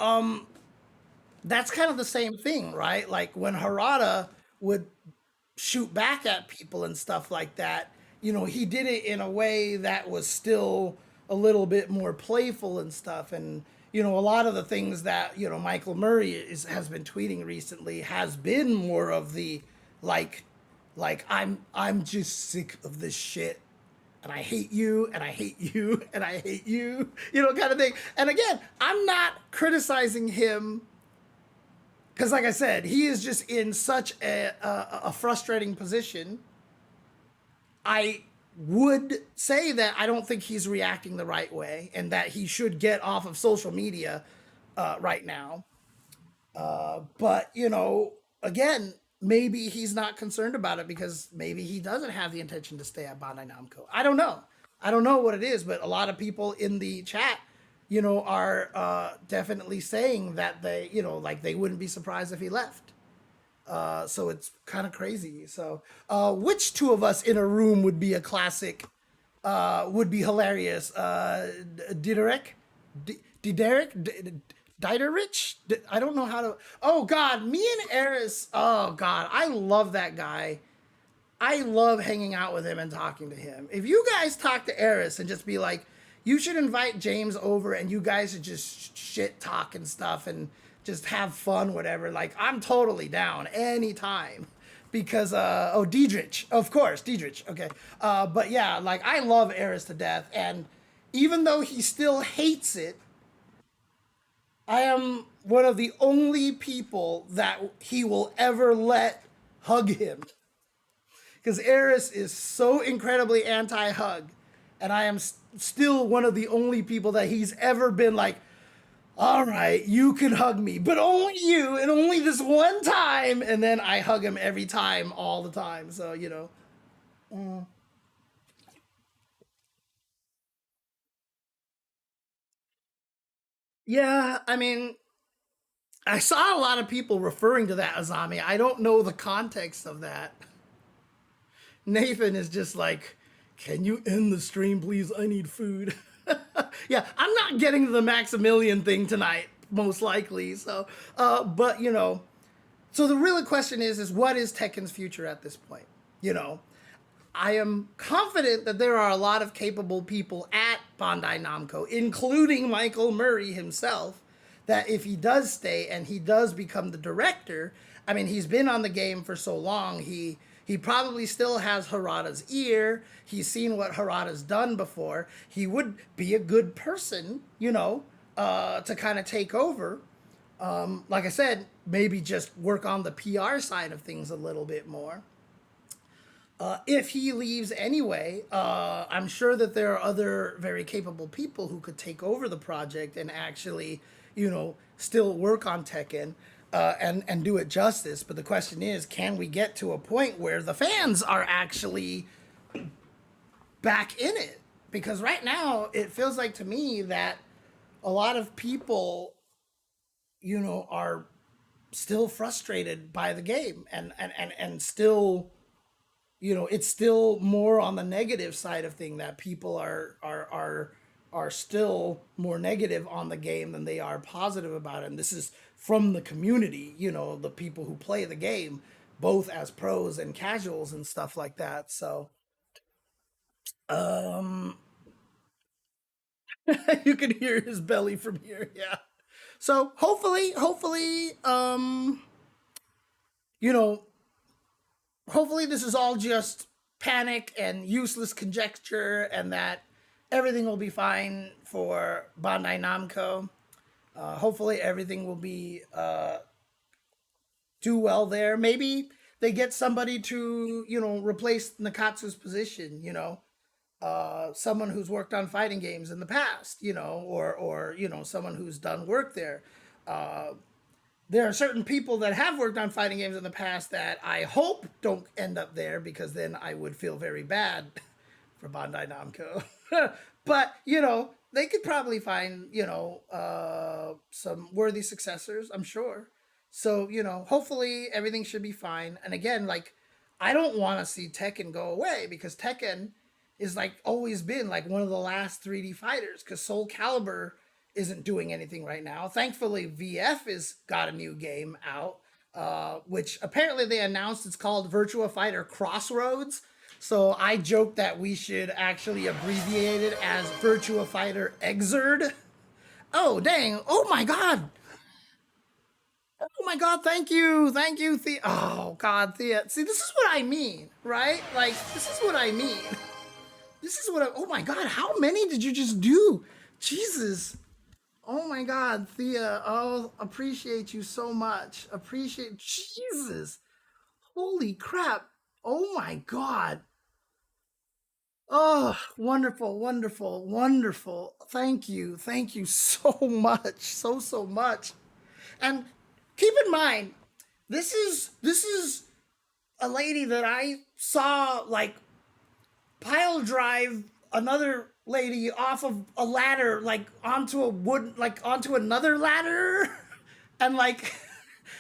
that's kind of the same thing, right? Like when Harada would shoot back at people and stuff like that, he did it in a way that was still a little bit more playful and stuff. And, a lot of the things that, Michael Murray has been tweeting recently has been more of the like, I'm just sick of this shit and I hate you and I hate you and I hate you, kind of thing. And again, I'm not criticizing him because like I said, he is just in such a frustrating position. I would say that I don't think he's reacting the right way and that he should get off of social media right now. But again, maybe he's not concerned about it because maybe he doesn't have the intention to stay at Bandai Namco. I don't know. I don't know what it is, but a lot of people in the chat, are definitely saying that they, like they wouldn't be surprised if he left. So it's kind of crazy. So, which two of us in a room would be a classic? Would be hilarious. Diderek, Diderek, Diderich. I don't know how to. Oh God, me and Eris. Oh God, I love that guy. I love hanging out with him and talking to him. If you guys talk to Eris and just be like, you should invite James over and you guys should just shit talk and stuff and just have fun, whatever. Like, I'm totally down anytime. Because, Diedrich, of course, Diedrich, okay. But yeah, like, I love Eris to death. And even though he still hates it, I am one of the only people that he will ever let hug him because Eris is so incredibly anti-hug, and I am still one of the only people that he's ever been like, "All right, you can hug me, but only you, and only this one time." And then I hug him every time, all the time. So yeah. I mean, I saw a lot of people referring to that Azami. I don't know the context of that. Nathan is just like, can you end the stream, please? I need food. Yeah, I'm not getting to the Maximilian thing tonight, most likely. So, but so the real question is what is Tekken's future at this point? You know, I am confident that there are a lot of capable people at Bandai Namco, including Michael Murray himself, that if he does stay and he does become the director, I mean, he's been on the game for so long, he probably still has Harada's ear. He's seen what Harada's done before. He would be a good person, to kind of take over. Like I said, maybe just work on the PR side of things a little bit more. If he leaves anyway, I'm sure that there are other very capable people who could take over the project and actually, still work on Tekken and do it justice. But the question is, can we get to a point where the fans are actually back in it? Because right now, it feels like to me that a lot of people, are still frustrated by the game and still it's still more on the negative side of thing that people are still more negative on the game than they are positive about it. And this is from the community, the people who play the game, both as pros and casuals and stuff like that. So um you can hear his belly from here, yeah. So hopefully, you know, hopefully this is all just panic and useless conjecture and that everything will be fine for Bandai Namco. Hopefully everything will be do well there. Maybe they get somebody to, replace Nakatsu's position, someone who's worked on fighting games in the past, or someone who's done work there. Uh, there are certain people that have worked on fighting games in the past that I hope don't end up there, because then I would feel very bad for Bandai Namco. But they could probably find some worthy successors, I'm sure. So hopefully everything should be fine. And again, like, I don't want to see Tekken go away, because Tekken is like always been like one of the last 3D fighters, because Soul Calibur isn't doing anything right now. Thankfully, VF has got a new game out, which apparently they announced it's called Virtua Fighter Crossroads. So I joke that we should actually abbreviate it as Virtua Fighter Exerd. Oh, dang. Oh, my God. Oh, my God. Thank you. Thank you, Thea. Oh, God, Thea. See, this is what I mean, right? Like, this is what I mean. This is what I. Oh, my God. How many did you just do? Jesus. Oh my God, Thea. Oh, appreciate you so much. Appreciate Jesus. Holy crap. Oh my God. Oh, wonderful, wonderful, wonderful. Thank you. Thank you so much. So much. And keep in mind, this is a lady that I saw like pile drive another lady off of a ladder, like onto a wood, like onto another ladder. And like,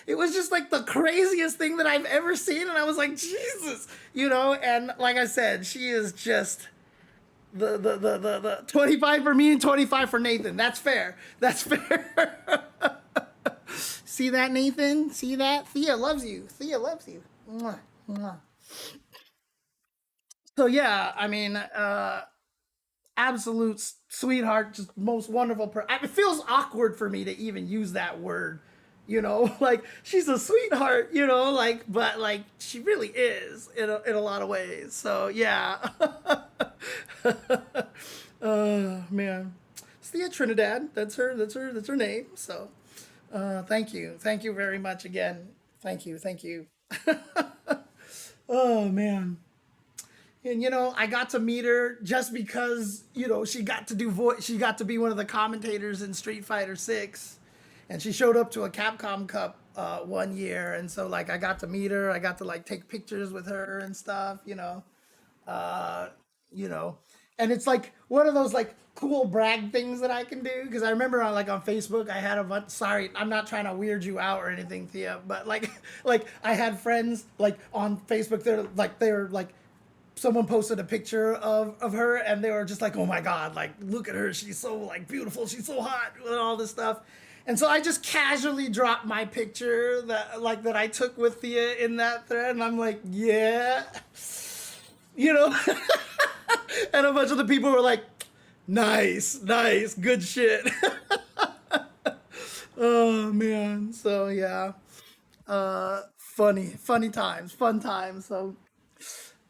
it was just like the craziest thing that I've ever seen. And I was like, Jesus, and like I said, she is just the 25 for me and 25 for Nathan. That's fair. That's fair. See that, Nathan? See that? Thea loves you. Thea loves you. Mwah, mwah. So yeah, I mean, absolute sweetheart, just most wonderful person. It feels awkward for me to even use that word, like she's a sweetheart, like, but like she really is in a lot of ways. So yeah. Man, Thea Trinidad. That's her name. So thank you very much again. Thank you. Oh man. And I got to meet her just because she got to do voice. She got to be one of the commentators in Street Fighter 6, and she showed up to a Capcom Cup one year, and so like I got to meet her. I got to like take pictures with her and stuff. Uh, you know, and it's like one of those like cool brag things that I can do, because I remember on Facebook I had a bunch. Sorry, I'm not trying to weird you out or anything, Thea, but like like I had friends like on Facebook. They're like someone posted a picture of her, and they were just like, oh my God, like look at her, she's so like beautiful, she's so hot, and all this stuff. And so I just casually dropped my picture that I took with Thea in that thread, and I'm like, yeah, you know. And a bunch of the people were like, nice, good shit. Oh man, so yeah, funny times, fun times. So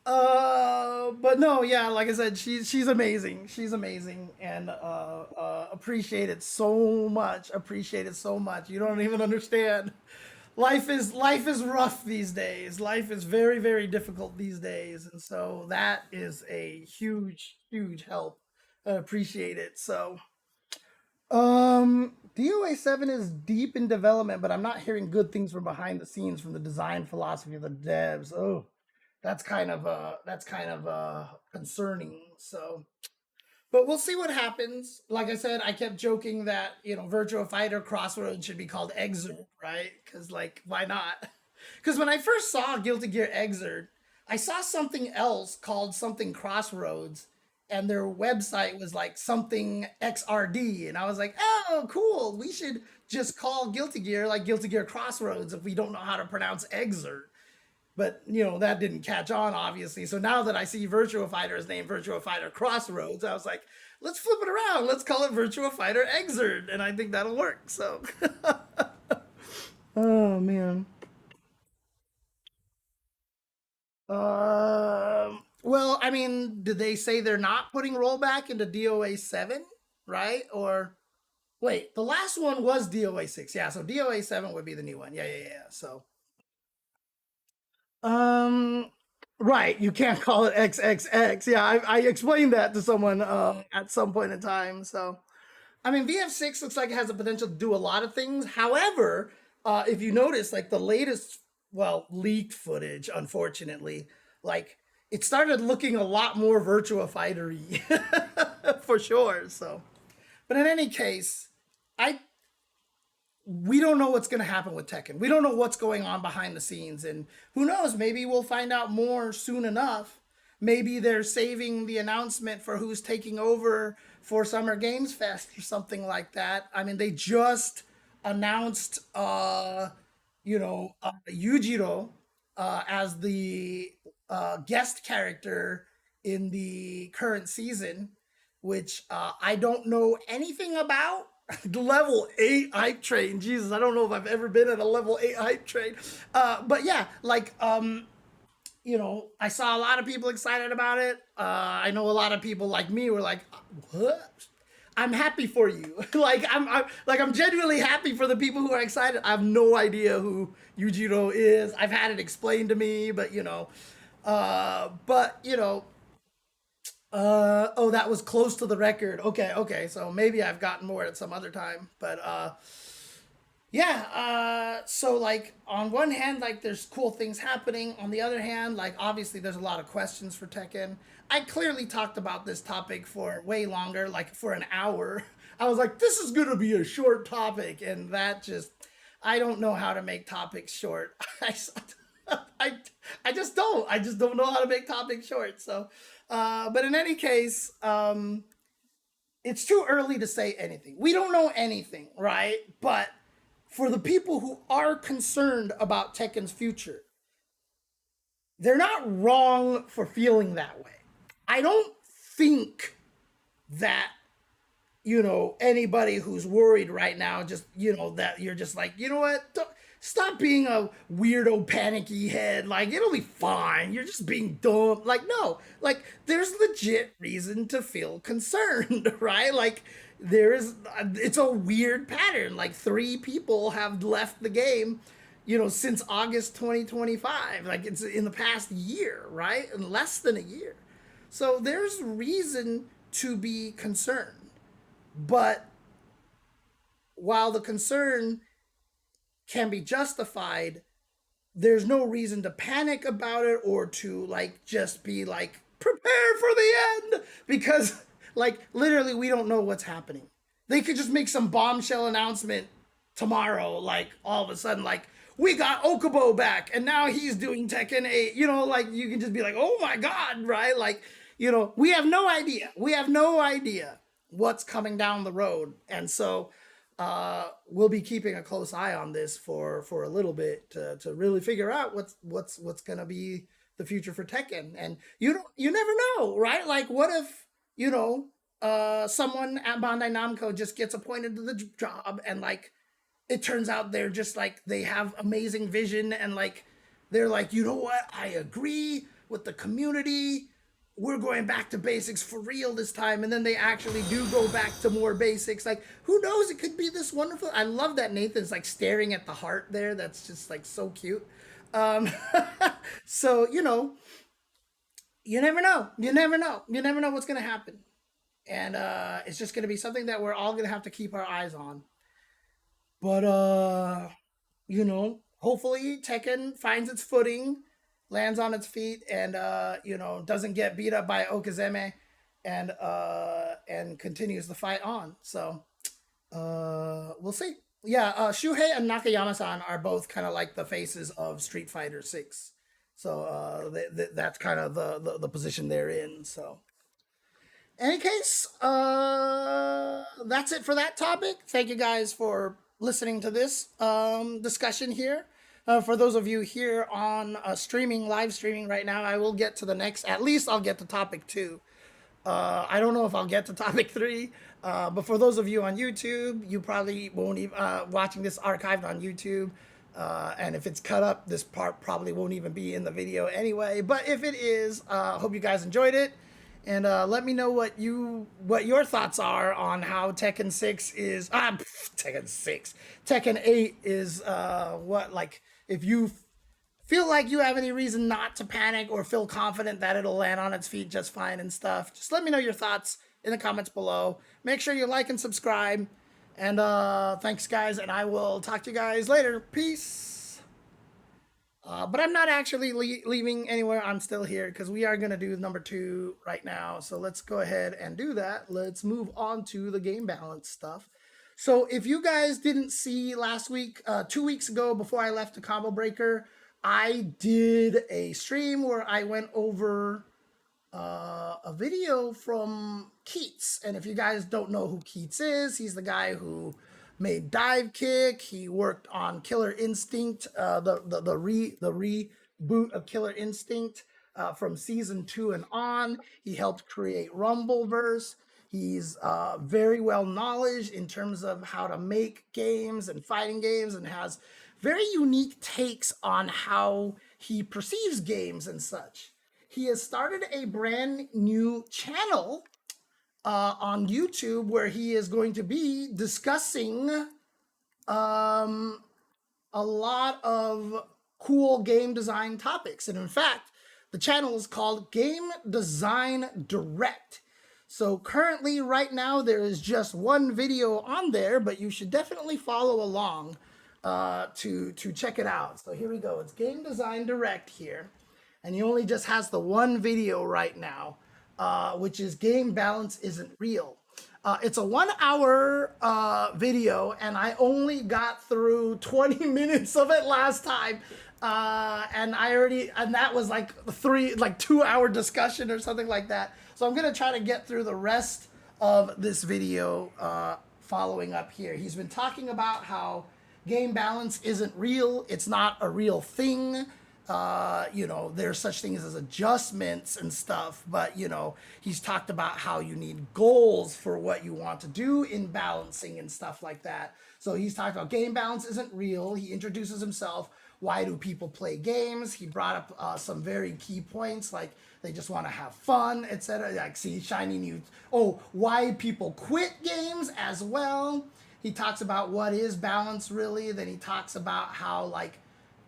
but no, yeah, like I said, she's amazing. She's amazing, and appreciate it so much. Appreciate it so much. You don't even understand. Life is rough these days. Life is very difficult these days, and so that is a huge help. I appreciate it. So DOA 7 is deep in development, but I'm not hearing good things from behind the scenes from the design philosophy of the devs. Oh, that's kind of concerning. So, but we'll see what happens. Like I said, I kept joking that Virtua Fighter Crossroads should be called Exert, right? Because like, why not? Because when I first saw Guilty Gear Exert, I saw something else called something Crossroads, and their website was like something XRD, and I was like, oh, cool. We should just call Guilty Gear like Guilty Gear Crossroads if we don't know how to pronounce Exert. But that didn't catch on, obviously. So now that I see Virtua Fighter is named Virtua Fighter Crossroads, I was like, let's flip it around. Let's call it Virtua Fighter Exert, and I think that'll work. So, oh man. Well, I mean, did they say they're not putting rollback into DOA 7, right? Or wait, the last one was DOA 6. Yeah, so DOA 7 would be the new one. Yeah. So Um, right. You can't call it XXX. Yeah, I explained that to someone at some point in time. So, I mean, VF6 looks like it has the potential to do a lot of things. However, if you notice, like the latest, well, leaked footage, unfortunately, like it started looking a lot more Virtua Fightery for sure. So, but in any case, I we don't know what's going to happen with Tekken. We don't know what's going on behind the scenes, and who knows? Maybe we'll find out more soon enough. Maybe they're saving the announcement for who's taking over for Summer Games Fest or something like that. I mean, they just announced, Yujiro as the guest character in the current season, which I don't know anything about. Level 8 hype train. Jesus, I don't know if I've ever been at a level 8 hype train. But yeah, like, I saw a lot of people excited about it. I know a lot of people like me were like, what? I'm happy for you. I'm genuinely happy for the people who are excited. I have no idea who Yujiro is. I've had it explained to me, but oh, that was close to the record. Okay, okay. So maybe I've gotten more at some other time. But yeah, so like on one hand, like there's cool things happening. On the other hand, like obviously there's a lot of questions for Tekken. I clearly talked about this topic for way longer, like for an hour. I was like, this is gonna be a short topic, and that just I don't know how to make topics short. I, I just don't. I just don't know how to make topics short. So, but in any case, it's too early to say anything. We don't know anything, right? But for the people who are concerned about Tekken's future, they're not wrong for feeling that way. I don't think that anybody who's worried right now, just that you're just like, what, stop being a weirdo panicky head, like it'll be fine, you're just being dumb. Like, no, like there's legit reason to feel concerned. Right? Like there's it's a weird pattern. Like three people have left the game since August 2025. Like it's in the past year, right? In less than a year. So there's reason to be concerned. But while the concern can be justified, there's no reason to panic about it or to like just be like prepare for the end, because like literally we don't know what's happening. They could just make some bombshell announcement tomorrow, like all of a sudden, like we got Okubo back and now he's doing Tekken 8. Like you can just be like, oh my god, right? Like, we have no idea. We have no idea what's coming down the road. And so we'll be keeping a close eye on this for a little bit to really figure out what's gonna be the future for Tekken. And you never know, right? Like what if someone at Bandai Namco just gets appointed to the job, and like it turns out they're just like they have amazing vision, and like they're like, you know what, I agree with the community, we're going back to basics for real this time, and then they actually do go back to more basics. Like who knows, it could be this wonderful. I love that Nathan's like staring at the heart there. That's just like so cute. um so you never know, you never know what's gonna happen. And it's just gonna be something that we're all gonna have to keep our eyes on. But hopefully Tekken finds its footing, lands on its feet, and doesn't get beat up by Okazeme, and continues the fight on. So we'll see. Yeah, Shuhei and Nakayama-san are both kind of like the faces of Street Fighter 6. So that's kind of the position they're in. So any case, that's it for that topic. Thank you guys for listening to this discussion here. For those of you here on live streaming right now, I will get to the next. At least I'll get to topic 2. I don't know if I'll get to topic 3, but for those of you on YouTube, you probably won't even watching this archived on YouTube. And if it's cut up, this part probably won't even be in the video anyway. But if it is, hope you guys enjoyed it. And let me know what your thoughts are on how Tekken 6 is Tekken 6. Tekken 8 is what, like, if you feel like you have any reason not to panic or feel confident that it'll land on its feet just fine and stuff, just let me know your thoughts in the comments below. Make sure you like and subscribe. And thanks, guys, and I will talk to you guys later. Peace. But I'm not actually leaving anywhere. I'm still here because we are going to do number 2 right now. So let's go ahead and do that. Let's move on to the game balance stuff. So if you guys didn't see last week, 2 weeks ago before I left the Combo Breaker, I did a stream where I went over a video from Keits. And if you guys don't know who Keits is, he's the guy who made Dive Kick. He worked on Killer Instinct, the reboot of Killer Instinct from season 2 and on. He helped create Rumbleverse. He's very well knowledge in terms of how to make games and fighting games, and has very unique takes on how he perceives games and such. He has started a brand new channel on YouTube where he is going to be discussing a lot of cool game design topics. And in fact, the channel is called Game Design Direct. So currently, right now, there is just one video on there, but you should definitely follow along to check it out. So here we go. It's Game Design Direct here. And he only just has the one video right now, which is Game Balance Isn't Real. It's a 1 hour video, and I only got through 20 minutes of it last time. And that was like 2 hour discussion or something like that. So I'm gonna try to get through the rest of this video following up here. He's been talking about how game balance isn't real. It's not a real thing. There's such things as adjustments and stuff, but he's talked about how you need goals for what you want to do in balancing and stuff like that. So he's talked about game balance isn't real. He introduces himself. Why do people play games? He brought up some very key points, like they just want to have fun, etc. Like, see, shiny new. Oh, why people quit games as well. He talks about what is balance really. Then he talks about how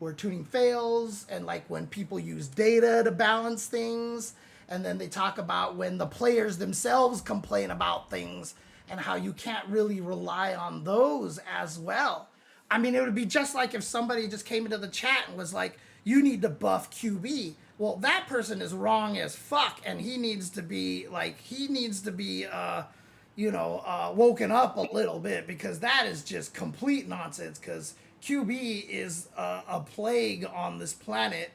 where tuning fails, and when people use data to balance things. And then they talk about when the players themselves complain about things and how you can't really rely on those as well. I mean, it would be just like if somebody just came into the chat and was like, you need to buff QB. Well, that person is wrong as fuck, and he needs to be woken up a little bit, because that is just complete nonsense, because QB is a plague on this planet,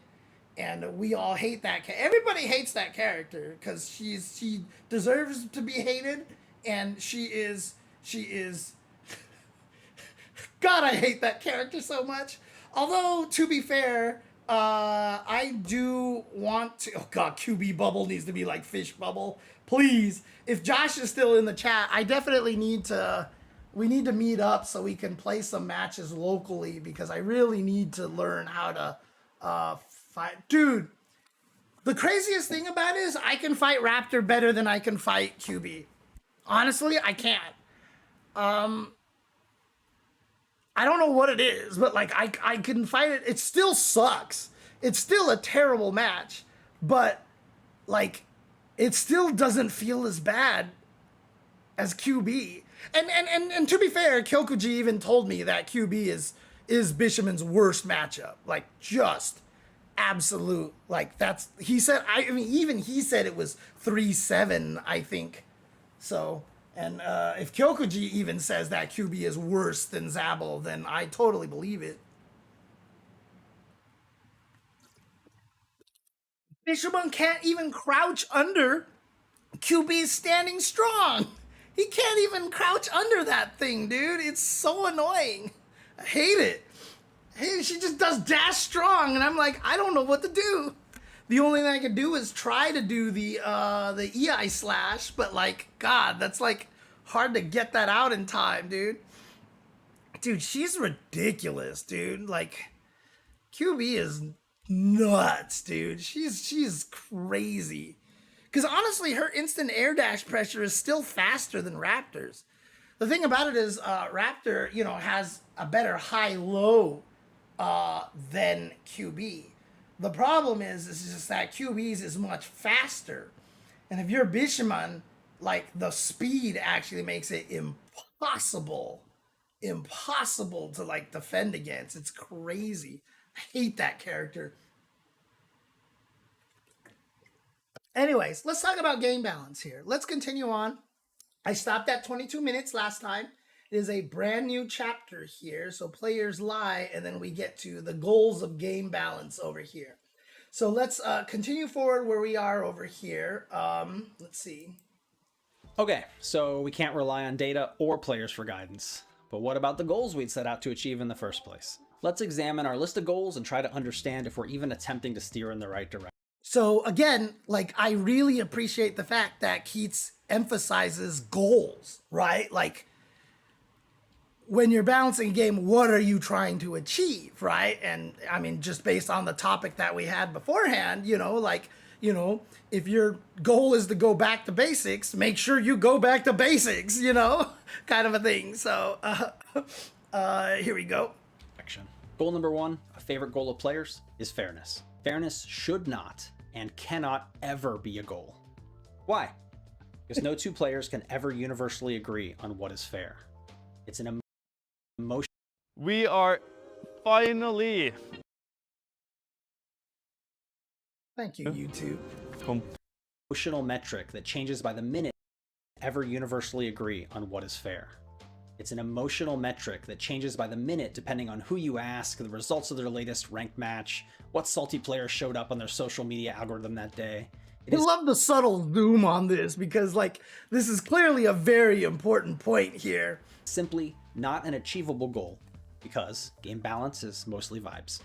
and we all hate that. Everybody hates that character because she deserves to be hated, and she is. God, I hate that character so much. Although, to be fair, I do want to. Oh God, QB Bubble needs to be like Fish Bubble, please. If Josh is still in the chat, I definitely need to. We need to meet up so we can play some matches locally, because I really need to learn how to fight. Dude, the craziest thing about it is I can fight Raptor better than I can fight QB. Honestly, I can't. I don't know what it is, but I can fight it. It still sucks. It's still a terrible match, but it still doesn't feel as bad as QB. And to be fair, Kyokuji even told me that QB is Bishaman's worst matchup. Just absolute. He said. I mean, even he said it was 3-7. I think so. And if Kyokuji even says that QB is worse than Zabel, then I totally believe it. Bishaman can't even crouch under QB's standing strong. He can't even crouch under that thing, dude. It's so annoying. I hate it. Hey, she just does dash strong, and I'm like, I don't know what to do. The only thing I can do is try to do the EI slash, but God, that's hard to get that out in time, dude. Dude, she's ridiculous, dude. QB is nuts, dude. She's crazy. Because honestly, her instant air dash pressure is still faster than Raptor's. The thing about it is, Raptor, has a better high-low than QB. The problem is just that QB's is much faster. And if you're Bishamon, like the speed actually makes it impossible to like defend against. It's crazy. I hate that character. Anyways, let's talk about game balance here. Let's continue on. I stopped at 22 minutes last time. It is a brand new chapter here. So players lie, and then we get to the goals of game balance over here. So let's continue forward where we are over here. Let's see. Okay, so we can't rely on data or players for guidance. But what about the goals we'd set out to achieve in the first place? Let's examine our list of goals and try to understand if we're even attempting to steer in the right direction. So again, like I really appreciate the fact that Keits emphasizes goals, right? Like when you're balancing a game, what are you trying to achieve, right? And I mean, just based on the topic that we had beforehand, if your goal is to go back to basics, make sure you go back to basics, kind of a thing. So here we go. Goal number 1, a favorite goal of players, is fairness. Fairness should not and cannot ever be a goal. Why? Because no two players can ever universally agree on what is fair. It's an emotion. We are finally. Thank you, YouTube. Emotional metric that changes by the minute ever universally agree on what is fair. It's an emotional metric that changes by the minute depending on who you ask, the results of their latest ranked match, what salty player showed up on their social media algorithm that day. I love the subtle zoom on this because this is clearly a very important point here. Simply not an achievable goal because game balance is mostly vibes.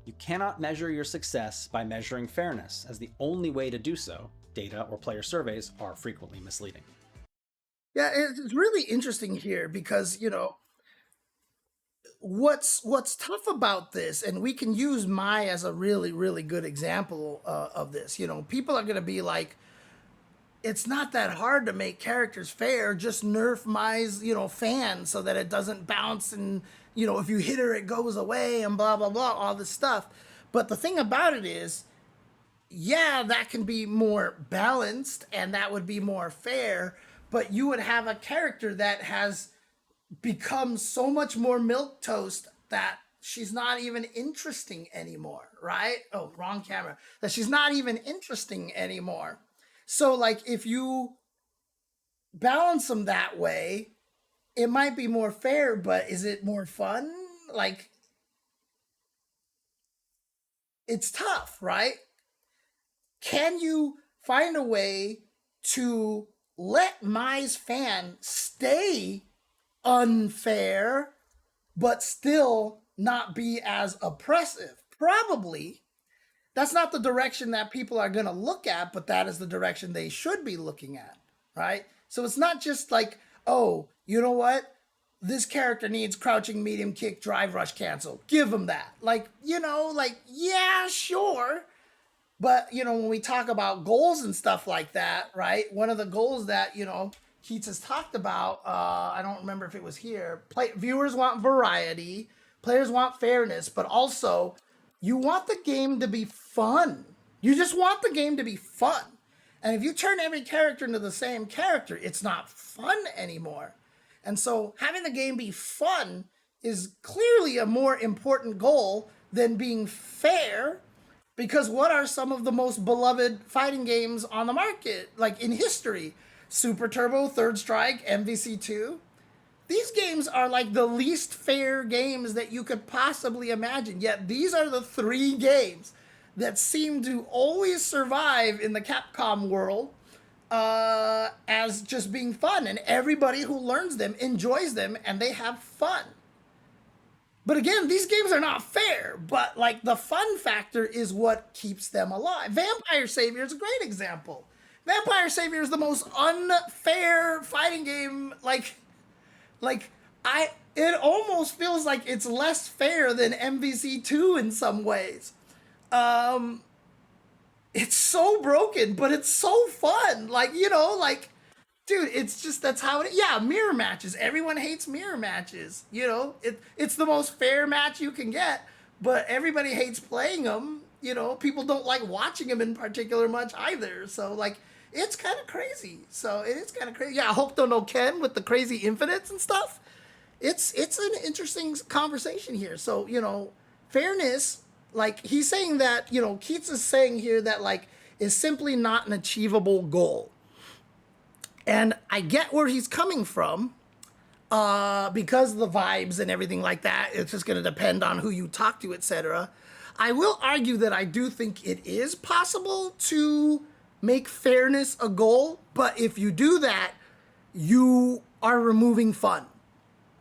You cannot measure your success by measuring fairness, as the only way to do so, data or player surveys, are frequently misleading. Yeah, it's really interesting here because, what's tough about this, and we can use Mai as a really, really good example of this. People are going to be like, it's not that hard to make characters fair. Just nerf Mai's, fan so that it doesn't bounce and, if you hit her, it goes away and blah, blah, blah, all this stuff. But the thing about it is, yeah, that can be more balanced and that would be more fair, but you would have a character that has become so much more milquetoast that she's not even interesting anymore, right? Oh, wrong camera. That she's not even interesting anymore. So, if you balance them that way, it might be more fair, but is it more fun? It's tough, right? Can you find a way to let Mai's fan stay unfair, but still not be as oppressive? Probably. That's not the direction that people are going to look at, but that is the direction they should be looking at, right? So it's not just oh, you know what? This character needs crouching, medium kick, drive, rush, cancel. Give him that. Yeah, sure. But, when we talk about goals and stuff like that, right? One of the goals that, Keits has talked about, I don't remember if it was here. Viewers want variety, players want fairness, but also you want the game to be fun. You just want the game to be fun. And if you turn every character into the same character, it's not fun anymore. And so having the game be fun is clearly a more important goal than being fair. Because what are some of the most beloved fighting games on the market, in history? Super Turbo, Third Strike, MVC2. These games are the least fair games that you could possibly imagine. Yet these are the 3 games that seem to always survive in the Capcom world as just being fun. And everybody who learns them enjoys them and they have fun. But again, these games are not fair, but the fun factor is what keeps them alive. Vampire Savior is a great example. Vampire Savior is the most unfair fighting game. It almost feels like it's less fair than MVC2 in some ways. It's so broken, but it's so fun. Dude, it's just that's how it is. Yeah, mirror matches. Everyone hates mirror matches. You know, it's the most fair match you can get, but everybody hates playing them. You know, people don't like watching them in particular much either. So like, it's kind of crazy. So it is kind of crazy. Yeah, Hokuto no Ken with the crazy infinites and stuff. It's an interesting conversation here. So you know, fairness. Like he's saying that Keats is saying here that like is simply not an achievable goal. And I get where he's coming from because of the vibes and everything like that. It's just going to depend on who you talk to, etc. I will argue that I do think it is possible to make fairness a goal, but if you do that, you are removing fun.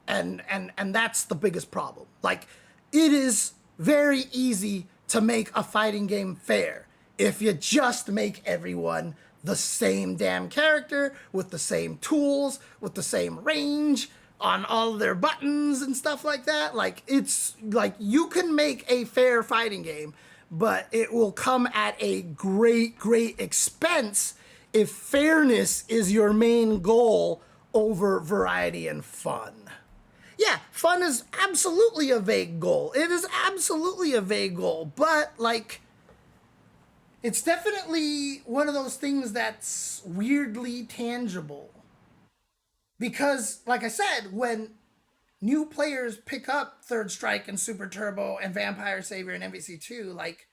And that's the biggest problem. Like, it is very easy to make a fighting game fair if you just make everyone the same damn character with the same tools, with the same range on all of their buttons and stuff like that. Like, it's like you can make a fair fighting game, but it will come at a great, great expense if fairness is your main goal over variety and fun. Yeah, fun is absolutely a vague goal. It is absolutely a vague goal, but like, it's definitely one of those things that's weirdly tangible. Because, like I said, when new players pick up Third Strike and Super Turbo and Vampire Savior and MVC2, like,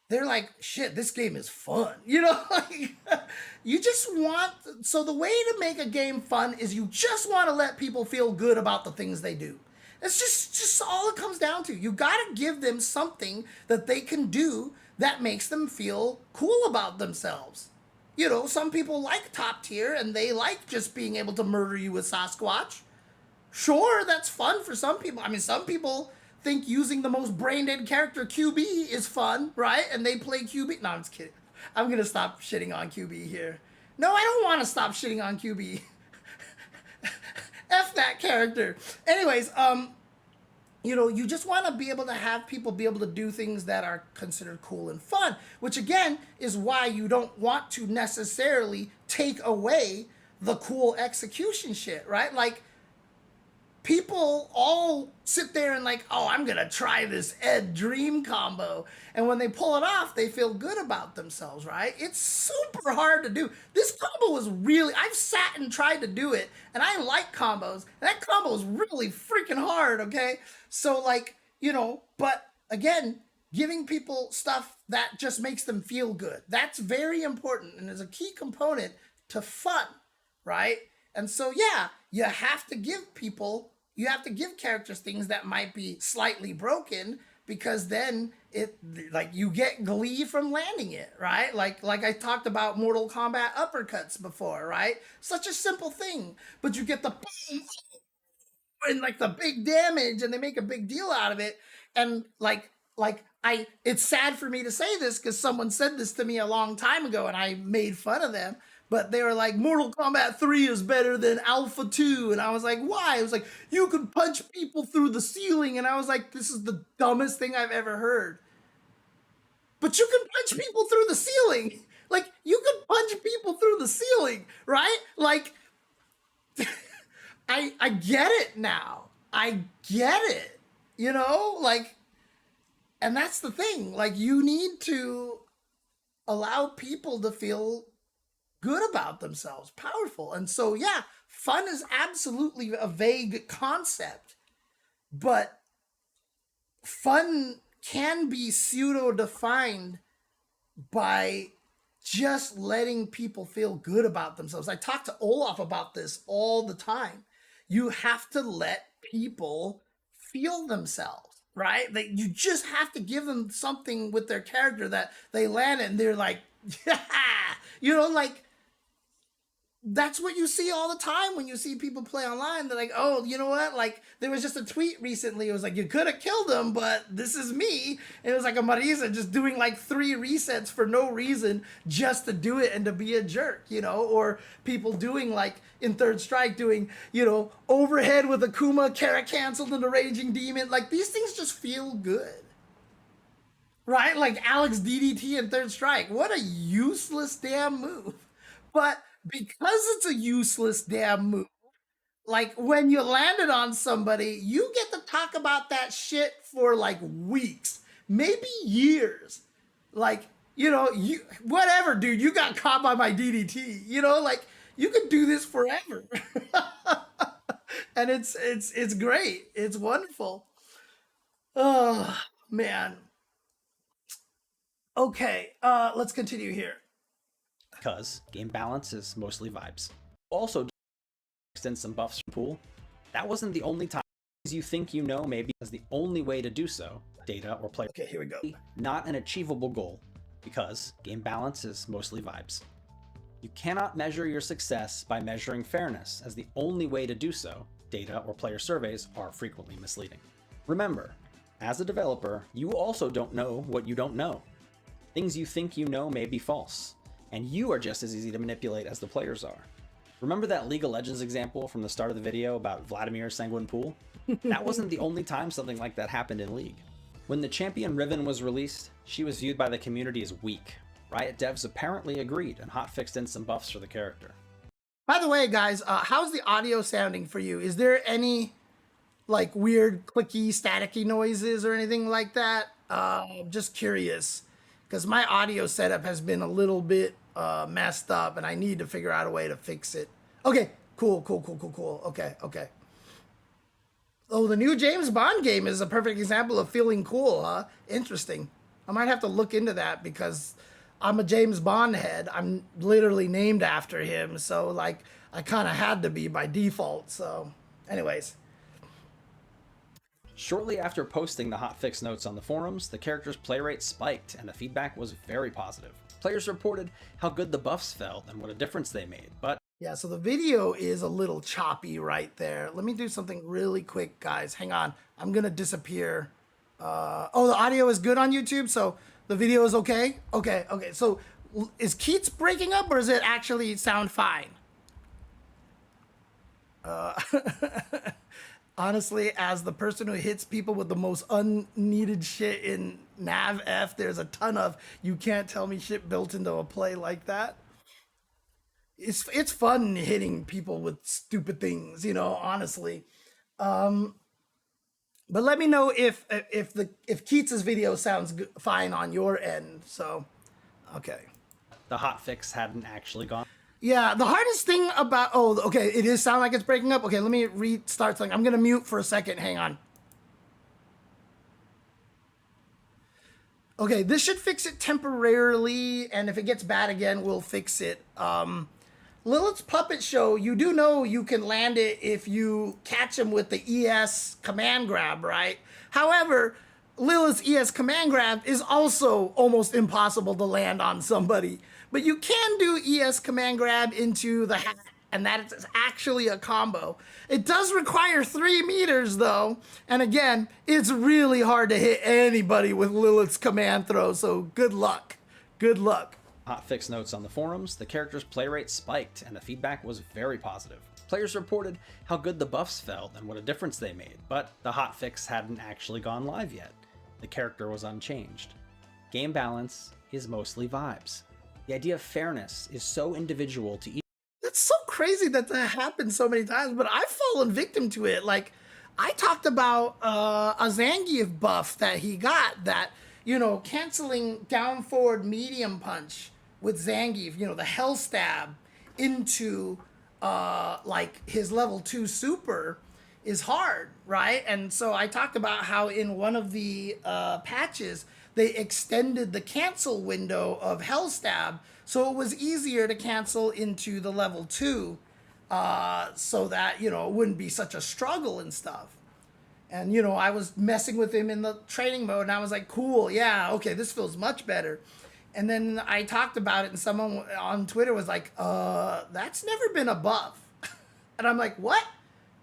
they're like, shit, this game is fun. You know, like, you just want, so the way to make a game fun is you just want to let people feel good about the things they do. It's just all it comes down to. You got to give them something that they can do that makes them feel cool about themselves. You know, some people like top tier and they like just being able to murder you with Sasquatch. Sure, that's fun for some people. I mean, some people think using the most brain dead character QB is fun, right? And they play QB. No, I'm just kidding. I'm going to stop shitting on QB here. No, I don't want to stop shitting on QB. F that character. Anyways, you know, you just want to be able to have people be able to do things that are considered cool and fun, which again is why you don't want to necessarily take away the cool execution shit, right? Like, people all sit there and like, oh, I'm gonna try this Ed Dream combo. And when they pull it off, they feel good about themselves, right? It's super hard to do. This combo was really, I've sat and tried to do it, and I like combos. And that combo is really freaking hard, okay? So like, you know, but again, giving people stuff that just makes them feel good. That's very important and is a key component to fun, right? And so, yeah, you have to give characters things that might be slightly broken, because then it, like, you get glee from landing it, right? Like I talked about Mortal Kombat uppercuts before, right? Such a simple thing, but you get the boom and like the big damage, and they make a big deal out of it. And it's sad for me to say this because someone said this to me a long time ago and I made fun of them. But they were like, Mortal Kombat 3 is better than Alpha 2. And I was like, why? It was like, you could punch people through the ceiling. And I was like, this is the dumbest thing I've ever heard. But you can punch people through the ceiling. Like, you can punch people through the ceiling, right? Like, I get it now. I get it. You know? Like, and that's the thing. Like, you need to allow people to feel good about themselves, powerful. And so, yeah, fun is absolutely a vague concept, but fun can be pseudo-defined by just letting people feel good about themselves. I talk to Olaf about this all the time. You have to let people feel themselves, right? Like, you just have to give them something with their character that they land and they're like, yeah, you know, like, that's what you see all the time when you see people play online. They're like, oh, you know what? Like, there was just a tweet recently. It was like, you could have killed him, but this is me. And it was like a Marisa just doing like 3 resets for no reason just to do it and to be a jerk, you know? Or people doing like in Third Strike doing, you know, overhead with Akuma, Kara canceled and the Raging Demon. Like, these things just feel good. Right? Like Alex DDT in Third Strike. What a useless damn move. But because it's a useless damn move, like when you land it on somebody, you get to talk about that shit for like weeks, maybe years. Like, you know, you whatever, dude, you got caught by my DDT. You know, like you could do this forever. And it's great. It's wonderful. Oh man. Okay, let's continue here. Because game balance is mostly vibes. Also, extend some buffs from pool. That wasn't the only time. You think you know maybe as the only way to do so, data or player. Okay, here we go. Not an achievable goal, because game balance is mostly vibes. You cannot measure your success by measuring fairness, as the only way to do so, data or player surveys, are frequently misleading. Remember, as a developer, you also don't know what you don't know. Things you think you know may be false, and you are just as easy to manipulate as the players are. Remember that League of Legends example from the start of the video about Vladimir Sanguine Pool? That wasn't the only time something like that happened in League. When the champion Riven was released, she was viewed by the community as weak. Riot devs apparently agreed and hotfixed in some buffs for the character. By the way, guys, how's the audio sounding for you? Is there any like weird clicky, staticky noises or anything like that? Just curious, because my audio setup has been a little bit messed up, and I need to figure out a way to fix it. Okay, cool. Okay. Oh, the new James Bond game is a perfect example of feeling cool, huh? Interesting. I might have to look into that because I'm a James Bond head. I'm literally named after him, so like I kind of had to be by default. So, anyways. Shortly after posting the hotfix notes on the forums, the character's play rate spiked and the feedback was very positive. Players reported how good the buffs felt and what a difference they made, but Yeah, so the video is a little choppy right there. Let me do something really quick, guys. Hang on. I'm going to disappear. Oh, the audio is good on YouTube, so the video is okay? Okay. So is Keits breaking up, or does it actually sound fine? Honestly, as the person who hits people with the most unneeded shit in NavF, there's a ton of you can't tell me shit built into a play like that. It's fun hitting people with stupid things, you know, honestly. But let me know if Keats's video sounds fine on your end. So, okay. the hotfix hadn't actually gone. Yeah, the hardest thing about okay, it is sound like it's breaking up. Okay, let me restart something. I'm gonna mute for a second. Hang on. Okay, this should fix it temporarily, and if it gets bad again, we'll fix it. Lilith's Puppet Show, you do know you can land it if you catch him with the ES command grab, right? However, Lilith's ES command grab is also almost impossible to land on somebody. But you can do ES command grab into the hat, and that is actually a combo. It does require 3 meters though, and again, it's really hard to hit anybody with Lilith's command throw, so good luck. Good luck. Hotfix notes on the forums, the character's play rate spiked and the feedback was very positive. Players reported how good the buffs felt and what a difference they made, but the hotfix hadn't actually gone live yet. The character was unchanged. Game balance is mostly vibes. The idea of fairness is so individual to each. That's so crazy that happens so many times, but I've fallen victim to it. Like, I talked about a Zangief buff that he got that, you know, canceling down forward medium punch with Zangief, you know, the Hell Stab into like his level 2 super is hard, right? And so I talked about how in one of the patches, they extended the cancel window of Hell Stab so it was easier to cancel into the level 2 so that, you know, it wouldn't be such a struggle and stuff. And, you know, I was messing with him in the training mode, and I was like, cool, yeah, okay, this feels much better. And then I talked about it, and someone on Twitter was like, that's never been a buff. And I'm like, what?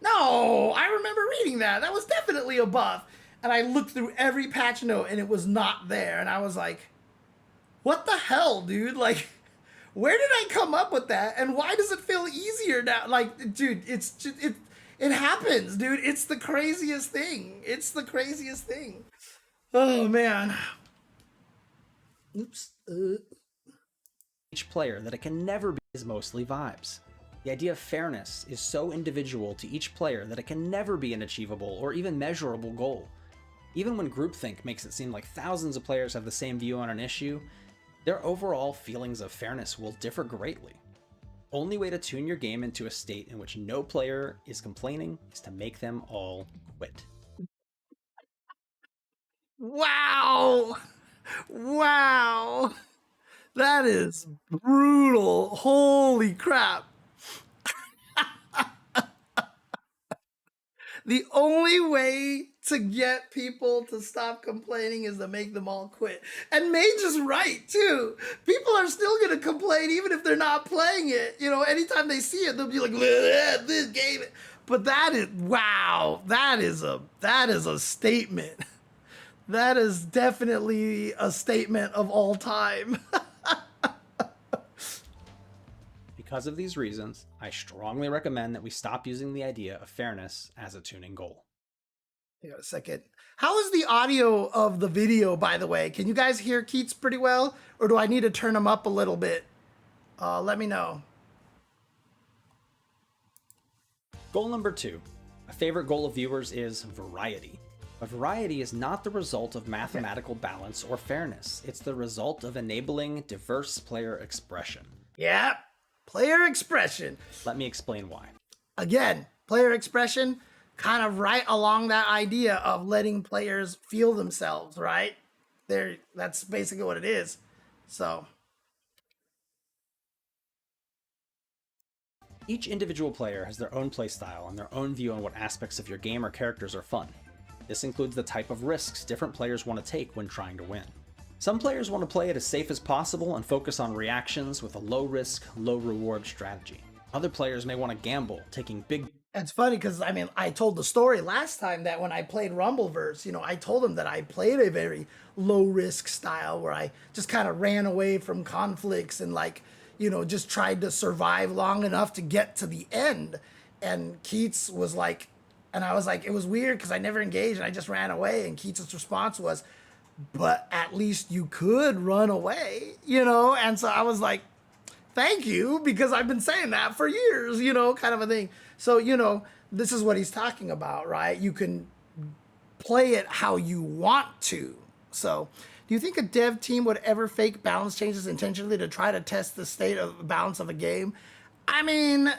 No, I remember reading that. That was definitely a buff. And I looked through every patch note, and it was not there. And I was like, what the hell, dude? Like, where did I come up with that? And why does it feel easier now? Like, dude, it's just, it happens, dude. It's the craziest thing. It's the craziest thing. Oh, man. Oops. Each player that it can never be is mostly vibes. The idea of fairness is so individual to each player that it can never be an achievable or even measurable goal. Even when groupthink makes it seem like thousands of players have the same view on an issue, their overall feelings of fairness will differ greatly. Only way to tune your game into a state in which no player is complaining is to make them all quit. Wow. Wow. That is brutal. Holy crap. The only way to get people to stop complaining is to make them all quit. And Mage is right, too. People are still going to complain even if they're not playing it. You know, anytime they see it, they'll be like, this game. But that is, wow, that is a statement. That is definitely a statement of all time. Because of these reasons, I strongly recommend that we stop using the idea of fairness as a tuning goal. Hang on a second. How is the audio of the video, by the way? Can you guys hear Keits pretty well? Or do I need to turn them up a little bit? Let me know. Goal number 2. A favorite goal of viewers is variety. But variety is not the result of mathematical balance or fairness. It's the result of enabling diverse player expression. Yeah, player expression. Let me explain why. Again, player expression, kind of right along that idea of letting players feel themselves, right? That's basically what it is. So Each individual player has their own playstyle and their own view on what aspects of your game or characters are fun. This includes the type of risks different players want to take when trying to win. Some players want to play it as safe as possible and focus on reactions with a low-risk, low-reward strategy. Other players may want to gamble, taking big... it's funny because, I mean, I told the story last time that when I played Rumbleverse, you know, I told them that I played a very low-risk style where I just kind of ran away from conflicts and, like, you know, just tried to survive long enough to get to the end. And Keits was like, and I was like, it was weird because I never engaged and I just ran away. And Keits' response was, but at least you could run away, you know? And so I was like, thank you, because I've been saying that for years, you know, kind of a thing. So, you know, this is what he's talking about, right? You can play it how you want to. So, do you think a dev team would ever fake balance changes intentionally to try to test the state of balance of a game? I mean,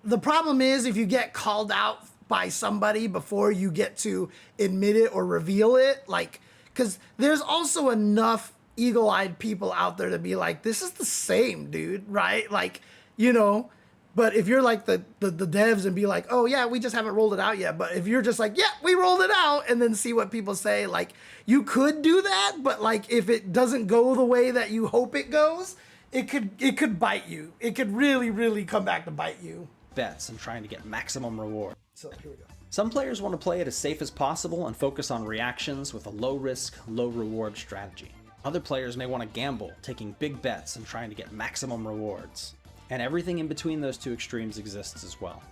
the problem is if you get called out by somebody before you get to admit it or reveal it, like, because there's also enough eagle-eyed people out there to be like, this is the same, dude, right? Like, you know, but if you're like the devs and be like, oh yeah, we just haven't rolled it out yet. But if you're just like, yeah, we rolled it out, and then see what people say, like, you could do that, but like if it doesn't go the way that you hope it goes, it could bite you. It could really, really come back to bite you. bets and trying to get maximum reward. So here we go. Some players want to play it as safe as possible and focus on reactions with a low-risk, low-reward strategy. Other players may want to gamble, taking big bets and trying to get maximum rewards. And everything in between those two extremes exists as well.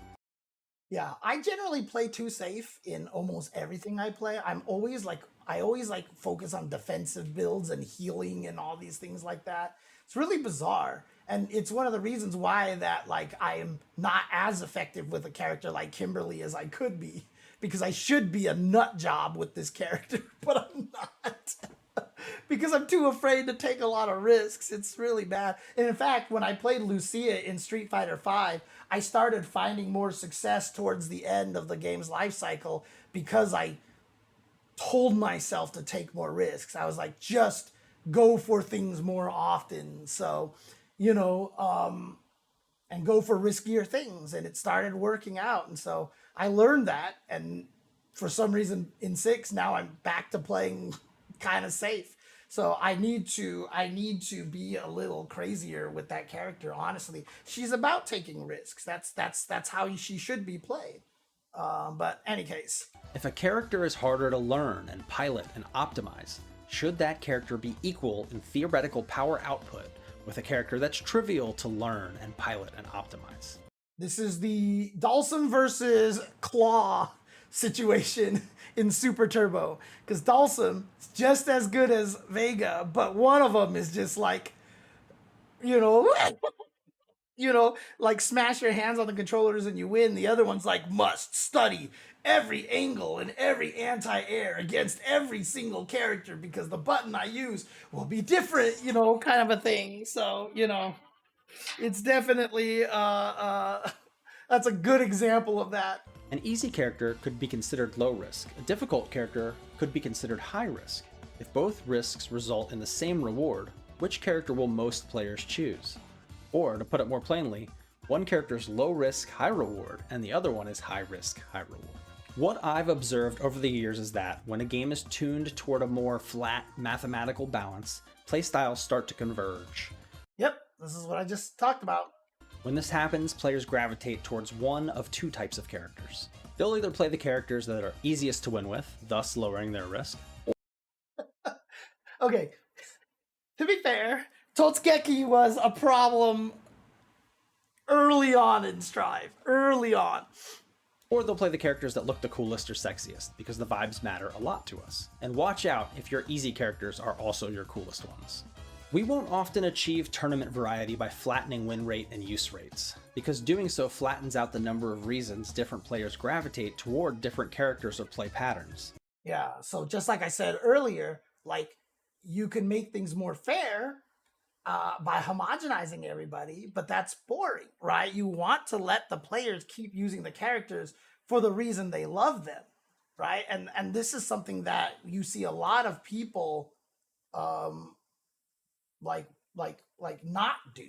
Yeah, I generally play too safe in almost everything I play. I always focus on defensive builds and healing and all these things like that. It's really bizarre. And it's one of the reasons why that, like, I am not as effective with a character like Kimberly as I could be, because I should be a nut job with this character, but I'm not. Because I'm too afraid to take a lot of risks. It's really bad. And in fact, when I played Lucia in Street Fighter V, I started finding more success towards the end of the game's life cycle because I told myself to take more risks. I was like, just go for things more often. So, you know, and go for riskier things. And it started working out. And so I learned that. And for some reason in 6, now I'm back to playing kind of safe. So I need to be a little crazier with that character. Honestly, she's about taking risks. That's how she should be played. But any case, if a character is harder to learn and pilot and optimize, should that character be equal in theoretical power output with a character that's trivial to learn and pilot and optimize? This is the Dalsum versus Claw situation in Super Turbo, because Dalsum is just as good as Vega, but one of them is just like, you know, like smash your hands on the controllers and you win. The other one's like, must study every angle and every anti-air against every single character because the button I use will be different, kind of a thing. So, it's definitely that's a good example of that. An easy character could be considered low risk. A difficult character could be considered high risk. If both risks result in the same reward, which character will most players choose? Or, to put it more plainly, one character is low risk, high reward, and the other one is high risk, high reward. What I've observed over the years is that when a game is tuned toward a more flat mathematical balance, playstyles start to converge. Yep, this is what I just talked about. When this happens, players gravitate towards one of two types of characters. They'll either play the characters that are easiest to win with, thus lowering their risk. Okay, to be fair, Totsugeki was a problem early on in Strive. Early on. Or they'll play the characters that look the coolest or sexiest, because the vibes matter a lot to us. And watch out if your easy characters are also your coolest ones. We won't often achieve tournament variety by flattening win rate and use rates, because doing so flattens out the number of reasons different players gravitate toward different characters or play patterns. Yeah, so just like I said earlier, like, you can make things more fair by homogenizing everybody, but that's boring, right? You want to let the players keep using the characters for the reason they love them, right? And this is something that you see a lot of people like not do.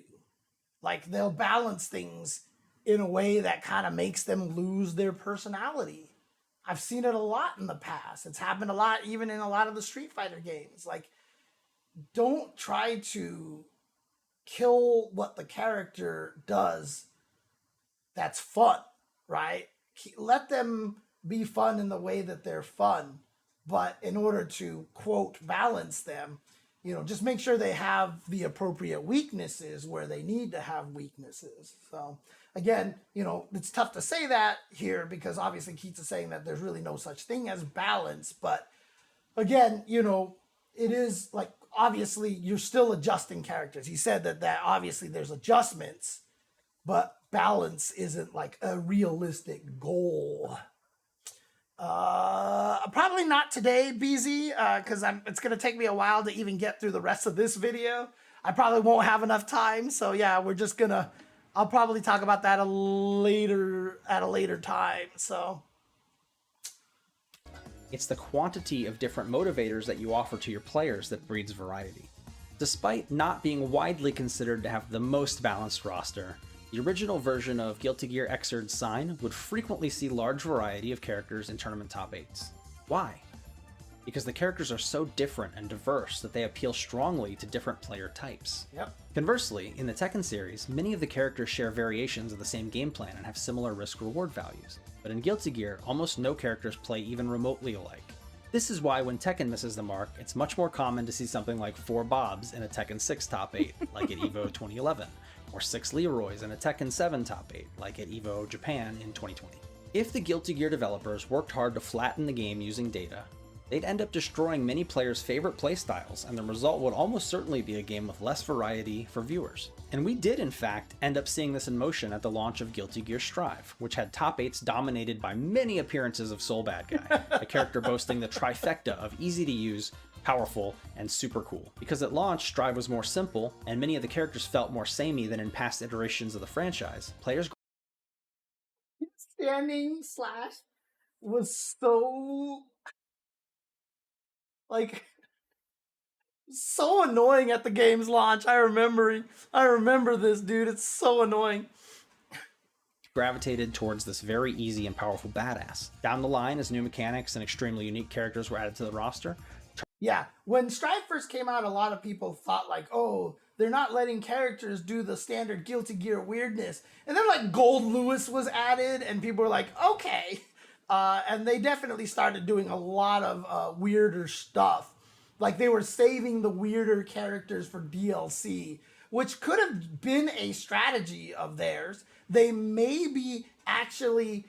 Like, they'll balance things in a way that kind of makes them lose their personality. I've seen it a lot in the past. It's happened a lot even in a lot of the Street Fighter games. Like, don't try to kill what the character does that's fun, right? Let them be fun in the way that they're fun, but in order to, quote, balance them, just make sure they have the appropriate weaknesses where they need to have weaknesses. So again, it's tough to say that here because obviously Keits is saying that there's really no such thing as balance, but again, it is like, obviously you're still adjusting characters. He said that obviously there's adjustments, but balance isn't like a realistic goal. Probably not today, BZ, because it's gonna take me a while to even get through the rest of this video. I probably won't have enough time, so yeah, I'll probably talk about that at a later time. So It's the quantity of different motivators that you offer to your players that breeds variety. Despite not being widely considered to have the most balanced roster, the original version of Guilty Gear Xrd Sign would frequently see large variety of characters in tournament top 8s. Why? Because the characters are so different and diverse that they appeal strongly to different player types. Yep. Conversely, in the Tekken series, many of the characters share variations of the same game plan and have similar risk-reward values. But in Guilty Gear, almost no characters play even remotely alike. This is why when Tekken misses the mark, it's much more common to see something like 4 Bobs in a Tekken 6 top 8, like at EVO 2011, or 6 Leroys in a Tekken 7 top 8, like at EVO Japan in 2020. If the Guilty Gear developers worked hard to flatten the game using data, they'd end up destroying many players' favorite playstyles, and the result would almost certainly be a game with less variety for viewers. And we did, in fact, end up seeing this in motion at the launch of Guilty Gear Strive, which had top 8s dominated by many appearances of Soul Bad Guy, a character boasting the trifecta of easy to use, powerful, and super cool. Because at launch, Strive was more simple, and many of the characters felt more samey than in past iterations of the franchise. Players standing slash was so like so annoying at the game's launch. I remember this, dude. It's so annoying. Gravitated towards this very easy and powerful badass. Down the line, as new mechanics and extremely unique characters were added to the roster. Yeah, when Strive first came out, a lot of people thought like, oh, they're not letting characters do the standard Guilty Gear weirdness. And then like Gold Lewis was added and people were like, okay. And they definitely started doing a lot of weirder stuff. Like they were saving the weirder characters for DLC, which could have been a strategy of theirs. They maybe actually,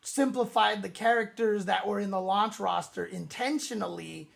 simplified the characters that were in the launch roster intentionally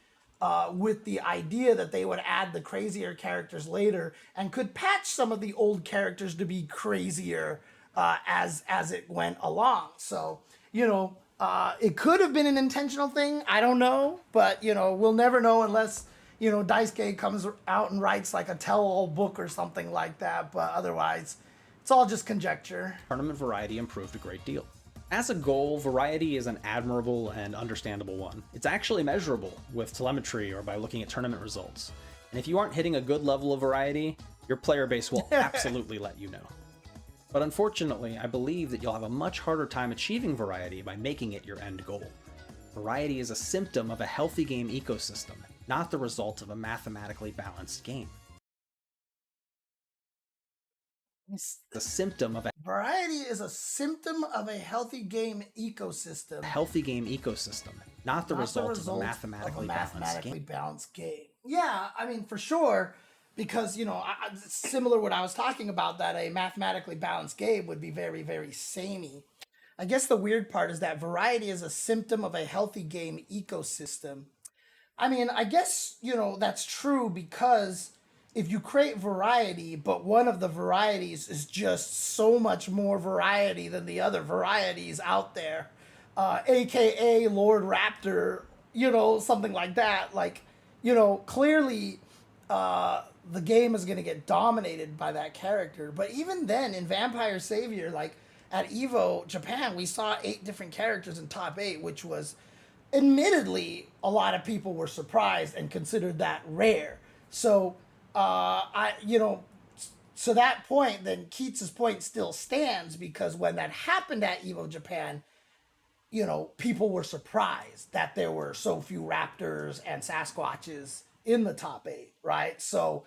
with the idea that they would add the crazier characters later and could patch some of the old characters to be crazier as it went along. So, it could have been an intentional thing. I don't know, but we'll never know unless Daisuke comes out and writes like a tell-all book or something like that. But otherwise, it's all just conjecture. Tournament variety improved a great deal. As a goal, variety is an admirable and understandable one. It's actually measurable with telemetry or by looking at tournament results. And if you aren't hitting a good level of variety, your player base will absolutely let you know. But unfortunately, I believe that you'll have a much harder time achieving variety by making it your end goal. Variety is a symptom of a healthy game ecosystem, not the result of a mathematically balanced game. The symptom of a Variety is a symptom of a healthy game ecosystem. Not the result of a mathematically balanced game. Yeah, I mean, for sure, because, similar to what I was talking about, that a mathematically balanced game would be very, very samey. I guess the weird part is that variety is a symptom of a healthy game ecosystem. I mean, I guess, that's true because if you create variety, but one of the varieties is just so much more variety than the other varieties out there, aka Lord Raptor, something like that, clearly the game is going to get dominated by that character. But even then, in Vampire Savior, at EVO Japan, we saw 8 different characters in top 8, which was, admittedly, a lot of people were surprised and considered that rare. So, so that point, then Keits' point still stands, because when that happened at EVO Japan, people were surprised that there were so few Raptors and Sasquatches in the top 8, right? So,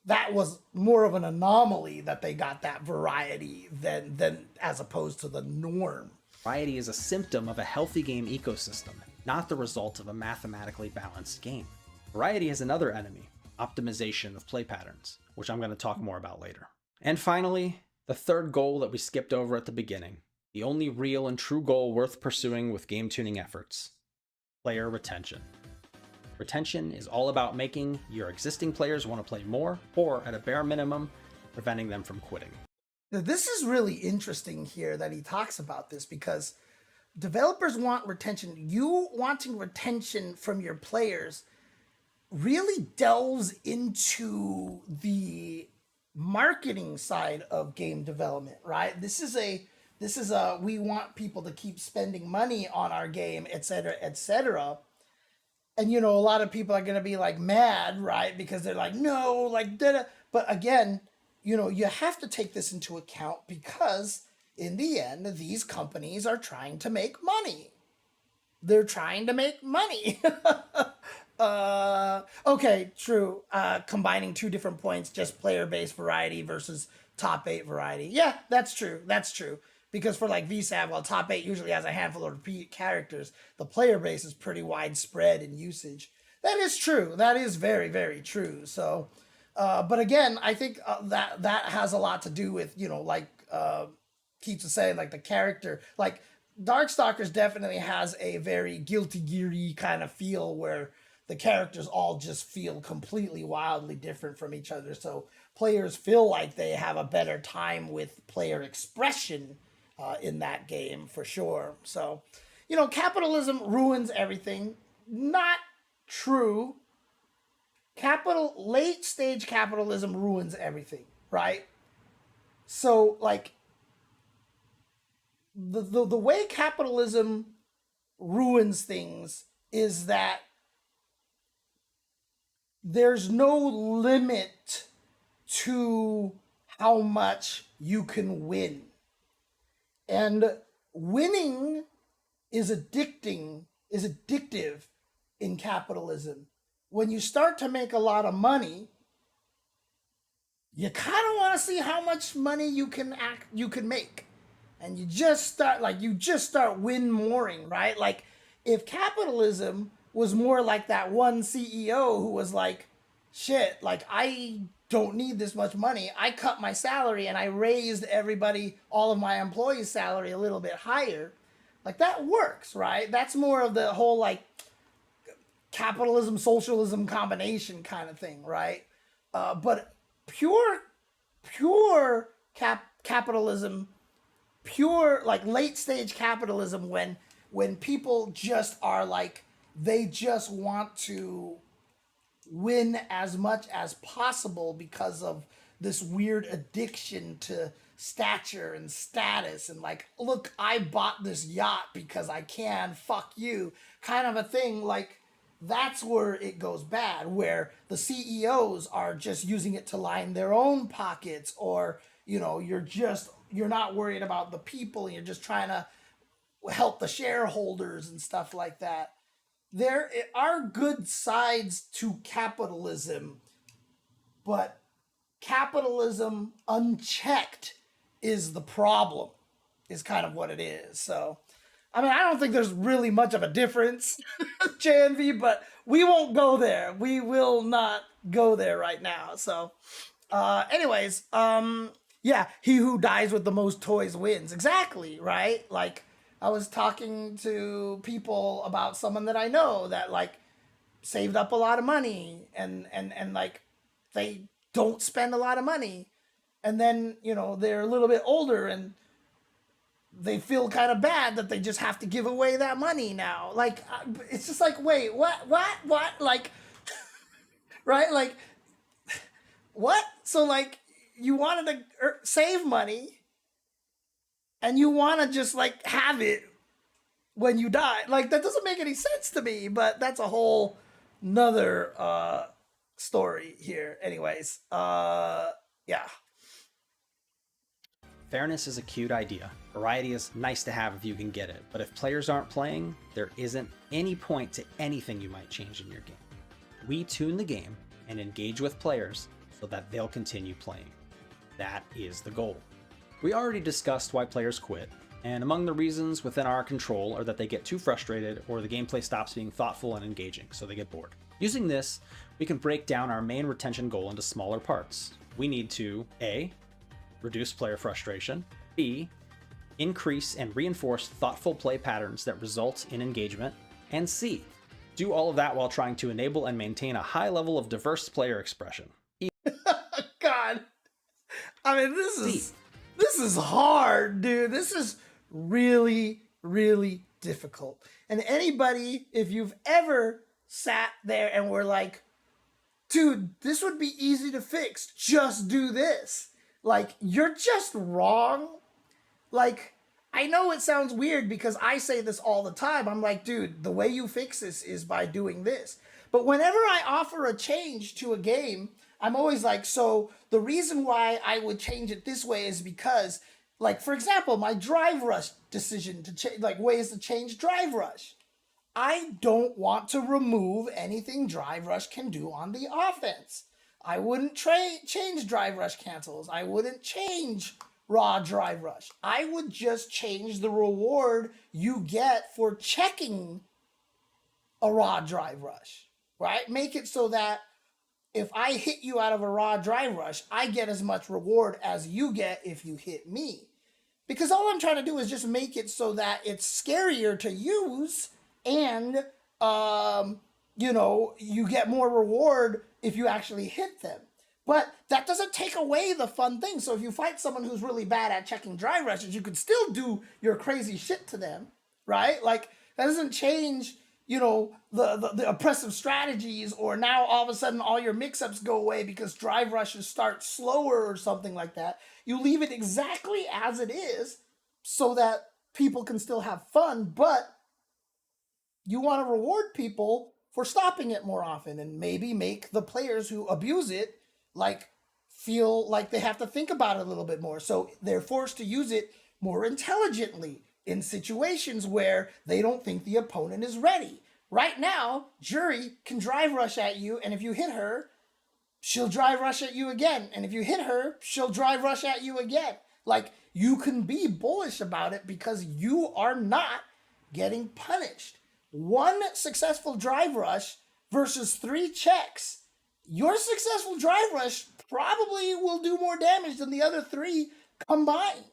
that was more of an anomaly that they got that variety than as opposed to the norm. Variety is a symptom of a healthy game ecosystem, not the result of a mathematically balanced game. Variety has another enemy, optimization of play patterns, which I'm going to talk more about later. And finally, the third goal that we skipped over at the beginning, the only real and true goal worth pursuing with game tuning efforts, player retention. Retention is all about making your existing players want to play more, or at a bare minimum, preventing them from quitting. Now, this is really interesting here that he talks about this, because developers want retention. You wanting retention from your players really delves into the marketing side of game development, right? This is a we want people to keep spending money on our game, etc., etc. And a lot of people are going to be mad, right? Because they're like, no, da-da. But again, you have to take this into account, because in the end, these companies are trying to make money. They're trying to make money. Okay, true. Combining 2 different points, just player-based variety versus top 8 variety. Yeah, that's true. That's true. Because for VSAV, while top 8 usually has a handful of repeat characters, the player base is pretty widespread in usage. That is true. That is very, very true. So, but again, I think that has a lot to do with, Keats was saying, the character, Darkstalkers definitely has a very Guilty Gear-y kind of feel, where the characters all just feel completely wildly different from each other. So players feel like they have a better time with player expression in that game, for sure. So, capitalism ruins everything. Not true. Late stage capitalism ruins everything, right? So, the way capitalism ruins things is that there's no limit to how much you can win. And winning is addictive in capitalism. When you start to make a lot of money, you kind of want to see how much money you can make. And you just start win-moring, right? If capitalism was more like that one CEO who was like, shit, I don't need this much money. I cut my salary and I raised all of my employees' salary a little bit higher. That works, right? That's more of the whole capitalism, socialism combination kind of thing, right? But pure capitalism, pure like late stage capitalism, when people just are like, they just want to win as much as possible because of this weird addiction to stature and status, and like, look, I bought this yacht because I can, fuck you, kind of a thing. Like, that's where it goes bad, where the CEOs are just using it to line their own pockets, or you're not worried about the people, and you're just trying to help the shareholders and stuff like that. There are good sides to capitalism, but capitalism unchecked is the problem, is kind of what it is. So, I mean, I don't think there's really much of a difference, JNV, but we won't go there. We will not go there right now. So, anyways, yeah, he who dies with the most toys wins. Exactly, right? Like, I was talking to people about someone that I know that like saved up a lot of money, and like they don't spend a lot of money, and then they're a little bit older and they feel kind of bad that they just have to give away that money now. Like, it's just like, wait, what, like, right? Like, what? So like, you wanted to save money, and you want to just like have it when you die. Like, that doesn't make any sense to me, but that's a whole nother story here. Anyways, yeah. Fairness is a cute idea. Variety is nice to have if you can get it, but if players aren't playing, there isn't any point to anything you might change in your game. We tune the game and engage with players so that they'll continue playing. That is the goal. We already discussed why players quit, and among the reasons within our control are that they get too frustrated or the gameplay stops being thoughtful and engaging, so they get bored. Using this, we can break down our main retention goal into smaller parts. We need to A, reduce player frustration, B, increase and reinforce thoughtful play patterns that result in engagement, and C, do all of that while trying to enable and maintain a high level of diverse player expression. God, I mean, this is hard, dude. This is really, really difficult. And anybody, if you've ever sat there and were like, dude, this would be easy to fix, just do this, like, you're just wrong. Like, I know it sounds weird because I say this all the time. I'm like, dude, the way you fix this is by doing this. But whenever I offer a change to a game, I'm always like, so the reason why I would change it this way is because, like, for example, my drive rush decision to change, like, ways to change drive rush. I don't want to remove anything drive rush can do on the offense. I wouldn't change drive rush cancels. I wouldn't change raw drive rush. I would just change the reward you get for checking a raw drive rush, right? Make it so that if I hit you out of a raw drive rush, I get as much reward as you get if you hit me. Because all I'm trying to do is just make it so that it's scarier to use, and you get more reward if you actually hit them. But that doesn't take away the fun thing. So if you fight someone who's really bad at checking drive rushes, you could still do your crazy shit to them, right? Like, that doesn't change, the oppressive strategies, or now all of a sudden all your mix-ups go away because drive rushes start slower or something like that. You leave it exactly as it is so that people can still have fun, but you want to reward people for stopping it more often, and maybe make the players who abuse it like feel like they have to think about it a little bit more. So they're forced to use it more intelligently in situations where they don't think the opponent is ready. Right now, Jury can drive rush at you, and if you hit her, she'll drive rush at you again. And if you hit her, she'll drive rush at you again. Like, you can be bullish about it because you are not getting punished. One successful drive rush versus 3 checks. Your successful drive rush probably will do more damage than the other 3 combined,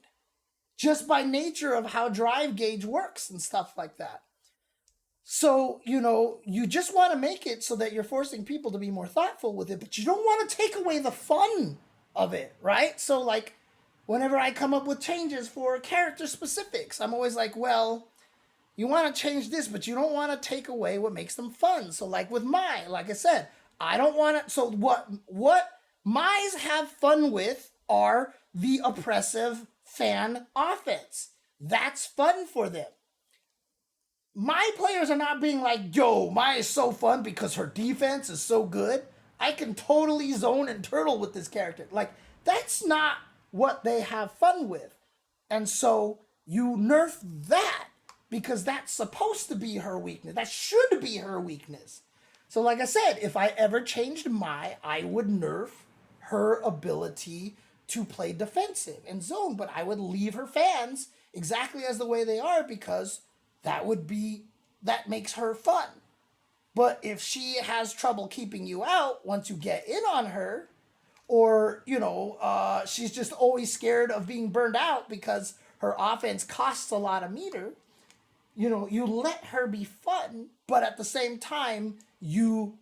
just by nature of how drive gauge works and stuff like that. So, you just want to make it so that you're forcing people to be more thoughtful with it, but you don't want to take away the fun of it, right? So, like, whenever I come up with changes for character specifics, I'm always like, well, you want to change this, but you don't want to take away what makes them fun. So, like with like I said, I don't want to. So, what Mai's have fun with are the oppressive fan offense. That's fun for them. My players are not being like, yo, Mai is so fun because her defense is so good. I can totally zone and turtle with this character. Like, that's not what they have fun with. And so you nerf that because that's supposed to be her weakness. That should be her weakness. So like I said, if I ever changed Mai, I would nerf her ability to play defensive and zone, but I would leave her fans exactly as the way they are because that makes her fun. But if she has trouble keeping you out once you get in on her, or, she's just always scared of being burned out because her offense costs a lot of meter, you let her be fun, but at the same time, you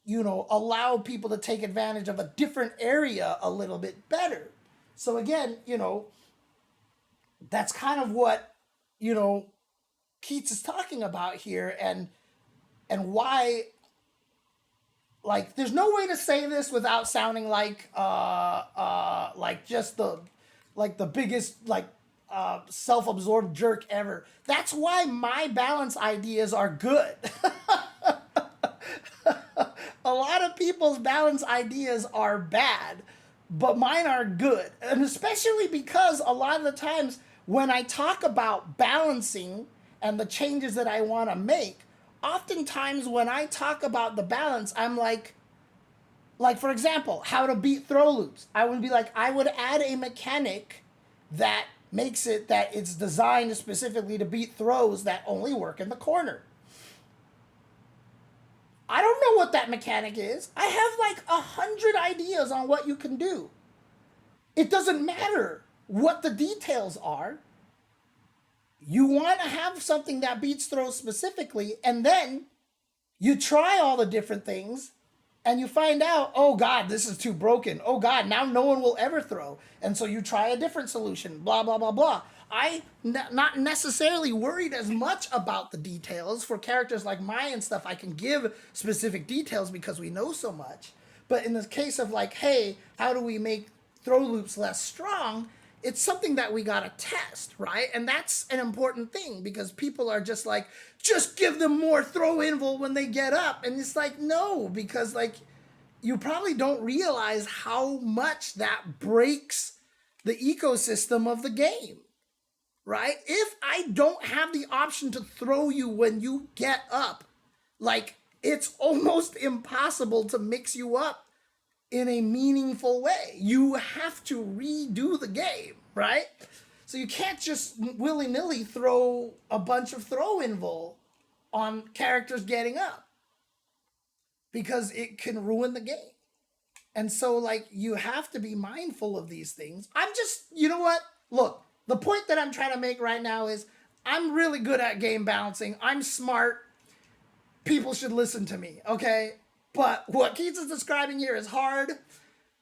allow people to take advantage of a different area a little bit better. So again, that's kind of what, Keits is talking about here, and why, like, there's no way to say this without sounding like just the biggest self-absorbed jerk ever. That's why my balance ideas are good. A lot of people's balance ideas are bad, but mine are good. And especially because a lot of the times when I talk about balancing and the changes that I want to make, oftentimes when I talk about the balance, I'm like for example, how to beat throw loops. I would be like, I would add a mechanic that makes it that it's designed specifically to beat throws that only work in the corner. I don't know what that mechanic is. I have like 100 ideas on what you can do. It doesn't matter what the details are. You want to have something that beats throws specifically, and then you try all the different things, and you find out, oh God, this is too broken. Oh God, now no one will ever throw. And so you try a different solution, blah, blah, blah, blah. Not necessarily worried as much about the details. For characters like Mai and stuff, I can give specific details because we know so much. But in the case of like, hey, how do we make throw loops less strong? It's something that we gotta test, right? And that's an important thing because people are just like, just give them more throw invul when they get up. And it's like, no, because like, you probably don't realize how much that breaks the ecosystem of the game, right? If I don't have the option to throw you when you get up, like, it's almost impossible to mix you up in a meaningful way. You have to redo the game, right? So you can't just willy-nilly throw a bunch of throw invul on characters getting up because it can ruin the game. And so, like, you have to be mindful of these things. I'm just, you know what? Look, the point that I'm trying to make right now is I'm really good at game balancing. I'm smart. People should listen to me, okay? But what Keits is describing here is hard.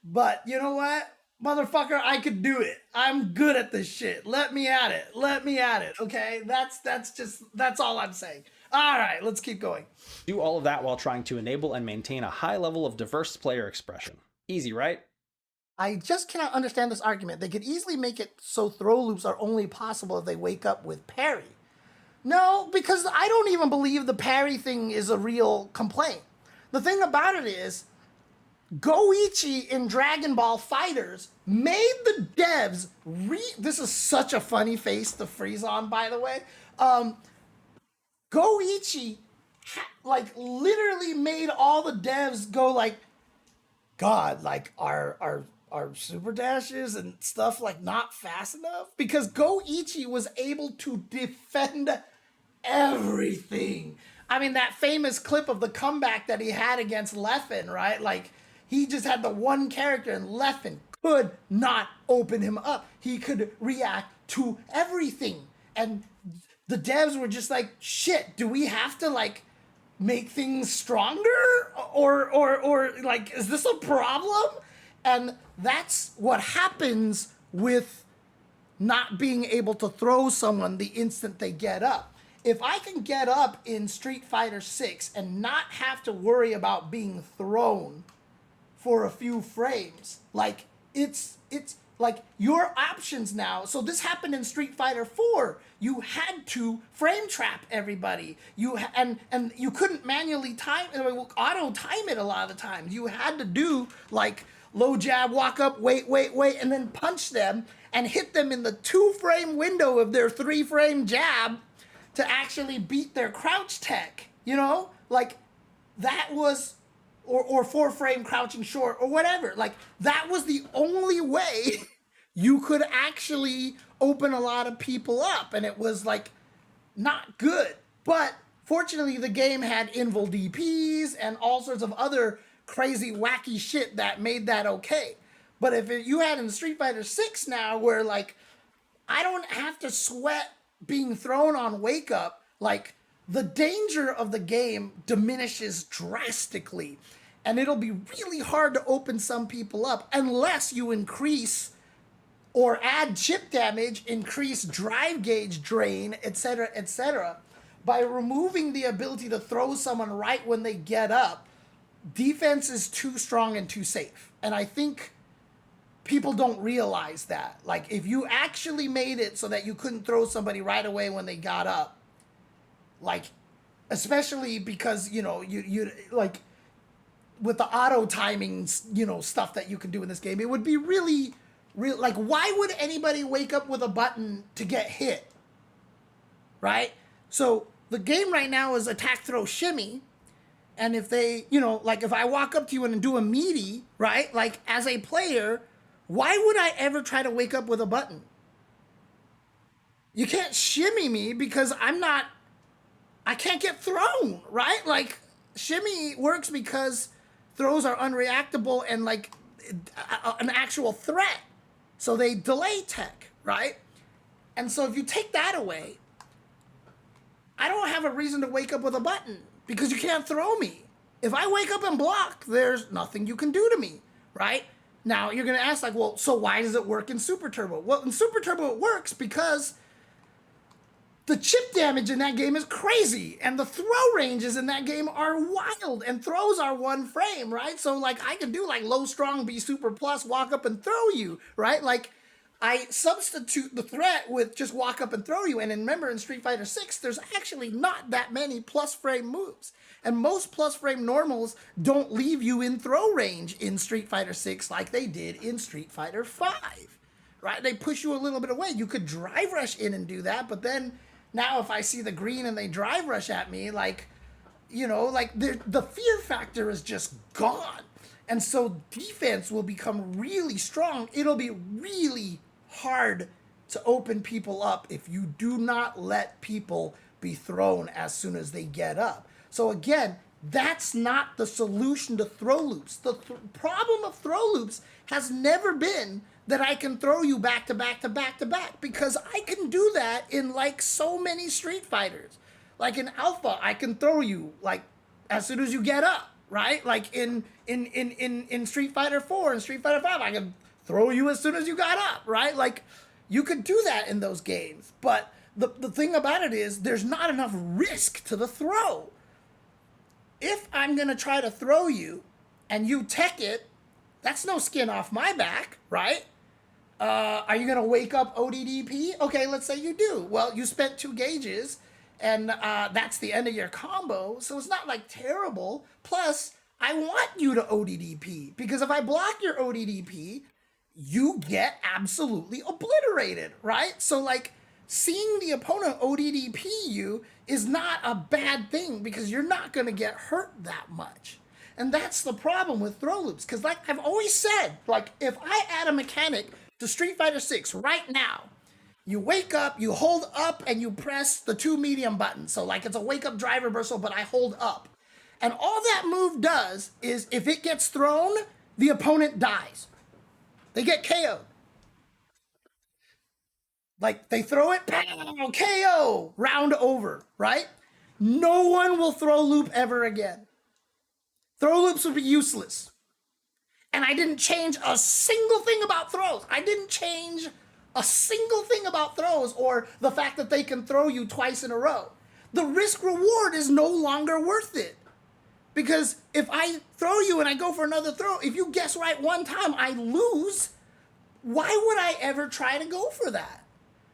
But you know what? Motherfucker, I could do it. I'm good at this shit. Let me at it. Let me at it, okay? That's all I'm saying. All right, let's keep going. Do all of that while trying to enable and maintain a high level of diverse player expression. Easy, right? I just cannot understand this argument. They could easily make it so throw loops are only possible if they wake up with parry. No, because I don't even believe the parry thing is a real complaint. The thing about it is, Goichi in Dragon Ball FighterZ made the devs this is such a funny face to freeze on, by the way. Goichi like literally made all the devs go like, God, like our super dashes and stuff like not fast enough, because Goichi was able to defend everything. I mean, that famous clip of the comeback that he had against Leffen, right? Like, he just had the one character and Leffen could not open him up. He could react to everything. And the devs were just like, shit, do we have to like make things stronger, or like, is this a problem? And that's what happens with not being able to throw someone the instant they get up. If I can get up in Street Fighter 6 and not have to worry about being thrown for a few frames, like it's like your options now. So this happened in Street Fighter 4. You had to frame trap everybody. And you couldn't manually auto time it a lot of the times. You had to do like low jab, walk up, wait, and then punch them and hit them in the 2-frame window of their 3-frame jab to actually beat their crouch tech, you know? Like, that was, or 4-frame crouching short, or whatever. Like, that was the only way you could actually open a lot of people up, and it was, like, not good. But, fortunately, the game had invul DPs and all sorts of other crazy, wacky shit that made that okay. But if you had in Street Fighter 6 now, where, like, I don't have to sweat being thrown on wake up, like, the danger of the game diminishes drastically. And it'll be really hard to open some people up unless you increase or add chip damage, increase drive gauge drain, etc., etc. By removing the ability to throw someone right when they get up, defense is too strong and too safe. And I think people don't realize that. Like, if you actually made it so that you couldn't throw somebody right away when they got up, like, especially because, you know, you like, with the auto timing, you know, stuff that you can do in this game, it would be really, like, why would anybody wake up with a button to get hit? Right? So the game right now is attack, throw, shimmy. And if they, you know, like, if I walk up to you and do a meaty, right? Like, as a player, why would I ever try to wake up with a button? You can't shimmy me because I can't get thrown, right? Like, shimmy works because throws are unreactable and, like, an actual threat. So they delay tech, right? And so if you take that away, I don't have a reason to wake up with a button because you can't throw me. If I wake up and block, there's nothing you can do to me, right? Now, you're going to ask, like, well, so why does it work in Super Turbo? Well, in Super Turbo, it works because the chip damage in that game is crazy, and the throw ranges in that game are wild, and throws are 1 frame, right? So, like, I can do, like, low strong, be super plus, walk up and throw you, right? Like, I substitute the threat with just walk up and throw you, and remember, in Street Fighter 6, there's actually not that many plus frame moves. And most plus frame normals don't leave you in throw range in Street Fighter 6 like they did in Street Fighter 5, right? They push you a little bit away. You could drive rush in and do that, but then now if I see the green and they drive rush at me, like, you know, like, the fear factor is just gone. And so defense will become really strong. It'll be really hard to open people up if you do not let people be thrown as soon as they get up. So again, that's not the solution to throw loops. The problem of throw loops has never been that I can throw you back to back to back to back, because I can do that in, like, so many Street Fighters. Like in Alpha, I can throw you, like, as soon as you get up, right? Like in Street Fighter 4 and Street Fighter 5, I can throw you as soon as you got up, right? Like, you could do that in those games. But the thing about it is there's not enough risk to the throw. If I'm going to try to throw you and you tech it, that's no skin off my back, right? Are you going to wake up ODDP? Okay, let's say you do. Well, you spent 2 gauges, and that's the end of your combo, so it's not, like, terrible. Plus, I want you to ODDP, because if I block your ODDP, you get absolutely obliterated, right? So, like, seeing the opponent ODDP you is not a bad thing, because you're not going to get hurt that much. And that's the problem with throw loops, because, like I've always said, like, if I add a mechanic to Street Fighter 6 right now, you wake up, you hold up, and you press the 2 medium buttons. So, like, it's a wake up drive reversal, but I hold up. And all that move does is, if it gets thrown, the opponent dies. They get KO'd. Like they throw it, pow, KO, round over, right? No one will throw loop ever again. Throw loops would be useless. And I didn't change a single thing about throws. I didn't change a single thing about throws or the fact that they can throw you twice in a row. The risk reward is no longer worth it. Because if I throw you and I go for another throw, if you guess right one time, I lose. Why would I ever try to go for that?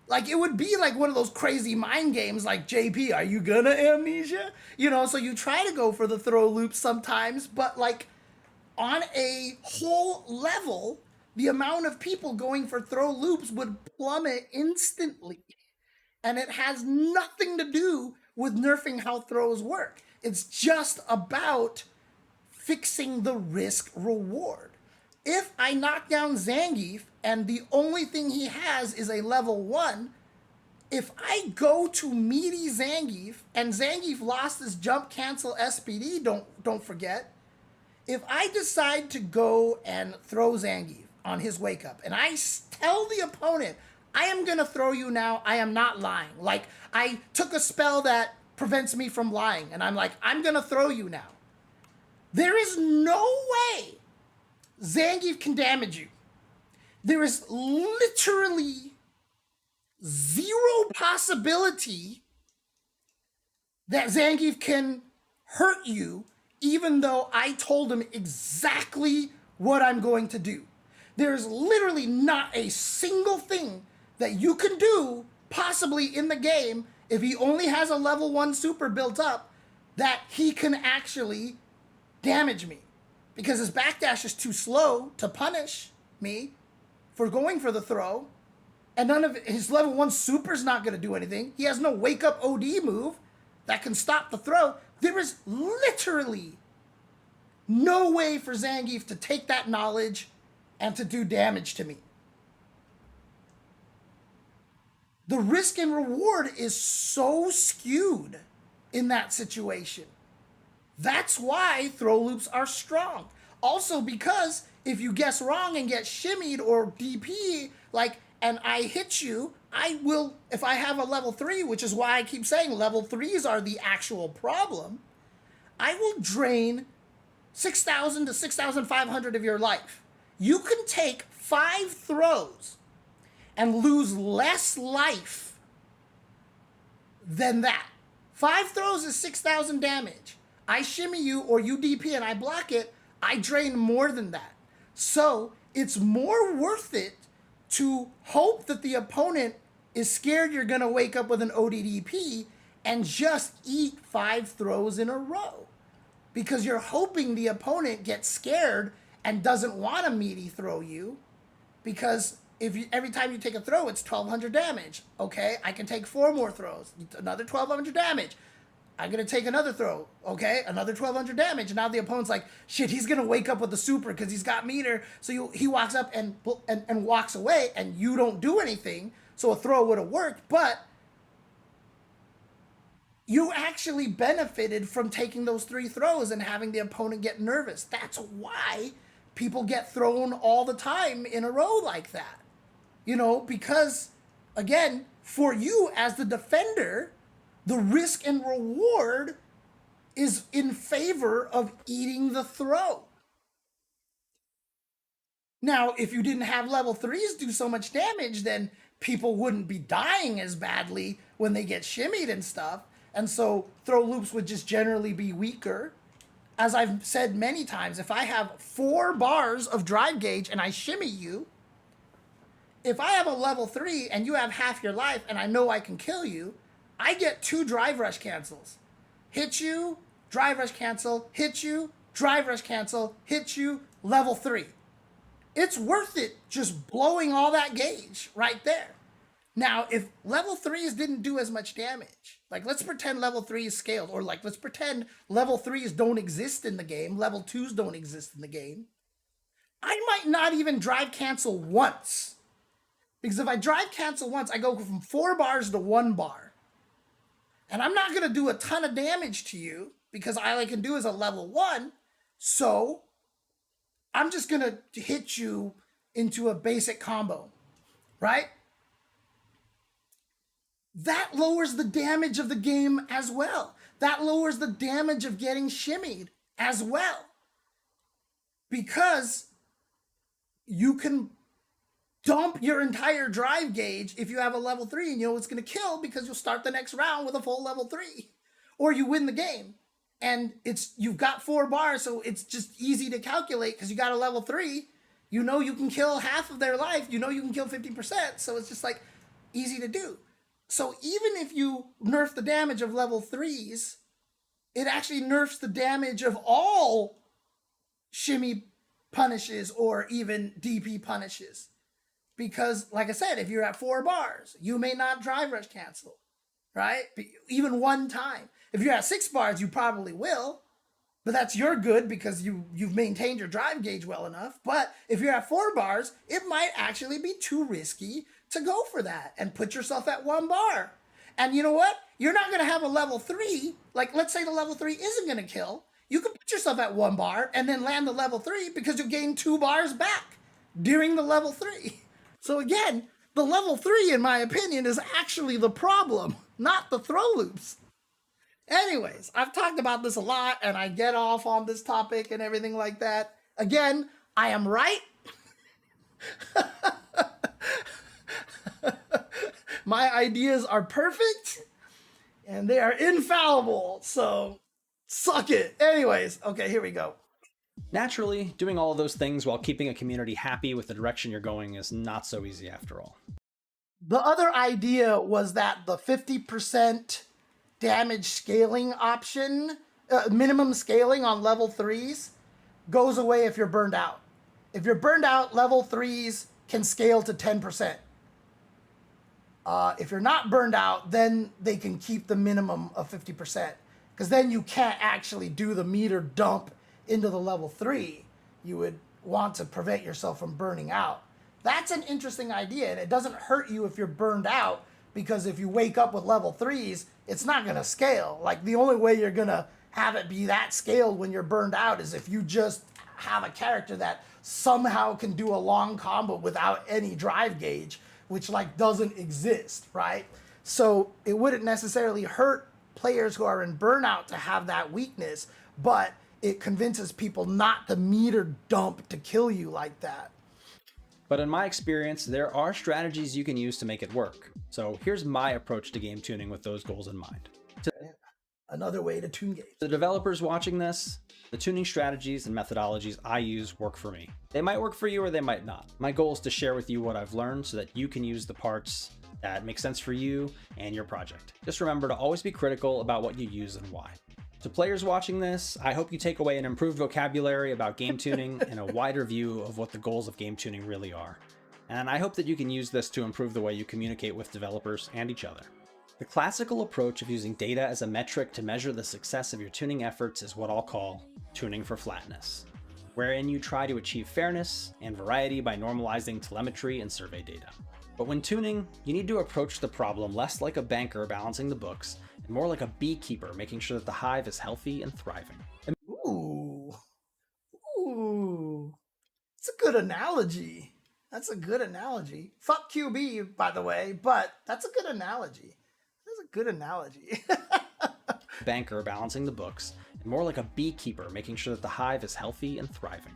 Like, it would be like one of those crazy mind games like, JP, are you gonna amnesia? You know, so you try to go for the throw loop sometimes, but like on a whole level, the amount of people going for throw loops would plummet instantly. And it has nothing to do with nerfing how throws work. It's just about fixing the risk reward. If I knock down Zangief and the only thing he has is a level 1, if I go to meaty Zangief and Zangief lost his jump cancel SPD, don't forget, if I decide to go and throw Zangief on his wake up and I tell the opponent, I am gonna throw you now, I am not lying. Like, I took a spell that prevents me from lying and I'm like, I'm gonna throw you now. There is no way Zangief can damage you. There is literally zero possibility that Zangief can hurt you, even though I told him exactly what I'm going to do. There's literally not a single thing that you can do, possibly in the game, if he only has a level 1 super built up, that he can actually damage me. Because his backdash is too slow to punish me for going for the throw. And none of his level 1 super's not going to do anything. He has no wake up OD move that can stop the throw. There is literally no way for Zangief to take that knowledge and to do damage to me. The risk and reward is so skewed in that situation. That's why throw loops are strong. Also because if you guess wrong and get shimmied or DP, like, and I hit you, I will, if I have a level 3, which is why I keep saying level 3s are the actual problem, I will drain 6,000 to 6,500 of your life. You can take 5 throws and lose less life than that. 5 throws is 6,000 damage. I shimmy you or you DP and I block it, I drain more than that. So it's more worth it to hope that the opponent is scared you're gonna wake up with an ODDP and just eat 5 throws in a row. Because you're hoping the opponent gets scared and doesn't want to meaty throw you. Because if you, every time you take a throw, it's 1,200 damage. Okay, I can take 4 more throws, another 1,200 damage. I'm gonna take another throw, okay? Another 1,200 damage. And now the opponent's like, shit, he's gonna wake up with a super because he's got meter. So he walks up and walks away and you don't do anything. So a throw would have worked, but you actually benefited from taking those 3 throws and having the opponent get nervous. That's why people get thrown all the time in a row like that. You know, because, again, for you as the defender, the risk and reward is in favor of eating the throw. Now, if you didn't have level 3s do so much damage, then people wouldn't be dying as badly when they get shimmied and stuff. And so throw loops would just generally be weaker. As I've said many times, if I have 4 bars of drive gauge and I shimmy you, if I have a level 3 and you have half your life and I know I can kill you, I get 2 drive rush cancels. Hit you, drive rush cancel, hit you, drive rush cancel, hit you, level 3. It's worth it just blowing all that gauge right there. Now, if level 3s didn't do as much damage, like let's pretend level 3 is scaled, or like let's pretend level 3s don't exist in the game, level 2s don't exist in the game, I might not even drive cancel once. Because if I drive cancel once, I go from 4 bars to 1 bar. And I'm not going to do a ton of damage to you because all I can do is a level 1. So I'm just going to hit you into a basic combo, right? that lowers the damage of the game as well. That lowers the damage of getting shimmied as well. Because you can dump your entire drive gauge if you have a level 3 and you know it's going to kill, because you'll start the next round with a full level 3. Or you win the game. And you've got 4 bars, so it's just easy to calculate because you got a level 3. You know you can kill half of their life. You know you can kill 50%. So it's just like easy to do. So even if you nerf the damage of level 3s, it actually nerfs the damage of all shimmy punishes or even DP punishes. Because, like I said, if you're at 4 bars, you may not drive rush cancel, right? Even one time. If you're at 6 bars, you probably will. But that's your good because you've maintained your drive gauge well enough. But if you're at 4 bars, it might actually be too risky to go for that and put yourself at 1 bar. And you know what? You're not going to have a level 3. Like, let's say the level 3 isn't going to kill. You can put yourself at 1 bar and then land the level 3 because you gain 2 bars back during the level 3. So again, the level 3, in my opinion, is actually the problem, not the throw loops. Anyways, I've talked about this a lot and I get off on this topic and everything like that. Again, I am right. My ideas are perfect and they are infallible. So suck it. Anyways, okay, here we go. Naturally, doing all of those things while keeping a community happy with the direction you're going is not so easy after all. The other idea was that the 50% damage scaling option, minimum scaling on level 3s, goes away if you're burned out. If you're burned out, level 3s can scale to 10%. If you're not burned out, then they can keep the minimum of 50%. Because then you can't actually do the meter dump into the level 3. You would want to prevent yourself from burning out. That's an interesting idea, and it doesn't hurt you if you're burned out, because if you wake up with level 3s, it's not going to scale. Like, the only way you're going to have it be that scaled when you're burned out is if you just have a character that somehow can do a long combo without any drive gauge, which like doesn't exist, right? So it wouldn't necessarily hurt players who are in burnout to have that weakness, but it convinces people not to meter dump to kill you like that. But in my experience, there are strategies you can use to make it work. So here's my approach to game tuning with those goals in mind. Another way to tune games. The developers watching this, the tuning strategies and methodologies I use work for me. They might work for you or they might not. My goal is to share with you what I've learned so that you can use the parts that make sense for you and your project. Just remember to always be critical about what you use and why. To players watching this, I hope you take away an improved vocabulary about game tuning and a wider view of what the goals of game tuning really are. And I hope that you can use this to improve the way you communicate with developers and each other. The classical approach of using data as a metric to measure the success of your tuning efforts is what I'll call tuning for flatness, wherein you try to achieve fairness and variety by normalizing telemetry and survey data. But when tuning, you need to approach the problem less like a banker balancing the books and more like a beekeeper making sure that the hive is healthy and thriving. Ooh. It's a good analogy. That's a good analogy. Fuck QB, by the way, but that's a good analogy. That's a good analogy. Banker balancing the books, and more like a beekeeper making sure that the hive is healthy and thriving.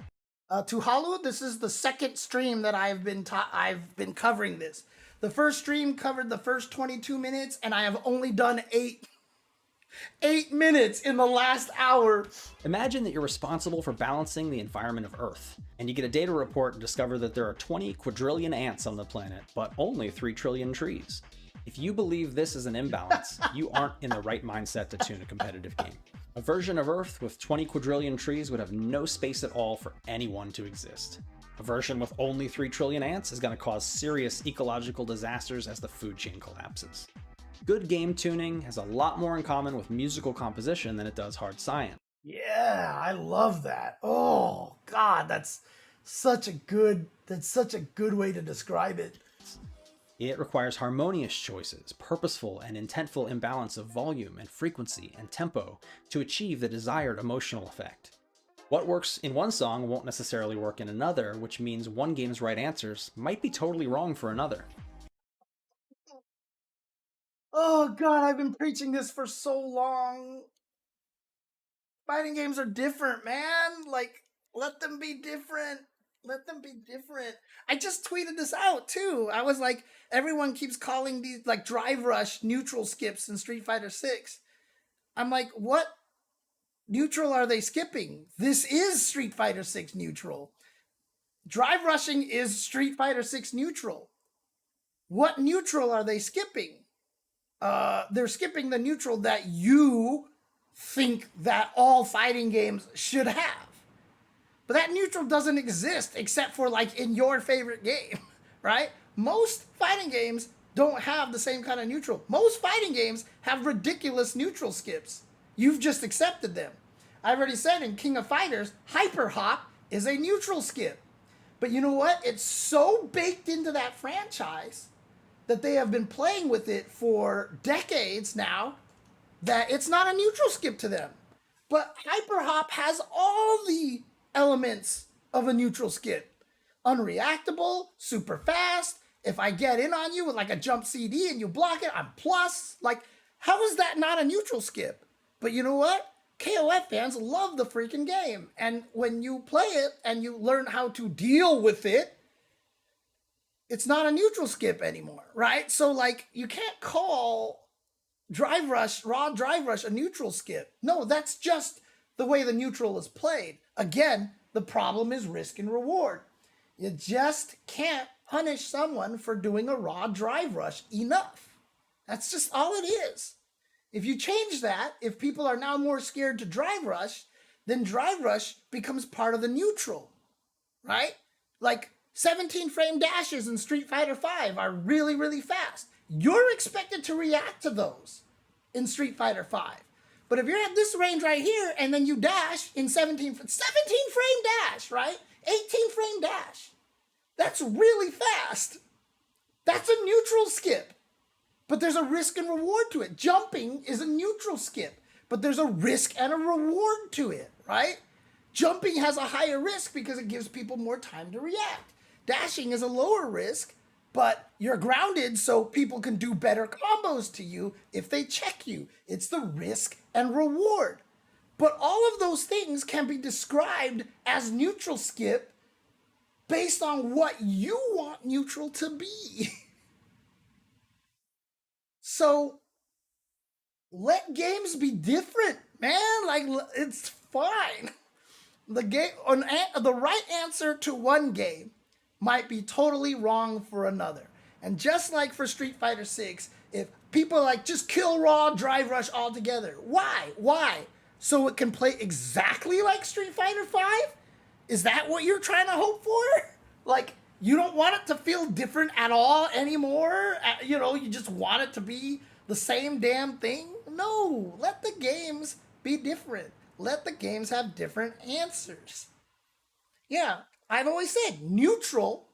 To Halu, this is the second stream that I've been covering this. The first stream covered the first 22 minutes, and I have only done 8 minutes in the last hour. Imagine that you're responsible for balancing the environment of Earth, and you get a data report and discover that there are 20 quadrillion ants on the planet, but only 3 trillion trees. If you believe this is an imbalance, you aren't in the right mindset to tune a competitive game. A version of Earth with 20 quadrillion trees would have no space at all for anyone to exist. A version with only 3 trillion ants is going to cause serious ecological disasters as the food chain collapses. Good game tuning has a lot more in common with musical composition than it does hard science. Yeah, I love that. Oh God, that's such a good way to describe it. It requires harmonious choices, purposeful and intentful imbalance of volume and frequency and tempo to achieve the desired emotional effect. What works in one song won't necessarily work in another, which means one game's right answers might be totally wrong for another. Oh god, I've been preaching this for so long. Fighting games are different, man. Like, let them be different. Let them be different. I just tweeted this out too. I was like, everyone keeps calling these like drive rush neutral skips in Street Fighter 6. I'm like, what neutral are they skipping? This is Street Fighter 6 neutral. Drive rushing is Street Fighter 6 neutral. What neutral are they skipping? They're skipping the neutral that you think that all fighting games should have. But that neutral doesn't exist except for like in your favorite game, right? Most fighting games don't have the same kind of neutral. Most fighting games have ridiculous neutral skips. You've just accepted them. I already said in King of Fighters, Hyper Hop is a neutral skip. But you know what? It's so baked into that franchise that they have been playing with it for decades now that it's not a neutral skip to them. But Hyper Hop has all the elements of a neutral skip. Unreactable, super fast. If I get in on you with like a jump CD and you block it, I'm plus. Like, how is that not a neutral skip? But you know what? KOF fans love the freaking game. And when you play it and you learn how to deal with it, it's not a neutral skip anymore, right? So like, you can't call Drive Rush, Raw Drive Rush, a neutral skip. No, that's just the way the neutral is played. Again, the problem is risk and reward. You just can't punish someone for doing a Raw Drive Rush enough. That's just all it is. If you change that, if people are now more scared to Drive Rush, then Drive Rush becomes part of the neutral, right? Like 17 frame dashes in Street Fighter V are really, really fast. You're expected to react to those in Street Fighter V. But if you're at this range right here and then you dash in 17 frame dash, right? 18 frame dash. That's really fast. That's a neutral skip. But there's a risk and reward to it. Jumping is a neutral skip, but there's a risk and a reward to it, right? Jumping has a higher risk because it gives people more time to react. Dashing is a lower risk, but you're grounded so people can do better combos to you if they check you. It's the risk and reward. But all of those things can be described as neutral skip based on what you want neutral to be. So let games be different, man. Like, it's fine. The right answer to one game might be totally wrong for another. And just like for Street Fighter 6, if people are like, just kill Raw Drive Rush altogether. Why? Why? So it can play exactly like Street Fighter 5? Is that what you're trying to hope for? Like, you don't want it to feel different at all anymore? You know, you just want it to be the same damn thing? No, let the games be different. Let the games have different answers. Yeah, I've always said neutral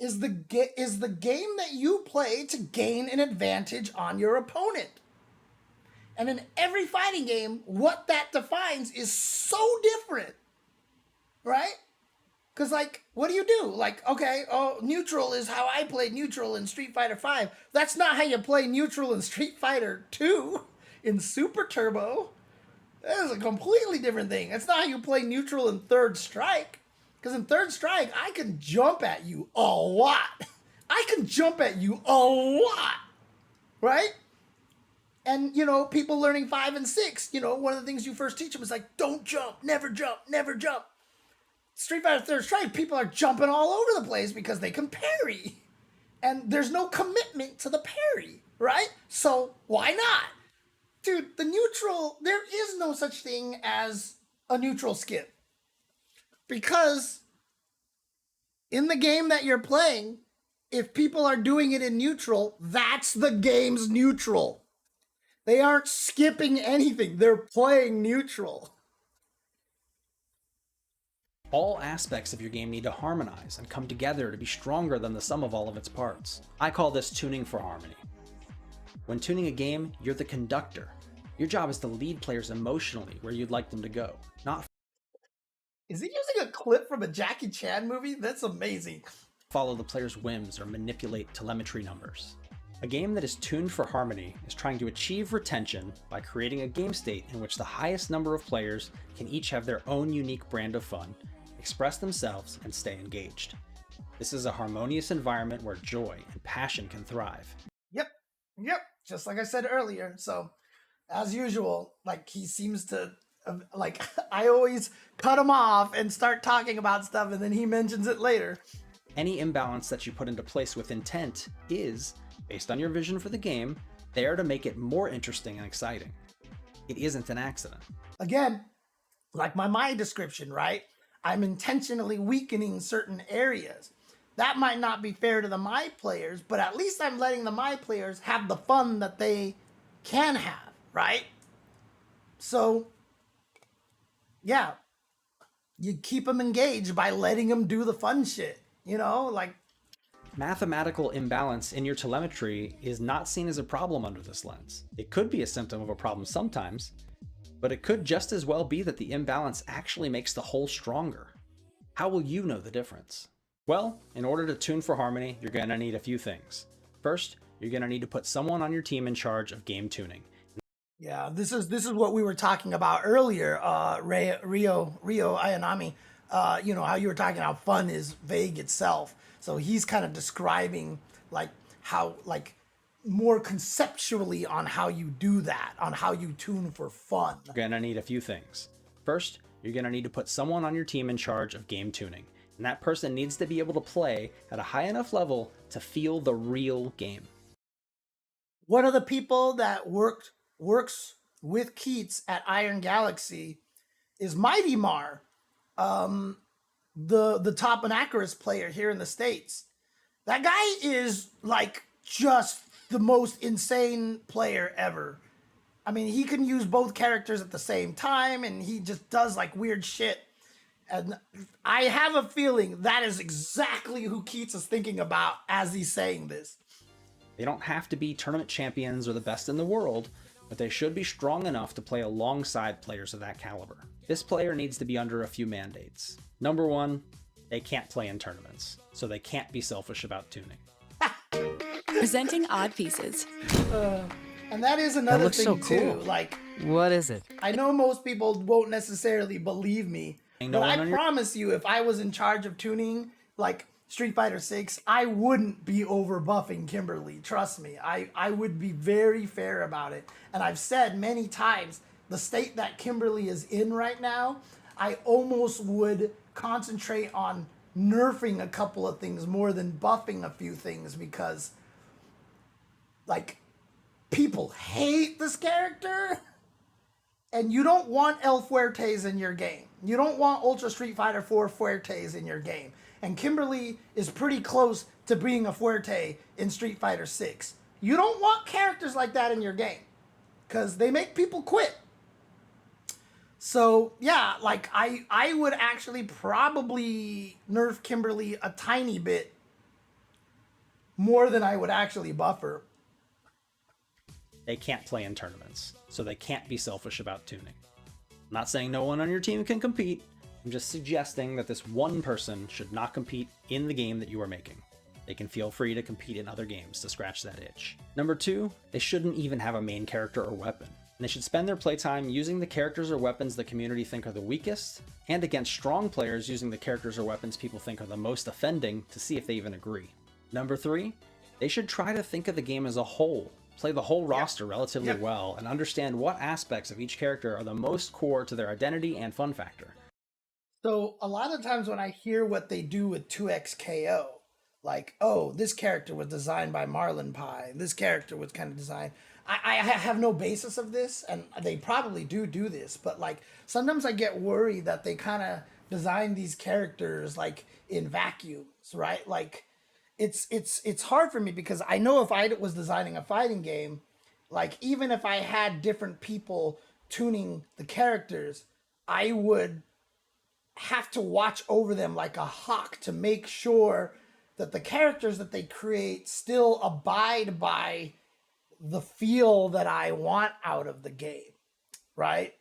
is the game that you play to gain an advantage on your opponent. And in every fighting game, what that defines is so different, right? Because, like, what do you do? Like, okay, oh, neutral is how I played neutral in Street Fighter V. That's not how you play neutral in Street Fighter 2 in Super Turbo. That is a completely different thing. That's not how you play neutral in Third Strike. Because in Third Strike, I can jump at you a lot. I can jump at you a lot, right? And, you know, people learning 5 and 6, you know, one of the things you first teach them is like, don't jump, never jump, never jump. Street Fighter Third Strike, people are jumping all over the place because they can parry. And there's no commitment to the parry, right? So why not? Dude, the neutral, there is no such thing as a neutral skip. Because in the game that you're playing, if people are doing it in neutral, that's the game's neutral. They aren't skipping anything. They're playing neutral. All aspects of your game need to harmonize and come together to be stronger than the sum of all of its parts. I call this tuning for harmony. When tuning a game, you're the conductor. Your job is to lead players emotionally where you'd like them to go, not Is he using a clip from a Jackie Chan movie? That's amazing. follow the player's whims or manipulate telemetry numbers. A game that is tuned for harmony is trying to achieve retention by creating a game state in which the highest number of players can each have their own unique brand of fun, express themselves, and stay engaged. This is a harmonious environment where joy and passion can thrive. Yep. Just like I said earlier. So, as usual, like he seems to, like, I always cut him off and start talking about stuff, and then he mentions it later. Any imbalance that you put into place with intent is, based on your vision for the game, there to make it more interesting and exciting. It isn't an accident. Again, like my description, right? I'm intentionally weakening certain areas. That might not be fair to the my players, but at least I'm letting the my players have the fun that they can have, right? So, yeah, you keep them engaged by letting them do the fun shit, you know, like. Mathematical imbalance in your telemetry is not seen as a problem under this lens. It could be a symptom of a problem sometimes, but it could just as well be that the imbalance actually makes the whole stronger. How will you know the difference? Well, in order to tune for harmony, you're going to need a few things. First, you're going to need to put someone on your team in charge of game tuning. Yeah, this is what we were talking about earlier, Rio Ayanami. You know, how you were talking how fun is vague itself. So he's kind of describing like how, like, more conceptually on how you do that, on how you tune for fun. You're going to need a few things. First, you're going to need to put someone on your team in charge of game tuning. And that person needs to be able to play at a high enough level to feel the real game. One of the people that works with Keits at Iron Galaxy is Mighty Mar, the top Anachorus player here in the States. That guy is like just the most insane player ever. I mean, he can use both characters at the same time, and he just does like weird shit. And I have a feeling that is exactly who Keits is thinking about as he's saying this. They don't have to be tournament champions or the best in the world, but they should be strong enough to play alongside players of that caliber. This player needs to be under a few mandates. Number one, they can't play in tournaments, so they can't be selfish about tuning. Presenting odd pieces. And that is another looks thing so cool. too. Like, What is it? I know most people won't necessarily believe me, but I promise you, if I was in charge of tuning like Street Fighter 6, I wouldn't be over buffing Kimberly. Trust me, I would be very fair about it. And I've said many times, the state that Kimberly is in right now, I almost would concentrate on nerfing a couple of things more than buffing a few things, because like people hate this character, and you don't want El Fuertes in your game. You don't want Ultra Street Fighter 4 Fuertes in your game. And Kimberly is pretty close to being a Fuerte in Street Fighter 6. You don't want characters like that in your game, because they make people quit. So yeah, like I would actually probably nerf Kimberly a tiny bit more than I would actually buff her. They can't play in tournaments, so they can't be selfish about tuning. I'm not saying no one on your team can compete. I'm just suggesting that this one person should not compete in the game that you are making. They can feel free to compete in other games to scratch that itch. Number two, they shouldn't even have a main character or weapon. And they should spend their playtime using the characters or weapons the community think are the weakest, and against strong players using the characters or weapons people think are the most offending to see if they even agree. Number three, they should try to think of the game as a whole, play the whole roster relatively well, and understand what aspects of each character are the most core to their identity and fun factor. So a lot of times when I hear what they do with 2XKO, like, oh, this character was designed by Marlon Pie, this character was kind of designed, I have no basis of this, and they probably do this, but like sometimes I get worried that they kind of design these characters like in vacuums, right? Like it's hard for me, because I know if I was designing a fighting game, like even if I had different people tuning the characters, I would have to watch over them like a hawk to make sure that the characters that they create still abide by the feel that I want out of the game, right?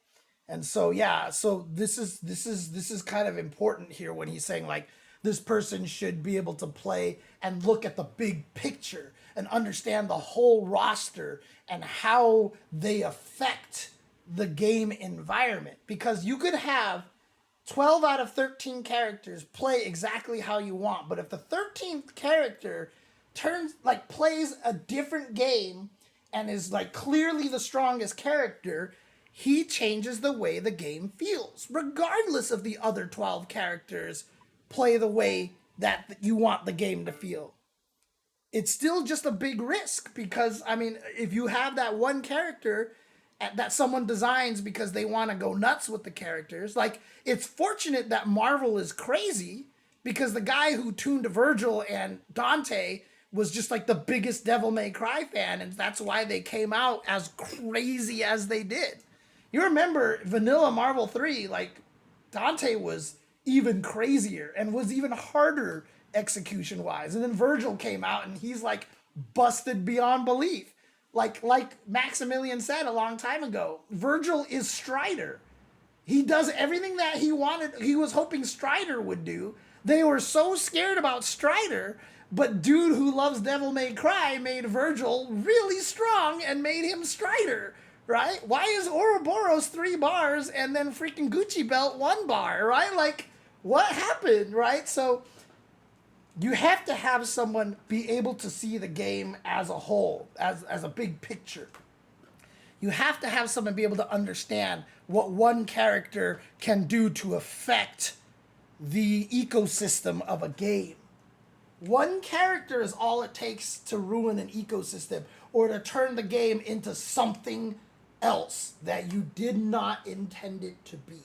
And so yeah, so this is kind of important here when he's saying like this person should be able to play and look at the big picture and understand the whole roster and how they affect the game environment. Because you could have 12 out of 13 characters play exactly how you want, but if the 13th character plays a different game and is like clearly the strongest character, he changes the way the game feels, regardless of the other 12 characters play the way that you want the game to feel. It's still just a big risk because, I mean, if you have that one character that someone designs because they want to go nuts with the characters, like, it's fortunate that Marvel is crazy because the guy who tuned Virgil and Dante was just like the biggest Devil May Cry fan, and that's why they came out as crazy as they did. You remember Vanilla Marvel 3, like, Dante was even crazier and was even harder execution wise. And then Virgil came out and he's like busted beyond belief. Like Maximilian said a long time ago, Virgil is Strider. He does everything that he was hoping Strider would do. They were so scared about Strider, but dude who loves Devil May Cry made Virgil really strong and made him Strider. Right? Why is Ouroboros 3 bars and then freaking Gucci Belt 1 bar, right? Like, what happened, right? So you have to have someone be able to see the game as a whole, as a big picture. You have to have someone be able to understand what one character can do to affect the ecosystem of a game. One character is all it takes to ruin an ecosystem or to turn the game into something else that you did not intend it to be.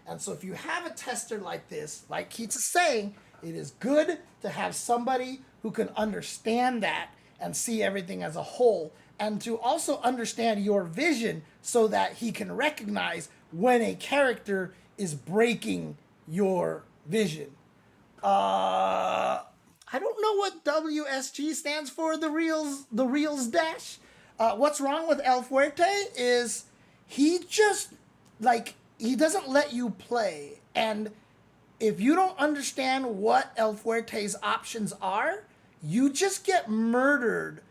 And so if you have a tester like this, like Keits is saying, it is good to have somebody who can understand that and see everything as a whole, and to also understand your vision so that he can recognize when a character is breaking your vision. I don't know what WSG stands for, the reels dash. What's wrong with El Fuerte is he just, like, he doesn't let you play. And if you don't understand what El Fuerte's options are, you just get murdered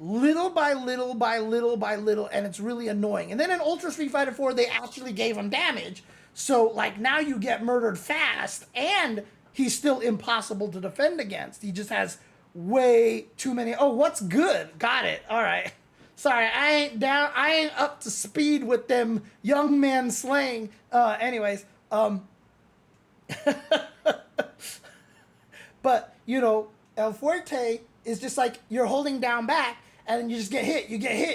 little by little by little by little, and it's really annoying. And then in Ultra Street Fighter 4, they actually gave him damage. So, like, now you get murdered fast, and he's still impossible to defend against. He just has way too many. Oh, what's good? Got it. All right. Sorry, I ain't up to speed with them young men slaying. Anyways, but, you know, El Fuerte is just like, you're holding down back, and then you just get hit,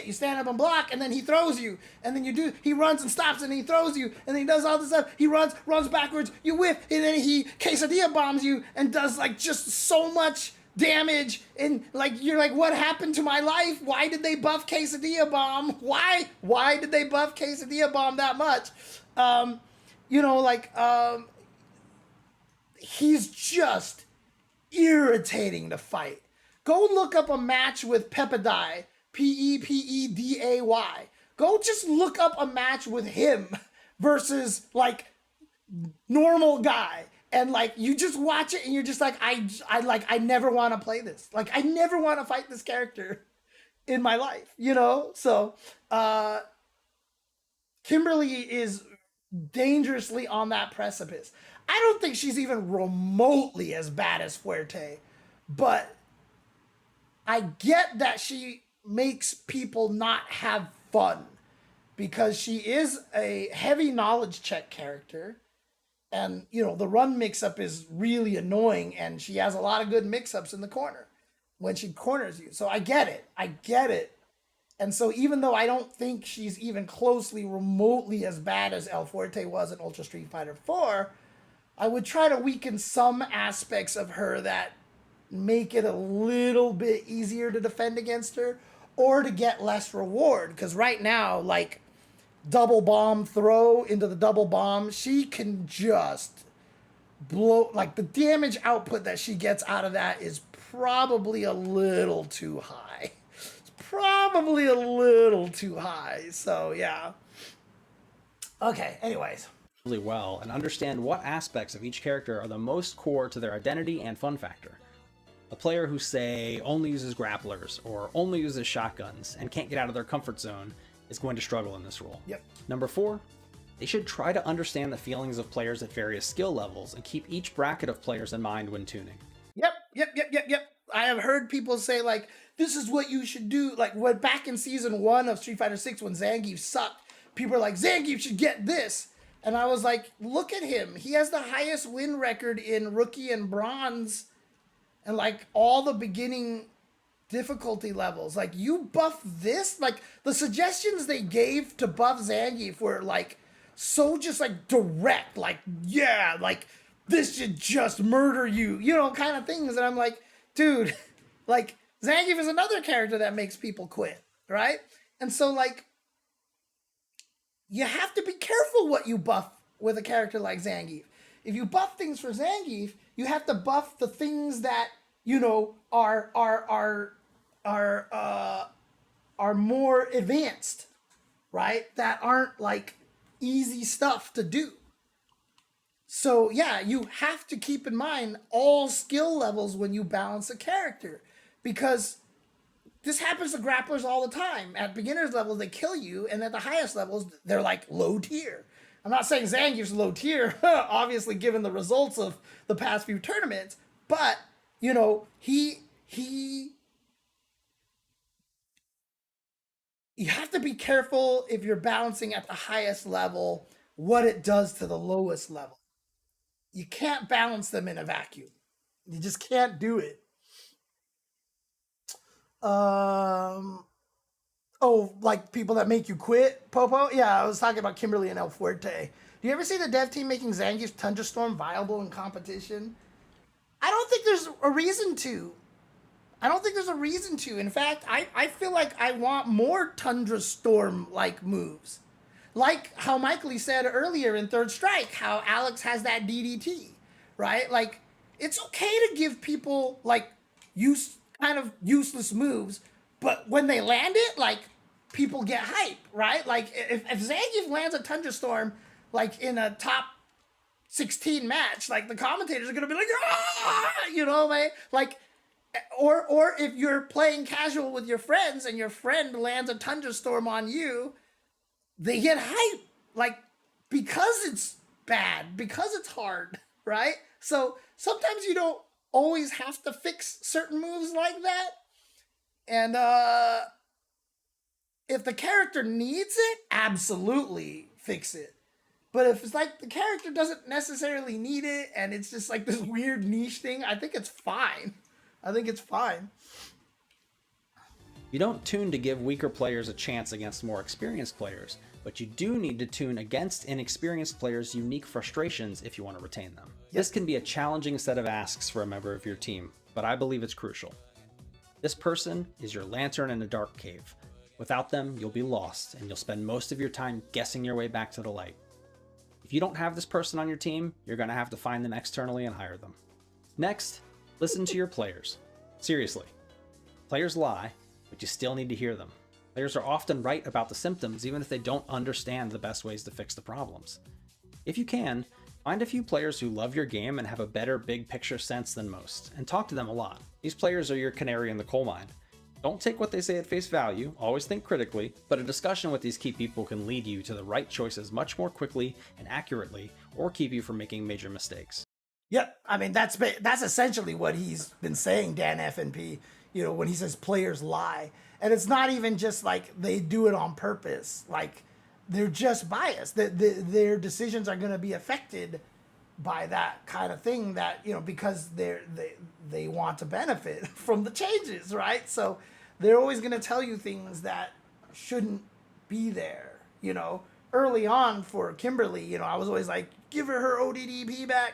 you stand up and block, and then he throws you, and then he runs and stops, and he throws you, and then he does all this stuff, he runs backwards, you whiff, and then he quesadilla bombs you, and does, like, just so much damage, and, like, you're like, what happened to my life? Why did they buff quesadilla bomb? Why did they buff quesadilla bomb that much? He's just irritating to fight. Go look up a match with Pepeday, Pepeday. Go just look up a match with him versus, like, normal guy. And, like, you just watch it and you're just like, I never want to play this. Like, I never want to fight this character in my life, you know? So, Kimberly is dangerously on that precipice. I don't think she's even remotely as bad as Fuerte, but I get that she makes people not have fun because she is a heavy knowledge check character. And, you know, the run mix-up is really annoying, and she has a lot of good mix-ups in the corner when she corners you. So I get it. And so even though I don't think she's even closely, remotely as bad as El Fuerte was in Ultra Street Fighter 4, I would try to weaken some aspects of her that make it a little bit easier to defend against her or to get less reward. Because right now, like, double bomb throw into the double bomb, she can just blow, like, the damage output that she gets out of that is probably a little too high. It's probably a little too high. So yeah. Okay, anyways. well and understand what aspects of each character are the most core to their identity and fun factor. A player who, say, only uses grapplers or only uses shotguns and can't get out of their comfort zone is going to struggle in this role. Yep. Number 4, they should try to understand the feelings of players at various skill levels and keep each bracket of players in mind when tuning. Yep. I have heard people say, like, this is what you should do. Like, when back in season 1 of Street Fighter 6, when Zangief sucked, people are like, Zangief should get this. And I was like, look at him. He has the highest win record in Rookie and Bronze and, like, all the beginning difficulty levels. Like, you buff this? Like, the suggestions they gave to buff Zangief were, like, so just, like, direct. Like, yeah, like, this should just murder you, you know, kind of things. And I'm like, dude, like, Zangief is another character that makes people quit, right? And so, like, you have to be careful what you buff with a character like Zangief. If you buff things for Zangief, you have to buff the things that, you know, are more advanced, right? That aren't, like, easy stuff to do. So yeah, you have to keep in mind all skill levels when you balance a character, because this happens to grapplers all the time. At beginner's level, they kill you, and at the highest levels, they're like low tier. I'm not saying Zangief's low tier, obviously, given the results of the past few tournaments, but, you know, you have to be careful if you're balancing at the highest level what it does to the lowest level. You can't balance them in a vacuum. You just can't do it. Like people that make you quit, Popo? Yeah, I was talking about Kimberly and El Fuerte. Do you ever see the dev team making Zangief's Thunderstorm viable in competition? I don't think there's a reason to. In fact, I feel like I want more Tundra Storm-like moves. Like how Mike Lee said earlier in Third Strike, how Alex has that DDT, right? Like, it's okay to give people, like, kind of useless moves, but when they land it, like, people get hype, right? Like, if Zangief lands a Thunderstorm, like, in a top 16 match, like, the commentators are gonna be like, ah! You know, man? Like, or if you're playing casual with your friends and your friend lands a Thunderstorm on you, they get hype, like, because it's bad, because it's hard, right? So sometimes you don't always have to fix certain moves like that. And if the character needs it, absolutely fix it. But if it's like the character doesn't necessarily need it and it's just like this weird niche thing, I think it's fine. You don't tune to give weaker players a chance against more experienced players, but you do need to tune against inexperienced players' unique frustrations if you want to retain them. This can be a challenging set of asks for a member of your team, but I believe it's crucial. This person is your lantern in a dark cave. Without them, you'll be lost, and you'll spend most of your time guessing your way back to the light. If you don't have this person on your team, you're going to have to find them externally and hire them. Next, listen to your players. Seriously. Players lie, but you still need to hear them. Players are often right about the symptoms, even if they don't understand the best ways to fix the problems. If you can, find a few players who love your game and have a better big picture sense than most, and talk to them a lot. These players are your canary in the coal mine. Don't take what they say at face value, always think critically, but a discussion with these key people can lead you to the right choices much more quickly and accurately, or keep you from making major mistakes. Yep, I mean, that's essentially what he's been saying, Dan FNP, you know, when he says players lie. And it's not even just like they do it on purpose. Like, they're just biased. Their decisions are going to be affected by that kind of thing, that, you know, because they want to benefit from the changes, right? So they're always going to tell you things that shouldn't be there, you know. Early on for Kimberly, you know, I was always like, give her ODDP back.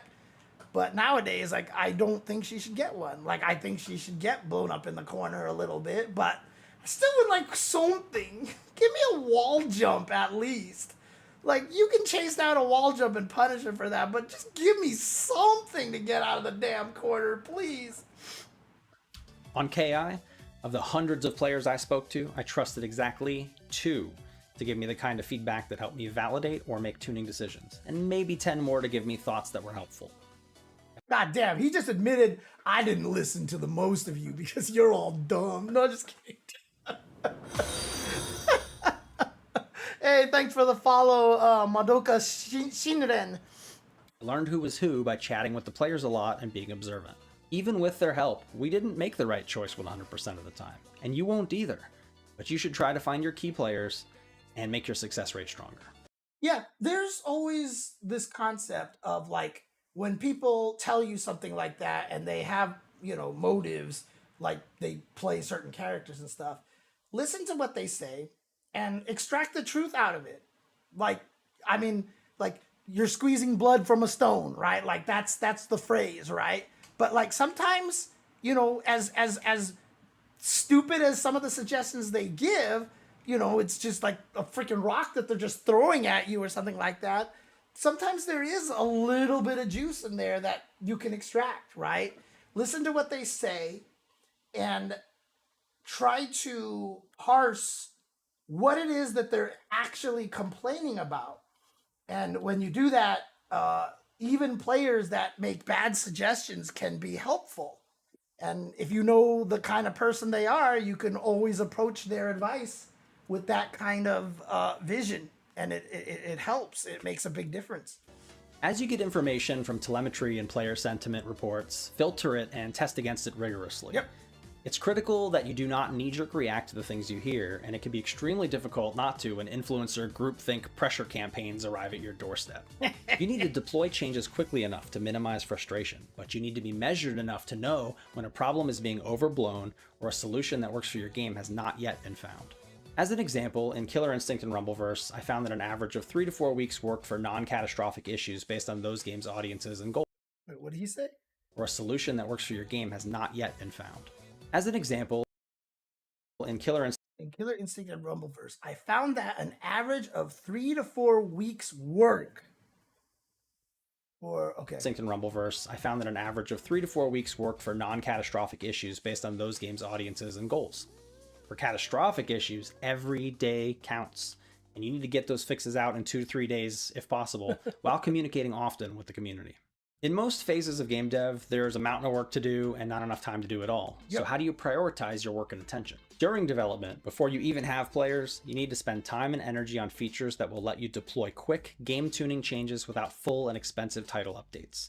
But nowadays, like, I don't think she should get one. Like, I think she should get blown up in the corner a little bit, but I still would like something. Give me a wall jump at least. Like, you can chase down a wall jump and punish her for that, but just give me something to get out of the damn corner, please. On KI, of the hundreds of players I spoke to, I trusted exactly 2 to give me the kind of feedback that helped me validate or make tuning decisions, and maybe 10 more to give me thoughts that were helpful. God damn, he just admitted I didn't listen to the most of you because you're all dumb. No, just kidding. Hey, thanks for the follow, Madoka Shinren. I learned who was who by chatting with the players a lot and being observant. Even with their help, we didn't make the right choice 100% of the time, and you won't either. But you should try to find your key players and make your success rate stronger. Yeah, there's always this concept of like when people tell you something like that and they have, motives, like they play certain characters and stuff, listen to what they say and extract the truth out of it. Like, I mean, like you're squeezing blood from a stone, right? Like that's the phrase, right? But like sometimes, as stupid as some of the suggestions they give, it's just like a freaking rock that they're just throwing at you or something like that. Sometimes there is a little bit of juice in there that you can extract, right? Listen to what they say and try to parse what it is that they're actually complaining about. And when you do that, even players that make bad suggestions can be helpful. And if you know the kind of person they are, you can always approach their advice with that kind of vision. And it helps. It makes a big difference. As you get information from telemetry and player sentiment reports, filter it and test against it rigorously. Yep. It's critical that you do not knee-jerk react to the things you hear, and it can be extremely difficult not to when influencer groupthink pressure campaigns arrive at your doorstep. You need to deploy changes quickly enough to minimize frustration, but you need to be measured enough to know when a problem is being overblown or a solution that works for your game has not yet been found. As an example, in Killer Instinct and Rumbleverse, I found that an average of 3 to 4 weeks worked for non-catastrophic issues based on those games' audiences and goals. Wait, what did he say? Or a solution that works for your game has not yet been found. As an example, in Killer Instinct and Rumbleverse, I found that an average of 3 to 4 weeks work. Instinct and Rumbleverse, I found that an average of 3 to 4 weeks worked for non-catastrophic issues based on those games' audiences and goals. For catastrophic issues, every day counts, and you need to get those fixes out in 2 to 3 days if possible, while communicating often with the community. In most phases of game dev, there's a mountain of work to do and not enough time to do it all. Yep. So how do you prioritize your work and attention? During development, before you even have players, you need to spend time and energy on features that will let you deploy quick game tuning changes without full and expensive title updates.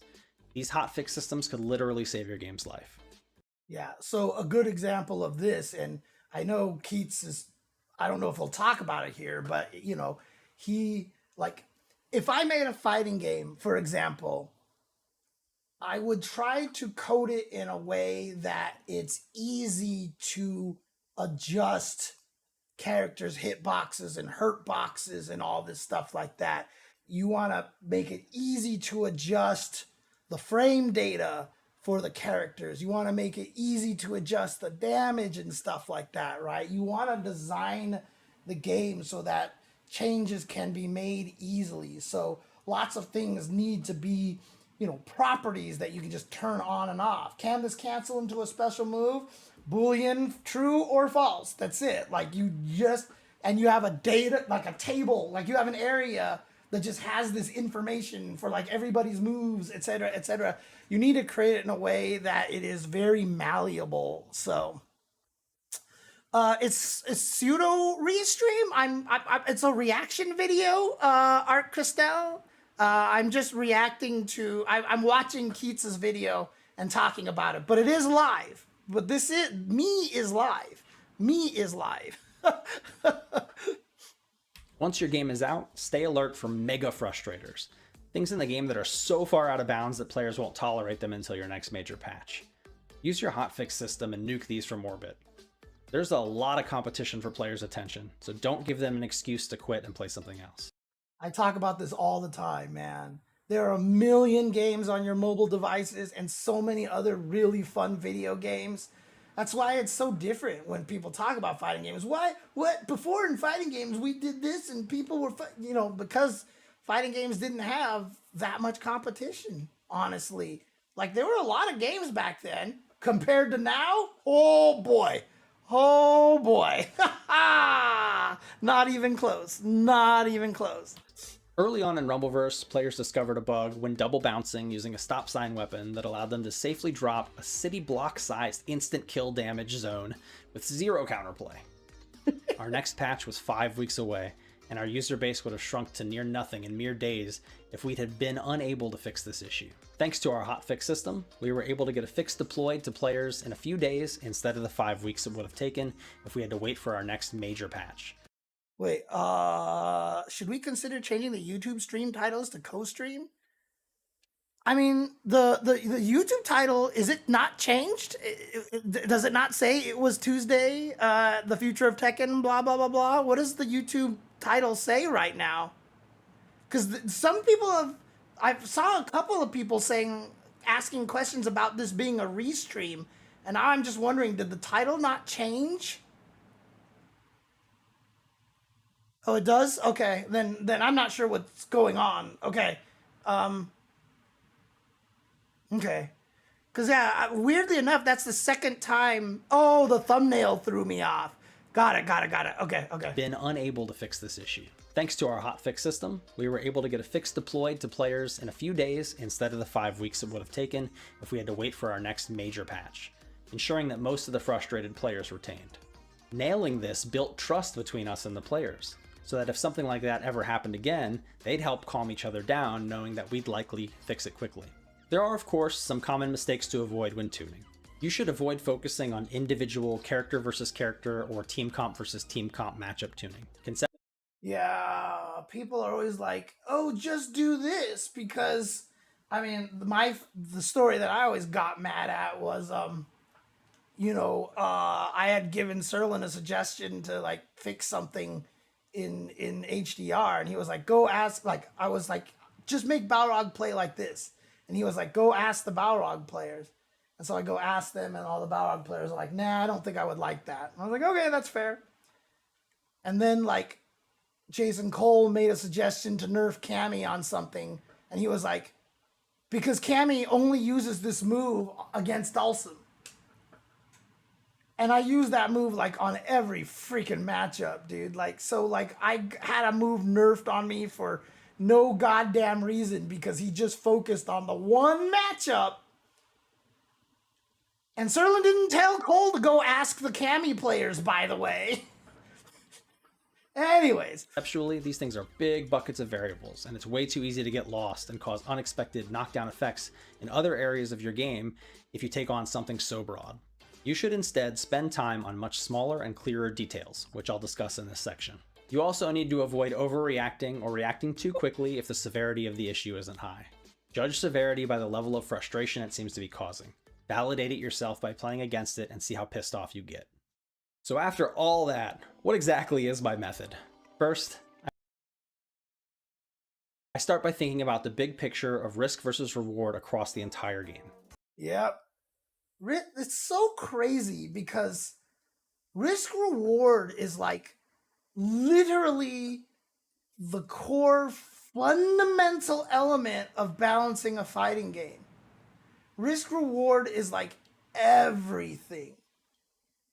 These hotfix systems could literally save your game's life. Yeah, so a good example of this, and I know Keits is, I don't know if he'll talk about it here, but he, like, if I made a fighting game, for example, I would try to code it in a way that it's easy to adjust characters' hitboxes and hurt boxes and all this stuff like that. You want to make it easy to adjust the frame data for the characters. You want to make it easy to adjust the damage and stuff like that, right? You want to design the game so that changes can be made easily. So lots of things need to be properties that you can just turn on and off. Can this cancel into a special move? Boolean, true or false. That's it. Like and you have a data, like a table, like you have an area that just has this information for like everybody's moves, etc., etc. You need to create it in a way that it is very malleable. So it's pseudo restream. It's a reaction video, Art Christel. I'm just reacting to, I'm watching Keats' video and talking about it, but it is live. But me is live. Me is live. Once your game is out, stay alert for mega frustrators. Things in the game that are so far out of bounds that players won't tolerate them until your next major patch. Use your hotfix system and nuke these from orbit. There's a lot of competition for players' attention, so don't give them an excuse to quit and play something else. I talk about this all the time, man. There are a million games on your mobile devices and so many other really fun video games. That's why it's so different when people talk about fighting games. Before in fighting games, we did this and people were, because fighting games didn't have that much competition, honestly. Like there were a lot of games back then compared to now. Oh boy, Oh boy. Not even close. Not even close. Early on in Rumbleverse, players discovered a bug when double bouncing using a stop sign weapon that allowed them to safely drop a city block-sized instant kill damage zone with 0 counterplay. Our next patch was 5 weeks away, and our user base would have shrunk to near nothing in mere days if we had been unable to fix this issue. Thanks to our hotfix system, we were able to get a fix deployed to players in a few days instead of the 5 weeks it would have taken if we had to wait for our next major patch. Wait, should we consider changing the YouTube stream titles to co-stream? I mean, the YouTube title, is it not changed? Does it not say it was Tuesday, the future of Tekken, blah, blah, blah, blah? What does the YouTube title say right now? Because some people I saw a couple of people asking questions about this being a restream, and now I'm just wondering, did the title not change? Oh, it does? Okay, then I'm not sure what's going on. Okay. Okay. Because, yeah, weirdly enough, that's the second time. Oh, the thumbnail threw me off. Got it. Okay. Been unable to fix this issue. Thanks to our hotfix system, we were able to get a fix deployed to players in a few days instead of the 5 weeks it would have taken if we had to wait for our next major patch, ensuring that most of the frustrated players retained. Nailing this built trust between us and the players, so that if something like that ever happened again, they'd help calm each other down knowing that we'd likely fix it quickly. There are, of course, some common mistakes to avoid when tuning. You should avoid focusing on individual character versus character or team comp versus team comp matchup tuning. Yeah, people are always like, oh, just do this, because, I mean, the story that I always got mad at was, I had given Serlin a suggestion to, like, fix something in HDR, and he was like, go ask, like, I was like, just make Balrog play like this. And he was like, go ask the Balrog players. And so I go ask them, and all the Balrog players are like, nah, I don't think I would like that. And I was like, okay, that's fair. And then, like, Jason Cole made a suggestion to nerf Cammy on something, and he was like, because Cammy only uses this move against Dhalsim. And I use that move, like, on every freaking matchup, dude. Like, so, like, I had a move nerfed on me for no goddamn reason because he just focused on the one matchup. And Serlin didn't tell Cole to go ask the Cammy players, by the way. Anyways. Conceptually, these things are big buckets of variables, and it's way too easy to get lost and cause unexpected knockdown effects in other areas of your game if you take on something so broad. You should instead spend time on much smaller and clearer details, which I'll discuss in this section. You also need to avoid overreacting or reacting too quickly if the severity of the issue isn't high. Judge severity by the level of frustration it seems to be causing. Validate it yourself by playing against it and see how pissed off you get. So after all that, what exactly is my method? First, I start by thinking about the big picture of risk versus reward across the entire game. Yep. It's so crazy because risk reward is like literally the core fundamental element of balancing a fighting game. Risk reward is like everything.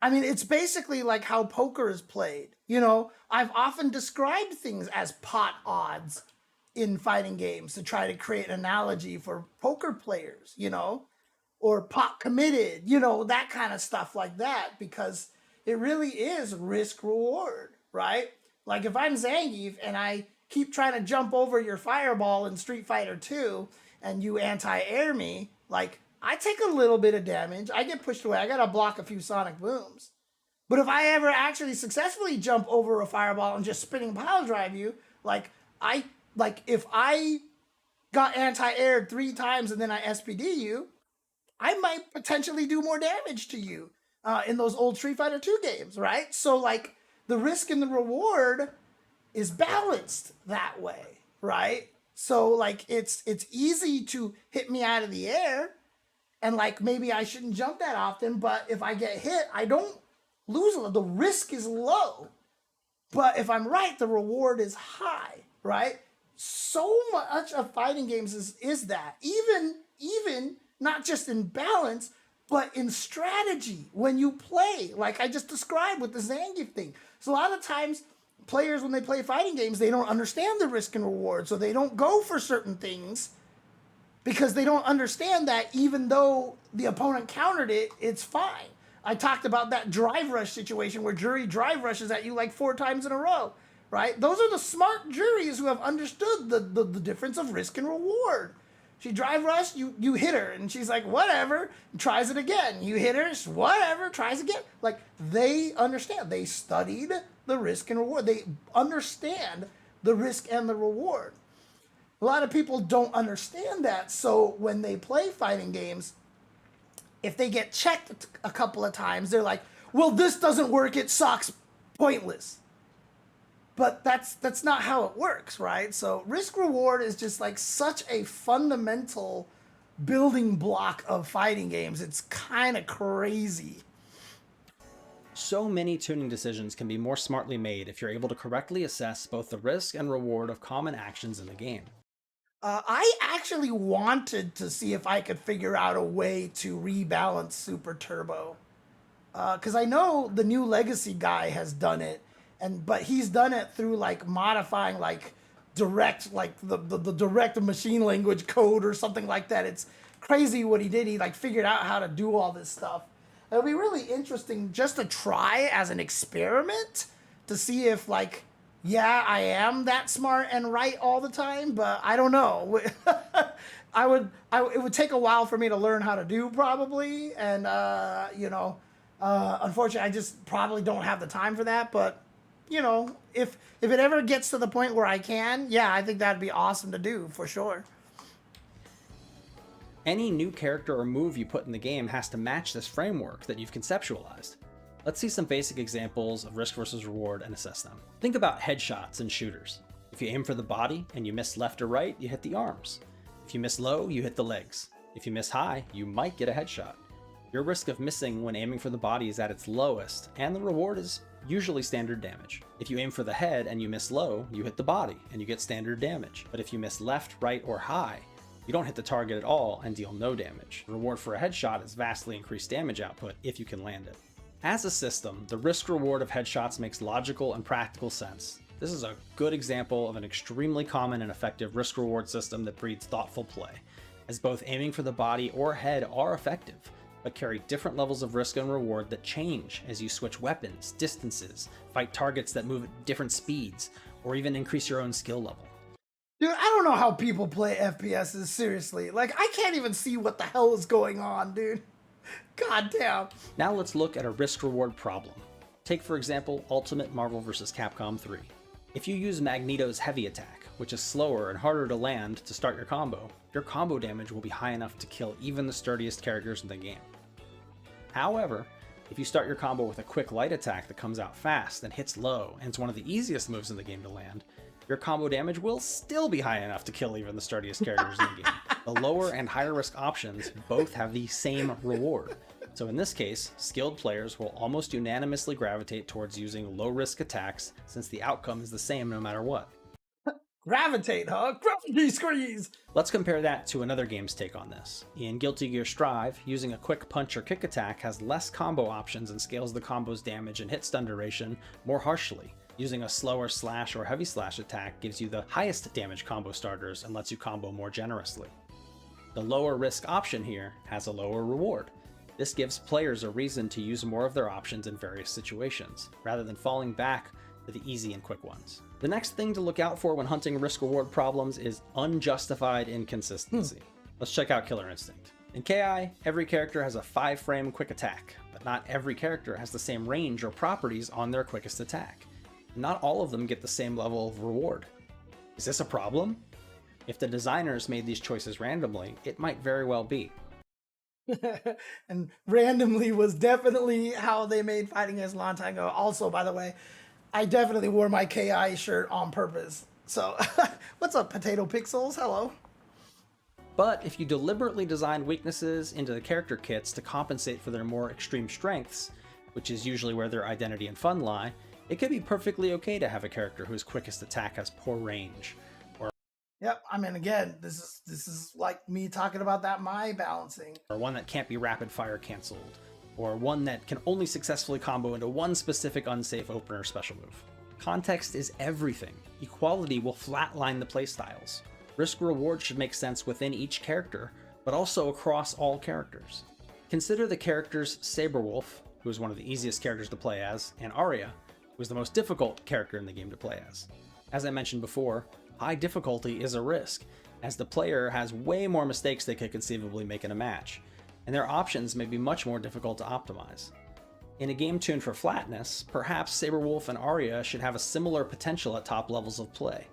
I mean, it's basically like how poker is played. You know, I've often described things as pot odds in fighting games to try to create an analogy for poker players, you know, or pot committed, you know, that kind of stuff like that, because it really is risk reward, right? Like if I'm Zangief and I keep trying to jump over your fireball in Street Fighter 2 and you anti-air me, like I take a little bit of damage, I get pushed away, I gotta block a few sonic booms. But if I ever actually successfully jump over a fireball and just spinning pile drive you, if I got anti-aired 3 times and then I SPD you, I might potentially do more damage to you in those old Street Fighter 2 games, right? So like the risk and the reward is balanced that way, right? So like it's easy to hit me out of the air, and like maybe I shouldn't jump that often, but if I get hit, I don't lose a lot. The risk is low. But if I'm right, the reward is high, right? So much of fighting games is that. Even not just in balance, But in strategy, when you play, like I just described with the Zangief thing, so a lot of times players, when they play fighting games, they don't understand the risk and reward, so they don't go for certain things because they don't understand that even though the opponent countered it, it's fine. I talked about that drive rush situation where Jury drive rushes at you like 4 times in a row, right? Those are the smart juries who have understood the difference of risk and reward. She drive rush, you hit her, and she's like, whatever, tries it again. You hit her, whatever, tries again. Like, they understand. They studied the risk and reward. They understand the risk and the reward. A lot of people don't understand that, so when they play fighting games, if they get checked a couple of times, they're like, well, this doesn't work, it sucks, pointless. But that's not how it works, right? So risk reward is just like such a fundamental building block of fighting games. It's kind of crazy. So many tuning decisions can be more smartly made if you're able to correctly assess both the risk and reward of common actions in the game. I actually wanted to see if I could figure out a way to rebalance Super Turbo. Because I know the new Legacy guy has done it, but he's done it through like modifying like direct, like the direct machine language code or something like that. It's crazy what he did. He like figured out how to do all this stuff. It'll be really interesting just to try as an experiment to see if like, yeah, I am that smart and right all the time, but I don't know. It would take a while for me to learn how to do probably. And, unfortunately, I just probably don't have the time for that. But, if it ever gets to the point where I can, yeah, I think that'd be awesome to do for sure. Any new character or move you put in the game has to match this framework that you've conceptualized. Let's see some basic examples of risk versus reward and assess them. Think about headshots in shooters. If you aim for the body and you miss left or right, you hit the arms. If you miss low, you hit the legs. If you miss high, you might get a headshot. Your risk of missing when aiming for the body is at its lowest, and the reward is usually standard damage. If you aim for the head and you miss low, you hit the body and you get standard damage. But if you miss left, right, or high, you don't hit the target at all and deal no damage. The reward for a headshot is vastly increased damage output if you can land it. As a system, the risk-reward of headshots makes logical and practical sense. This is a good example of an extremely common and effective risk-reward system that breeds thoughtful play, as both aiming for the body or head are effective, but carry different levels of risk and reward that change as you switch weapons, distances, fight targets that move at different speeds, or even increase your own skill level. Dude, I don't know how people play FPSs, seriously. Like, I can't even see what the hell is going on, dude. God damn. Now let's look at a risk-reward problem. Take, for example, Ultimate Marvel vs. Capcom 3. If you use Magneto's heavy attack, which is slower and harder to land to start your combo damage will be high enough to kill even the sturdiest characters in the game. However, if you start your combo with a quick light attack that comes out fast and hits low, and it's one of the easiest moves in the game to land, your combo damage will still be high enough to kill even the sturdiest characters in the game. The lower and higher risk options both have the same reward. So in this case, skilled players will almost unanimously gravitate towards using low risk attacks since the outcome is the same no matter what. Gravitate, huh? Gravity squeeze! Let's compare that to another game's take on this. In Guilty Gear Strive, using a quick punch or kick attack has less combo options and scales the combo's damage and hit stun duration more harshly. Using a slower slash or heavy slash attack gives you the highest damage combo starters and lets you combo more generously. The lower risk option here has a lower reward. This gives players a reason to use more of their options in various situations, rather than falling back to the easy and quick ones. The next thing to look out for when hunting risk-reward problems is unjustified inconsistency. Let's check out Killer Instinct. In KI, every character has a 5-frame quick attack, but not every character has the same range or properties on their quickest attack. Not all of them get the same level of reward. Is this a problem? If the designers made these choices randomly, it might very well be. And randomly was definitely how they made fighting games a long time ago. Also, by the way, I definitely wore my KI shirt on purpose. So, what's up, Potato Pixels? Hello. But if you deliberately design weaknesses into the character kits to compensate for their more extreme strengths, which is usually where their identity and fun lie, it could be perfectly okay to have a character whose quickest attack has poor range, Yep. I mean, again, this is like me talking about that my balancing. or one that can't be rapid fire canceled, or one that can only successfully combo into one specific unsafe opener special move. Context is everything. Equality will flatline the playstyles. Risk reward should make sense within each character, but also across all characters. Consider the characters Saberwolf, who is one of the easiest characters to play as, and Arya, who is the most difficult character in the game to play as. As I mentioned before, high difficulty is a risk, as the player has way more mistakes they could conceivably make in a match, and their options may be much more difficult to optimize. In a game tuned for flatness, perhaps Saberwolf and Arya should have a similar potential at top levels of play.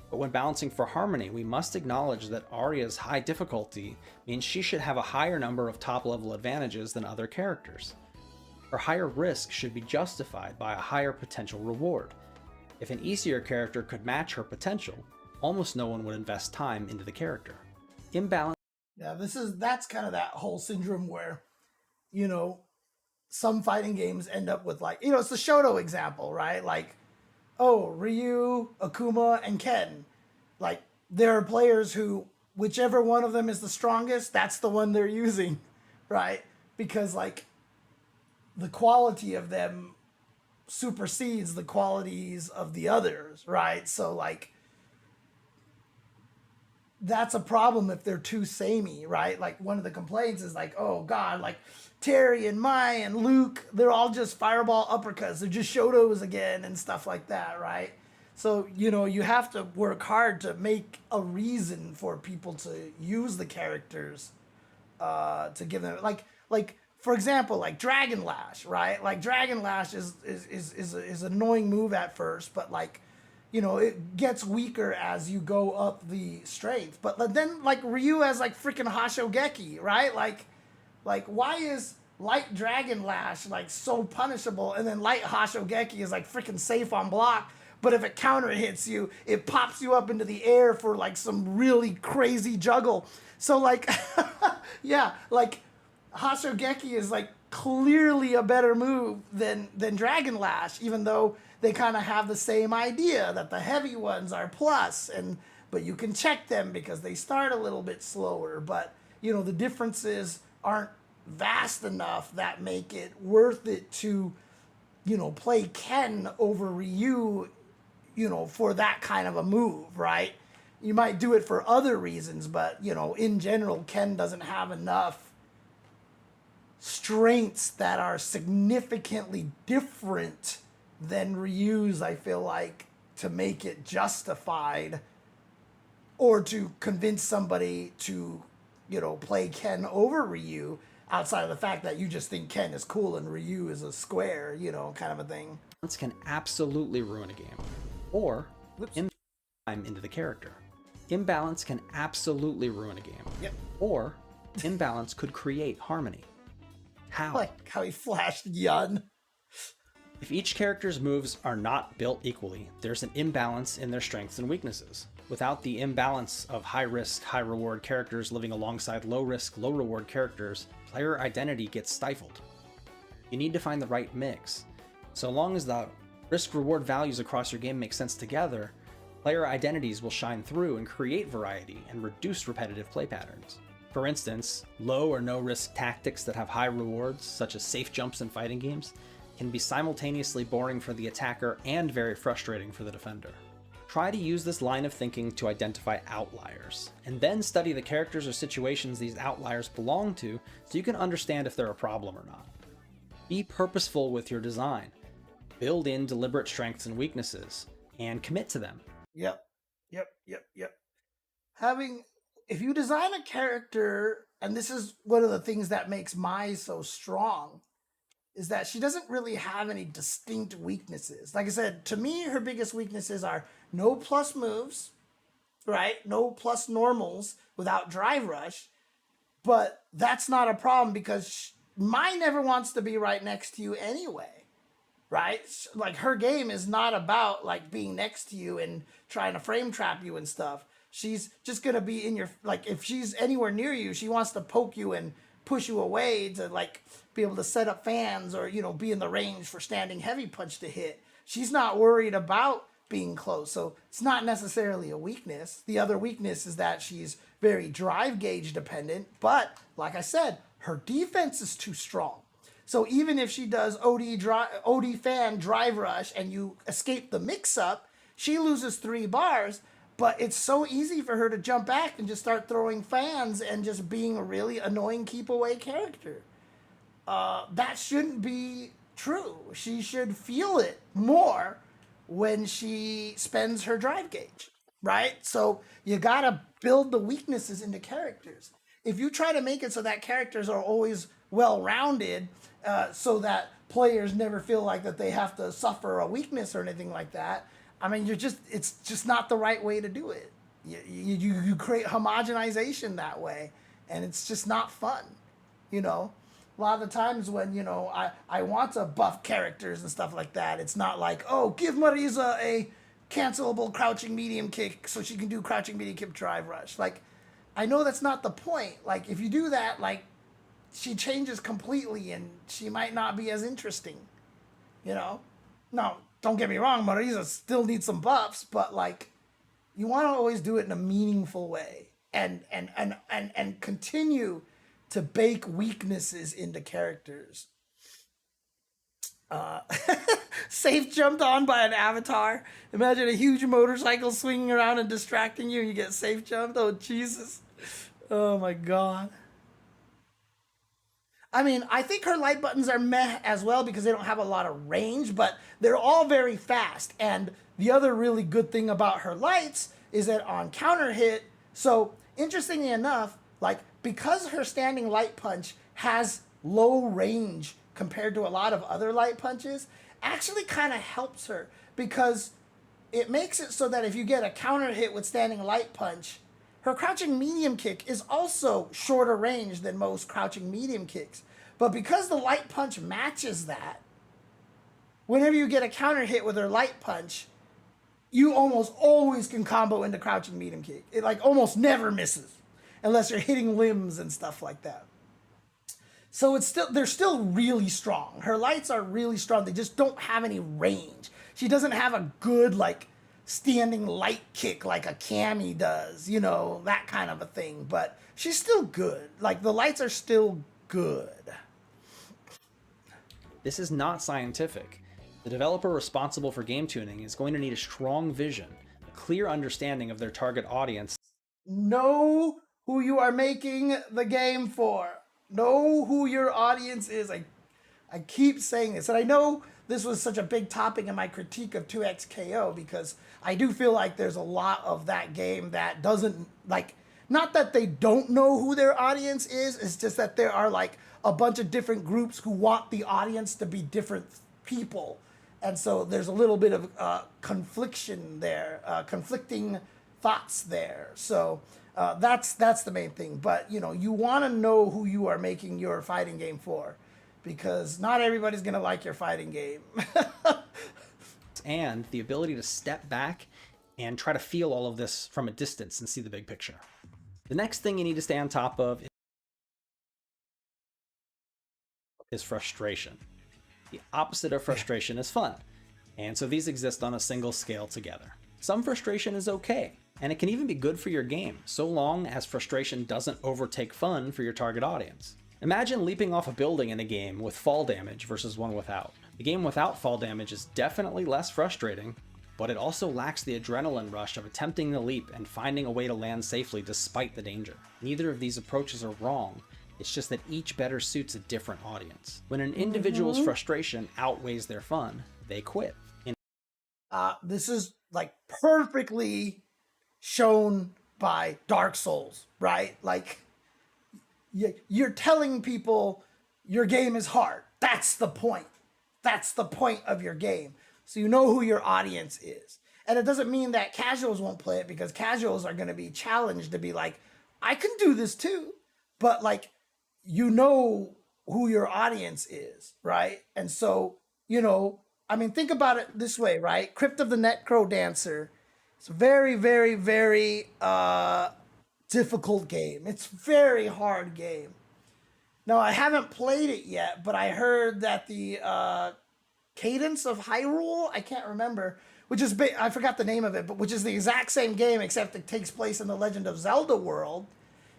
But when balancing for harmony, we must acknowledge that Arya's high difficulty means she should have a higher number of top level advantages than other characters. Her higher risk should be justified by a higher potential reward. If an easier character could match her potential, almost no one would invest time into the character. Imbalance. Yeah, that's kind of that whole syndrome where, you know, some fighting games end up with like, it's the Shoto example, right? Like, oh, Ryu, Akuma, and Ken. Like, there are players who, whichever one of them is the strongest, that's the one they're using, right? Because, like, the quality of them supersedes the qualities of the others, right? So, like, that's a problem if they're too samey, right? Like, one of the complaints is like, oh God, like Terry and Mai and Luke, they're all just fireball uppercuts. They're just Shotos again and stuff like that, right? So, you have to work hard to make a reason for people to use the characters, to give them like for example, like Dragon Lash, right? Like Dragon Lash is an annoying move at first, but like, it gets weaker as you go up the strength. But then, like, Ryu has, like, freaking Hashogeki, right? Like, why is Light Dragon Lash, like, so punishable, and then Light Hashogeki is, like, freaking safe on block, but if it counter hits you, it pops you up into the air for, like, some really crazy juggle. So, like, yeah, like, Hashogeki is, like, clearly a better move than Dragon Lash, even though they kind of have the same idea that the heavy ones are plus, but you can check them because they start a little bit slower. But, the differences aren't vast enough that make it worth it to, play Ken over Ryu, for that kind of a move, right? You might do it for other reasons, but, in general, Ken doesn't have enough strengths that are significantly different than Ryu's, I feel like, to make it justified or to convince somebody to, play Ken over Ryu outside of the fact that you just think Ken is cool and Ryu is a square, kind of a thing. Can absolutely ruin a game, or time into the character. Imbalance can absolutely ruin a game, Yep. or imbalance could create harmony. How? Like how he flashed Yun. If each character's moves are not built equally, there's an imbalance in their strengths and weaknesses. Without the imbalance of high-risk, high-reward characters living alongside low-risk, low-reward characters, player identity gets stifled. You need to find the right mix. So long as the risk-reward values across your game make sense together, player identities will shine through and create variety and reduce repetitive play patterns. For instance, low or no risk tactics that have high rewards, such as safe jumps in fighting games, can be simultaneously boring for the attacker and very frustrating for the defender. Try to use this line of thinking to identify outliers, and then study the characters or situations these outliers belong to so you can understand if they're a problem or not. Be purposeful with your design. Build in deliberate strengths and weaknesses, and commit to them. Yep. If you design a character, and this is one of the things that makes Mai so strong, is that she doesn't really have any distinct weaknesses. Like I said, to me, her biggest weaknesses are no plus moves, right? No plus normals without drive rush. But that's not a problem because Mai never wants to be right next to you anyway, right? Like, her game is not about, like, being next to you and trying to frame trap you and stuff. She's just going to be in your, like, if she's anywhere near you, she wants to poke you and push you away to, like, be able to set up fans or, be in the range for standing heavy punch to hit. She's not worried about being close. So it's not necessarily a weakness. The other weakness is that she's very drive gauge dependent, but like I said, her defense is too strong. So even if she does OD fan drive rush and you escape the mix up, she loses 3 bars, but it's so easy for her to jump back and just start throwing fans and just being a really annoying keep away character. That shouldn't be true. She should feel it more when she spends her drive gauge, right? So you gotta build the weaknesses into characters. If you try to make it so that characters are always well-rounded, so that players never feel like that they have to suffer a weakness or anything like that, I mean, it's just not the right way to do it. You create homogenization that way, and it's just not fun, you know? A lot of the times when, you know, I want to buff characters and stuff like that, it's not like, oh, give Marisa a cancelable crouching medium kick so she can do crouching medium kick drive rush. Like, I know that's not the point. Like, if you do that, like, she changes completely and she might not be as interesting, you know? Now, don't get me wrong, Marisa still needs some buffs, but like, you want to always do it in a meaningful way and continue to bake weaknesses into characters. Safe jumped on by an avatar. Imagine a huge motorcycle swinging around and distracting you and you get safe jumped. Oh, Jesus. Oh, my God. I mean, I think her light buttons are meh as well because they don't have a lot of range, but they're all very fast. And the other really good thing about her lights is that on counter hit, so interestingly enough, like, because her standing light punch has low range compared to a lot of other light punches, actually kind of helps her because it makes it so that if you get a counter hit with standing light punch, her crouching medium kick is also shorter range than most crouching medium kicks. But because the light punch matches that, whenever you get a counter hit with her light punch, you almost always can combo into crouching medium kick. It like almost never misses unless you're hitting limbs and stuff like that. So they're still really strong. Her lights are really strong. They just don't have any range. She doesn't have a good like standing light kick like a Cammy does, you know, that kind of a thing. But she's still good. Like, the lights are still good. This is not scientific. The developer responsible for game tuning is going to need a strong vision, a clear understanding of their target audience. Know who you are making the game for. Know who your audience is. I keep saying this, and I know this was such a big topic in my critique of 2XKO because I do feel like there's a lot of that game that doesn't, like, not that they don't know who their audience is, it's just that there are like a bunch of different groups who want the audience to be different people. And so there's a little bit of confliction there, conflicting thoughts there. So that's the main thing. But, you know, you want to know who you are making your fighting game for, because not everybody's going to like your fighting game. And the ability to step back and try to feel all of this from a distance and see the big picture. The next thing you need to stay on top of is frustration. The opposite of frustration is fun. And so these exist on a single scale together. Some frustration is okay, and it can even be good for your game, so long as frustration doesn't overtake fun for your target audience. Imagine leaping off a building in a game with fall damage versus one without. The game without fall damage is definitely less frustrating, but it also lacks the adrenaline rush of attempting the leap and finding a way to land safely despite the danger. Neither of these approaches are wrong, it's just that each better suits a different audience. When an individual's frustration outweighs their fun, they quit. This is like perfectly shown by Dark Souls, right? Like, you're telling people your game is hard. That's the point. That's the point of your game. So you know who your audience is. And it doesn't mean that casuals won't play it, because casuals are going to be challenged to be like, I can do this too. But like, you know who your audience is, right? And so, you know, I mean, think about it this way, right? Crypt of the Necro Dancer. It's a very, very, very difficult game. It's a very hard game. Now, I haven't played it yet, but I heard that the Cadence of Hyrule, I can't remember, which is I forgot the name of it, but which is the exact same game except it takes place in the Legend of Zelda world,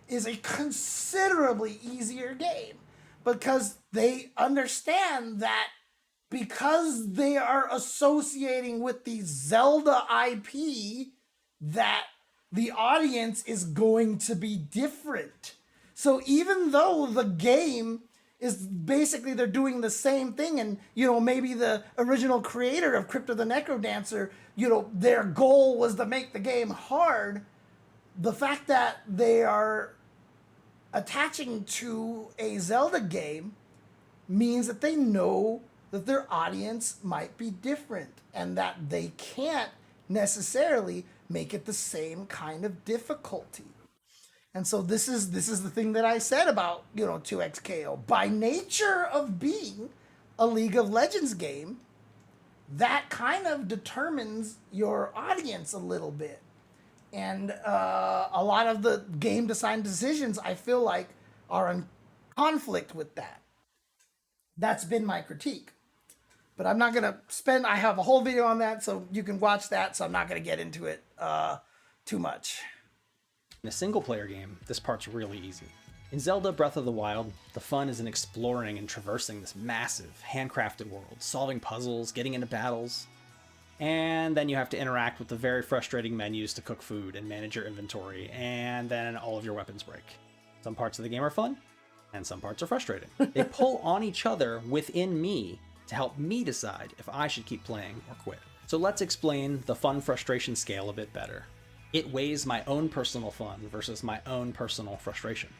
is a considerably easier game because they understand that because they are associating with the Zelda IP, that the audience is going to be different. So even though the game is basically they're doing the same thing, and maybe the original creator of Crypt of the Necrodancer, their goal was to make the game hard, the fact that they are attaching to a Zelda game means that they know that their audience might be different and that they can't necessarily make it the same kind of difficulty. And so this is the thing that I said about 2XKO. By nature of being a League of Legends game, that kind of determines your audience a little bit. And a lot of the game design decisions I feel like are in conflict with that. That's been my critique. But I'm not going to I have a whole video on that, so you can watch that, so I'm not going to get into it too much. In a single-player game, this part's really easy. In Zelda Breath of the Wild, the fun is in exploring and traversing this massive, handcrafted world, solving puzzles, getting into battles, and then you have to interact with the very frustrating menus to cook food and manage your inventory, and then all of your weapons break. Some parts of the game are fun, and some parts are frustrating. They pull on each other within me to help me decide if I should keep playing or quit. So let's explain the fun-frustration scale a bit better. It weighs my own personal fun versus my own personal frustration.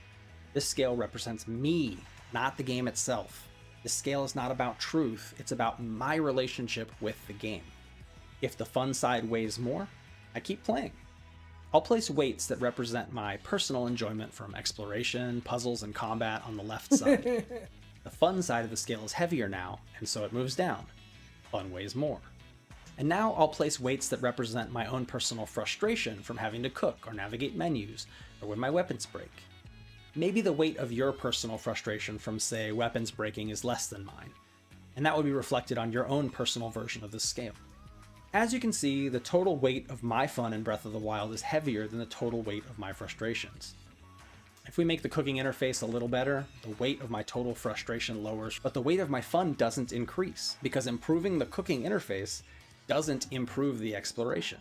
This scale represents me, not the game itself. This scale is not about truth, it's about my relationship with the game. If the fun side weighs more, I keep playing. I'll place weights that represent my personal enjoyment from exploration, puzzles, and combat on the left side. The fun side of the scale is heavier now, and so it moves down. Fun weighs more. And now I'll place weights that represent my own personal frustration from having to cook or navigate menus, or when my weapons break. Maybe the weight of your personal frustration from, say, weapons breaking is less than mine, and that would be reflected on your own personal version of this scale. As you can see, the total weight of my fun in Breath of the Wild is heavier than the total weight of my frustrations. If we make the cooking interface a little better, the weight of my total frustration lowers, but the weight of my fun doesn't increase, because improving the cooking interface doesn't improve the exploration,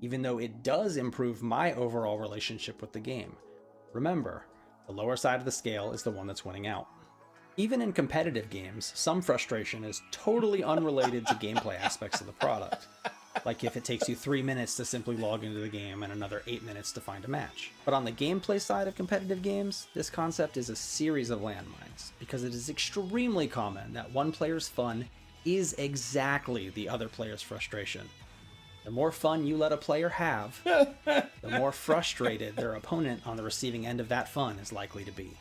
even though it does improve my overall relationship with the game. Remember, the lower side of the scale is the one that's winning out. Even in competitive games, some frustration is totally unrelated to gameplay aspects of the product. Like if it takes you 3 minutes to simply log into the game and another 8 minutes to find a match. But on the gameplay side of competitive games, this concept is a series of landmines, because it is extremely common that one player's fun is exactly the other player's frustration. The more fun you let a player have, the more frustrated their opponent on the receiving end of that fun is likely to be.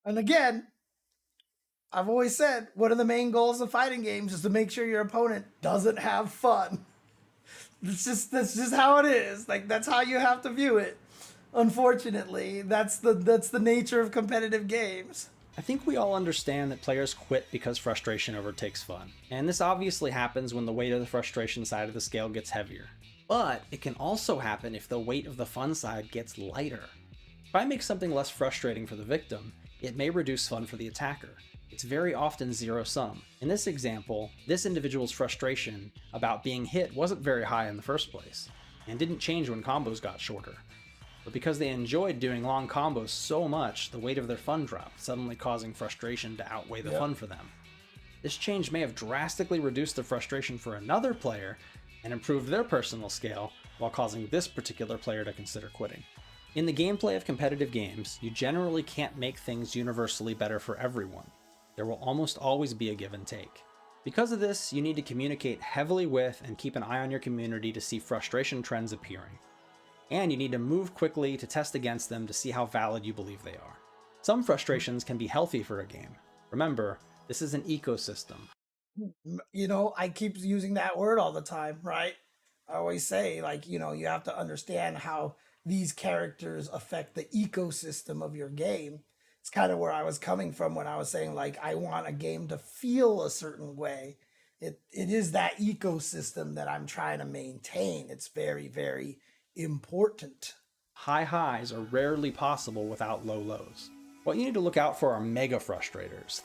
And again, I've always said one of the main goals of fighting games is to make sure your opponent doesn't have fun. That's just how it is. Like, that's how you have to view it. Unfortunately, that's the nature of competitive games. I think we all understand that players quit because frustration overtakes fun. And this obviously happens when the weight of the frustration side of the scale gets heavier. But it can also happen if the weight of the fun side gets lighter. If I make something less frustrating for the victim, it may reduce fun for the attacker. It's very often zero-sum. In this example, this individual's frustration about being hit wasn't very high in the first place, and didn't change when combos got shorter. But because they enjoyed doing long combos so much, the weight of their fun dropped, suddenly causing frustration to outweigh the fun for them. This change may have drastically reduced the frustration for another player and improved their personal scale, while causing this particular player to consider quitting. In the gameplay of competitive games, you generally can't make things universally better for everyone. There will almost always be a give and take. Because of this, you need to communicate heavily with and keep an eye on your community to see frustration trends appearing. And you need to move quickly to test against them to see how valid you believe they are. Some frustrations can be healthy for a game. Remember, this is an ecosystem. I keep using that word all the time, right? I always say, you have to understand how these characters affect the ecosystem of your game. It's kind of where I was coming from when I was saying, I want a game to feel a certain way. It is that ecosystem that I'm trying to maintain. It's very, very important. High highs are rarely possible without low lows. What you need to look out for are mega frustrators,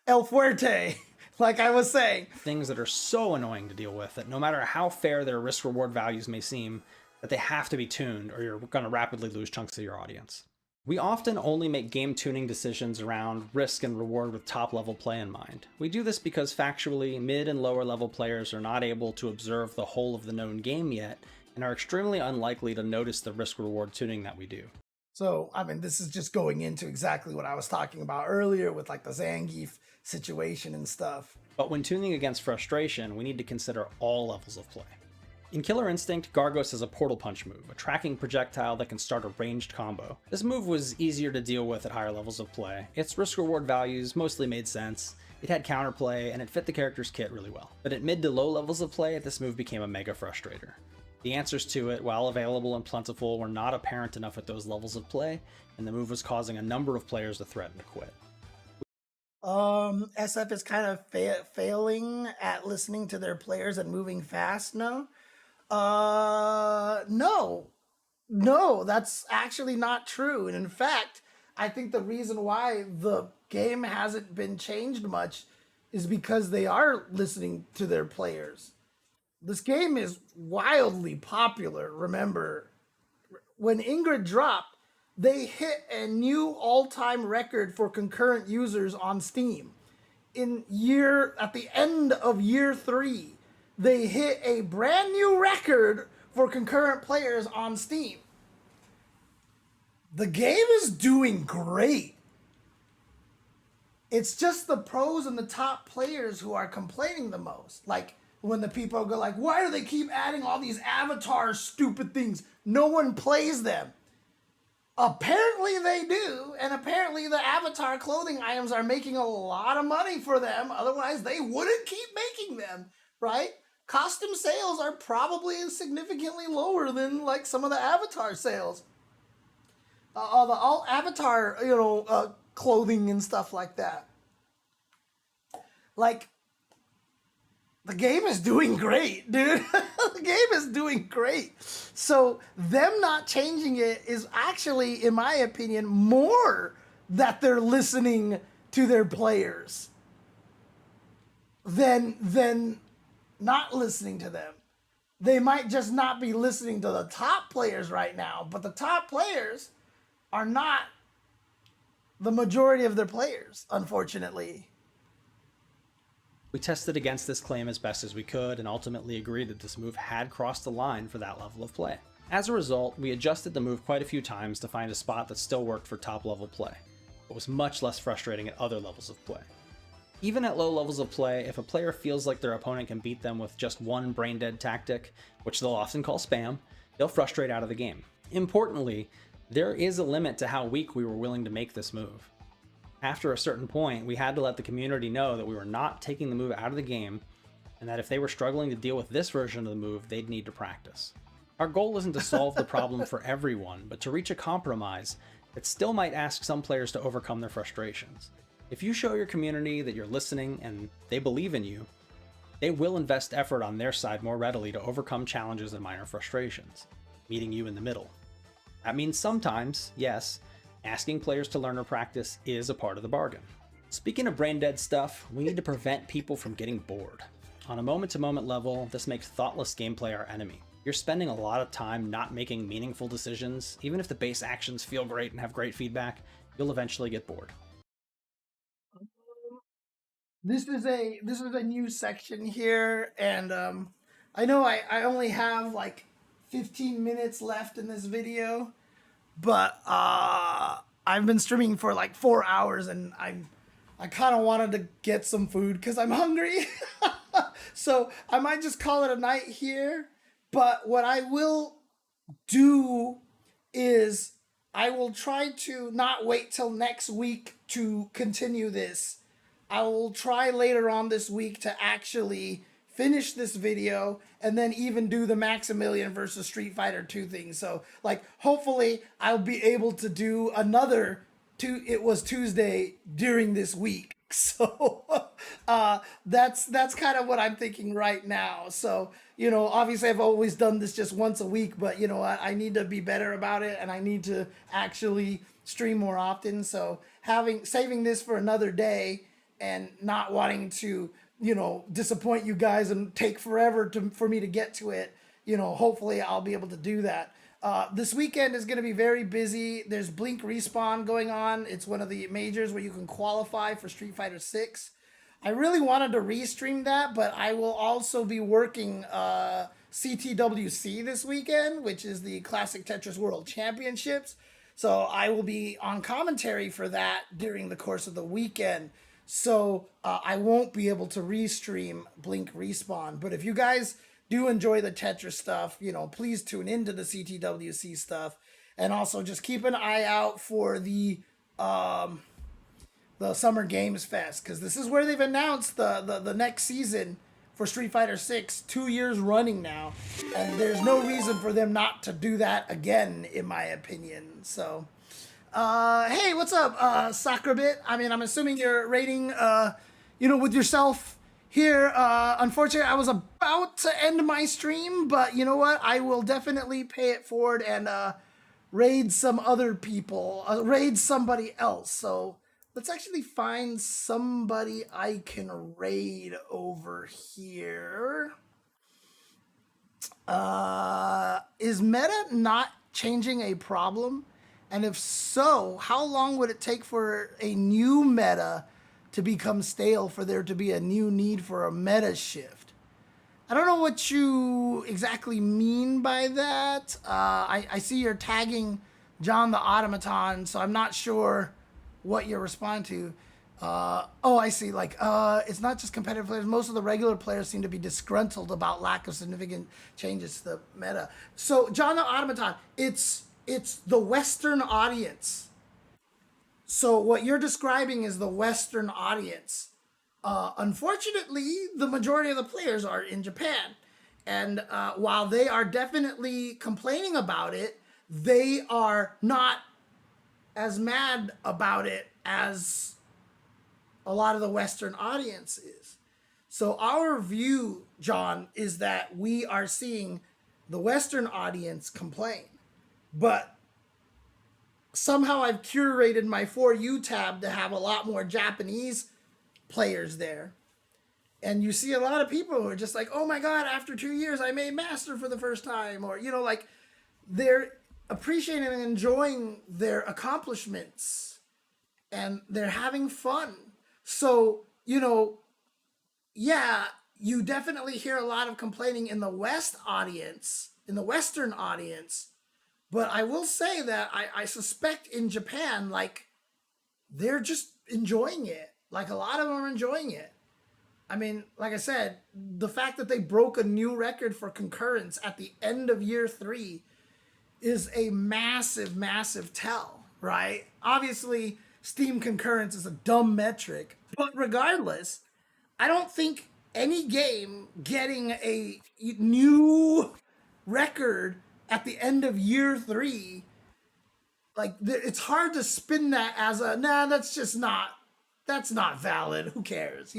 El Fuerte, like I was saying. things that are so annoying to deal with that no matter how fair their risk reward values may seem, that they have to be tuned or you're going to rapidly lose chunks of your audience. We often only make game tuning decisions around risk and reward with top level play in mind. We do this because factually, mid and lower level players are not able to observe the whole of the known game yet and are extremely unlikely to notice the risk reward tuning that we do. So, I mean, this is just going into exactly what I was talking about earlier with like the Zangief situation and stuff. But when tuning against frustration, we need to consider all levels of play. In Killer Instinct, Gargos has a Portal Punch move, a tracking projectile that can start a ranged combo. This move was easier to deal with at higher levels of play. Its risk-reward values mostly made sense, it had counterplay, and it fit the character's kit really well. But at mid to low levels of play, this move became a mega frustrator. The answers to it, while available and plentiful, were not apparent enough at those levels of play, and the move was causing a number of players to threaten to quit. SF is kind of failing at listening to their players and moving fast, no? No, that's actually not true. And in fact, I think the reason why the game hasn't been changed much is because they are listening to their players. This game is wildly popular. Remember, when Ingrid dropped, they hit a new all-time record for concurrent users on Steam. At the end of year 3, they hit a brand new record for concurrent players on Steam. The game is doing great. It's just the pros and the top players who are complaining the most. Like when the people go like, why do they keep adding all these avatar stupid things? No one plays them. Apparently they do, and apparently the avatar clothing items are making a lot of money for them. Otherwise they wouldn't keep making them, right? Costume sales are probably significantly lower than like some of the avatar sales. All avatar, clothing and stuff like that. Like, the game is doing great, dude. The game is doing great. So them not changing it is actually, in my opinion, more that they're listening to their players than not listening to them. They might just not be listening to the top players right now, but the top players are not the majority of their players, unfortunately. We tested against this claim as best as we could and ultimately agreed that this move had crossed the line for that level of play. As a result, we adjusted the move quite a few times to find a spot that still worked for top level play, but was much less frustrating at other levels of play. Even at low levels of play, if a player feels like their opponent can beat them with just one brain-dead tactic, which they'll often call spam, they'll frustrate out of the game. Importantly, there is a limit to how weak we were willing to make this move. After a certain point, we had to let the community know that we were not taking the move out of the game, and that if they were struggling to deal with this version of the move, they'd need to practice. Our goal isn't to solve the problem for everyone, but to reach a compromise that still might ask some players to overcome their frustrations. If you show your community that you're listening and they believe in you, they will invest effort on their side more readily to overcome challenges and minor frustrations, meeting you in the middle. That means sometimes, yes, asking players to learn or practice is a part of the bargain. Speaking of brain dead stuff, we need to prevent people from getting bored. On a moment-to-moment level, this makes thoughtless gameplay our enemy. You're spending a lot of time not making meaningful decisions. Even if the base actions feel great and have great feedback, you'll eventually get bored. This is a new section here, and I know I only have like 15 minutes left in this video, but I've been streaming for like 4 hours, and I kind of wanted to get some food because I'm hungry. So I might just call it a night here. But what I will do is I will try to not wait till next week to continue this. I will try later on this week to actually finish this video and then even do the Maximilian versus Street Fighter 2 thing. So like hopefully I'll be able to do another It Was Tuesday during this week. So that's kind of what I'm thinking right now. So, obviously I've always done this just once a week, but I need to be better about it, and I need to actually stream more often. So saving this for another day and not wanting to, disappoint you guys and take forever for me to get to it, hopefully I'll be able to do that. This weekend is going to be very busy. There's Blink Respawn going on. It's one of the majors where you can qualify for Street Fighter 6. I really wanted to restream that, but I will also be working CTWC this weekend, which is the Classic Tetris World Championships. So I will be on commentary for that during the course of the weekend. So I won't be able to restream Blink Respawn. But if you guys do enjoy the Tetris stuff, please tune into the CTWC stuff, and also just keep an eye out for the Summer Games Fest, because this is where they've announced the next season for Street Fighter 6 2 years running now, and there's no reason for them not to do that again, in my opinion. So hey, what's up, Sacrabit? I mean, I'm assuming you're rating with yourself here. Unfortunately, I was about to end my stream, but you know what? I will definitely pay it forward and raid some other people, raid somebody else. So let's actually find somebody I can raid over here. Is meta not changing a problem? And if so, how long would it take for a new meta to become stale for there to be a new need for a meta shift? I don't know what you exactly mean by that. I see you're tagging John the Automaton, so I'm not sure what you're responding to. Oh, I see. It's not just competitive players. Most of the regular players seem to be disgruntled about lack of significant changes to the meta. So, John the Automaton, it's the Western audience. So what you're describing is the Western audience. Unfortunately, the majority of the players are in Japan. And while they are definitely complaining about it, they are not as mad about it as a lot of the Western audience is. So our view, John, is that we are seeing the Western audience complain. But somehow I've curated my For You tab to have a lot more Japanese players there. And you see a lot of people who are just like, oh my God, after 2 years, I made Master for the first time. Or, they're appreciating and enjoying their accomplishments. And they're having fun. So, yeah, you definitely hear a lot of complaining in the West audience, in the Western audience. But I will say that I suspect in Japan, they're just enjoying it. A lot of them are enjoying it. I mean, like I said, the fact that they broke a new record for concurrence at the end of year 3 is a massive, massive tell, right? Obviously, Steam concurrence is a dumb metric. But regardless, I don't think any game getting a new record at the end of year 3, it's hard to spin that as that's not valid. Who cares?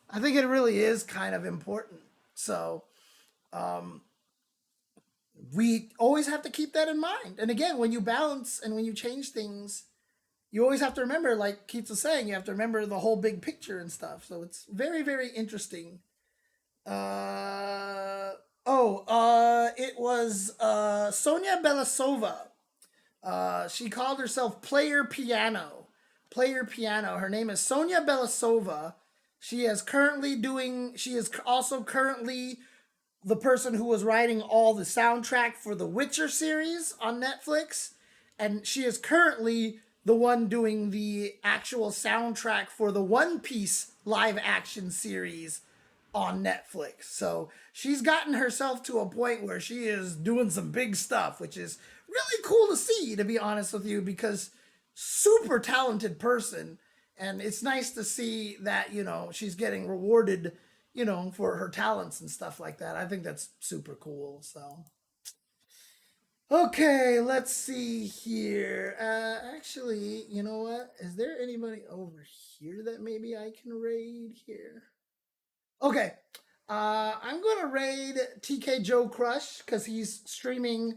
I think it really is kind of important. So we always have to keep that in mind. And again, when you balance and when you change things, you always have to remember, like Keits was saying, you have to remember the whole big picture and stuff. So it's very, very interesting. It was Sonia Belasova. She called herself Player Piano. Player Piano. Her name is Sonia Belasova. She is also currently the person who was writing all the soundtrack for the Witcher series on Netflix. And she is currently the one doing the actual soundtrack for the One Piece live action series on Netflix. So she's gotten herself to a point where she is doing some big stuff, which is really cool to see, to be honest with you, because super talented person. And it's nice to see that, she's getting rewarded, for her talents and stuff like that. I think that's super cool. So Okay, let's see here. Actually, you know what? Is there anybody over here that maybe I can raid here? Okay. I'm gonna raid TK Joe Crush because he's streaming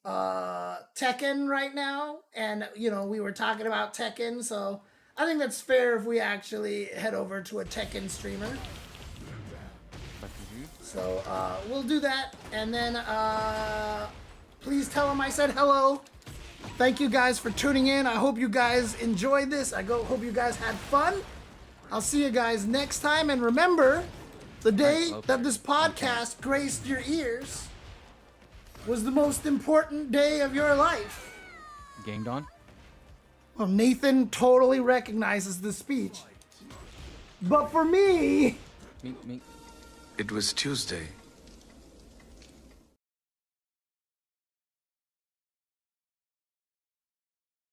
Tekken right now, and you know we were talking about Tekken, so I think that's fair if we actually head over to a Tekken streamer. So we'll do that, and then please tell him I said hello. Thank you guys for tuning in. I hope you guys enjoyed this. Hope you guys had fun. I'll see you guys next time, and remember, the day that this podcast graced your ears was the most important day of your life. Gamed on? Well, Nathan totally recognizes the speech. But for me... Me. It was Tuesday.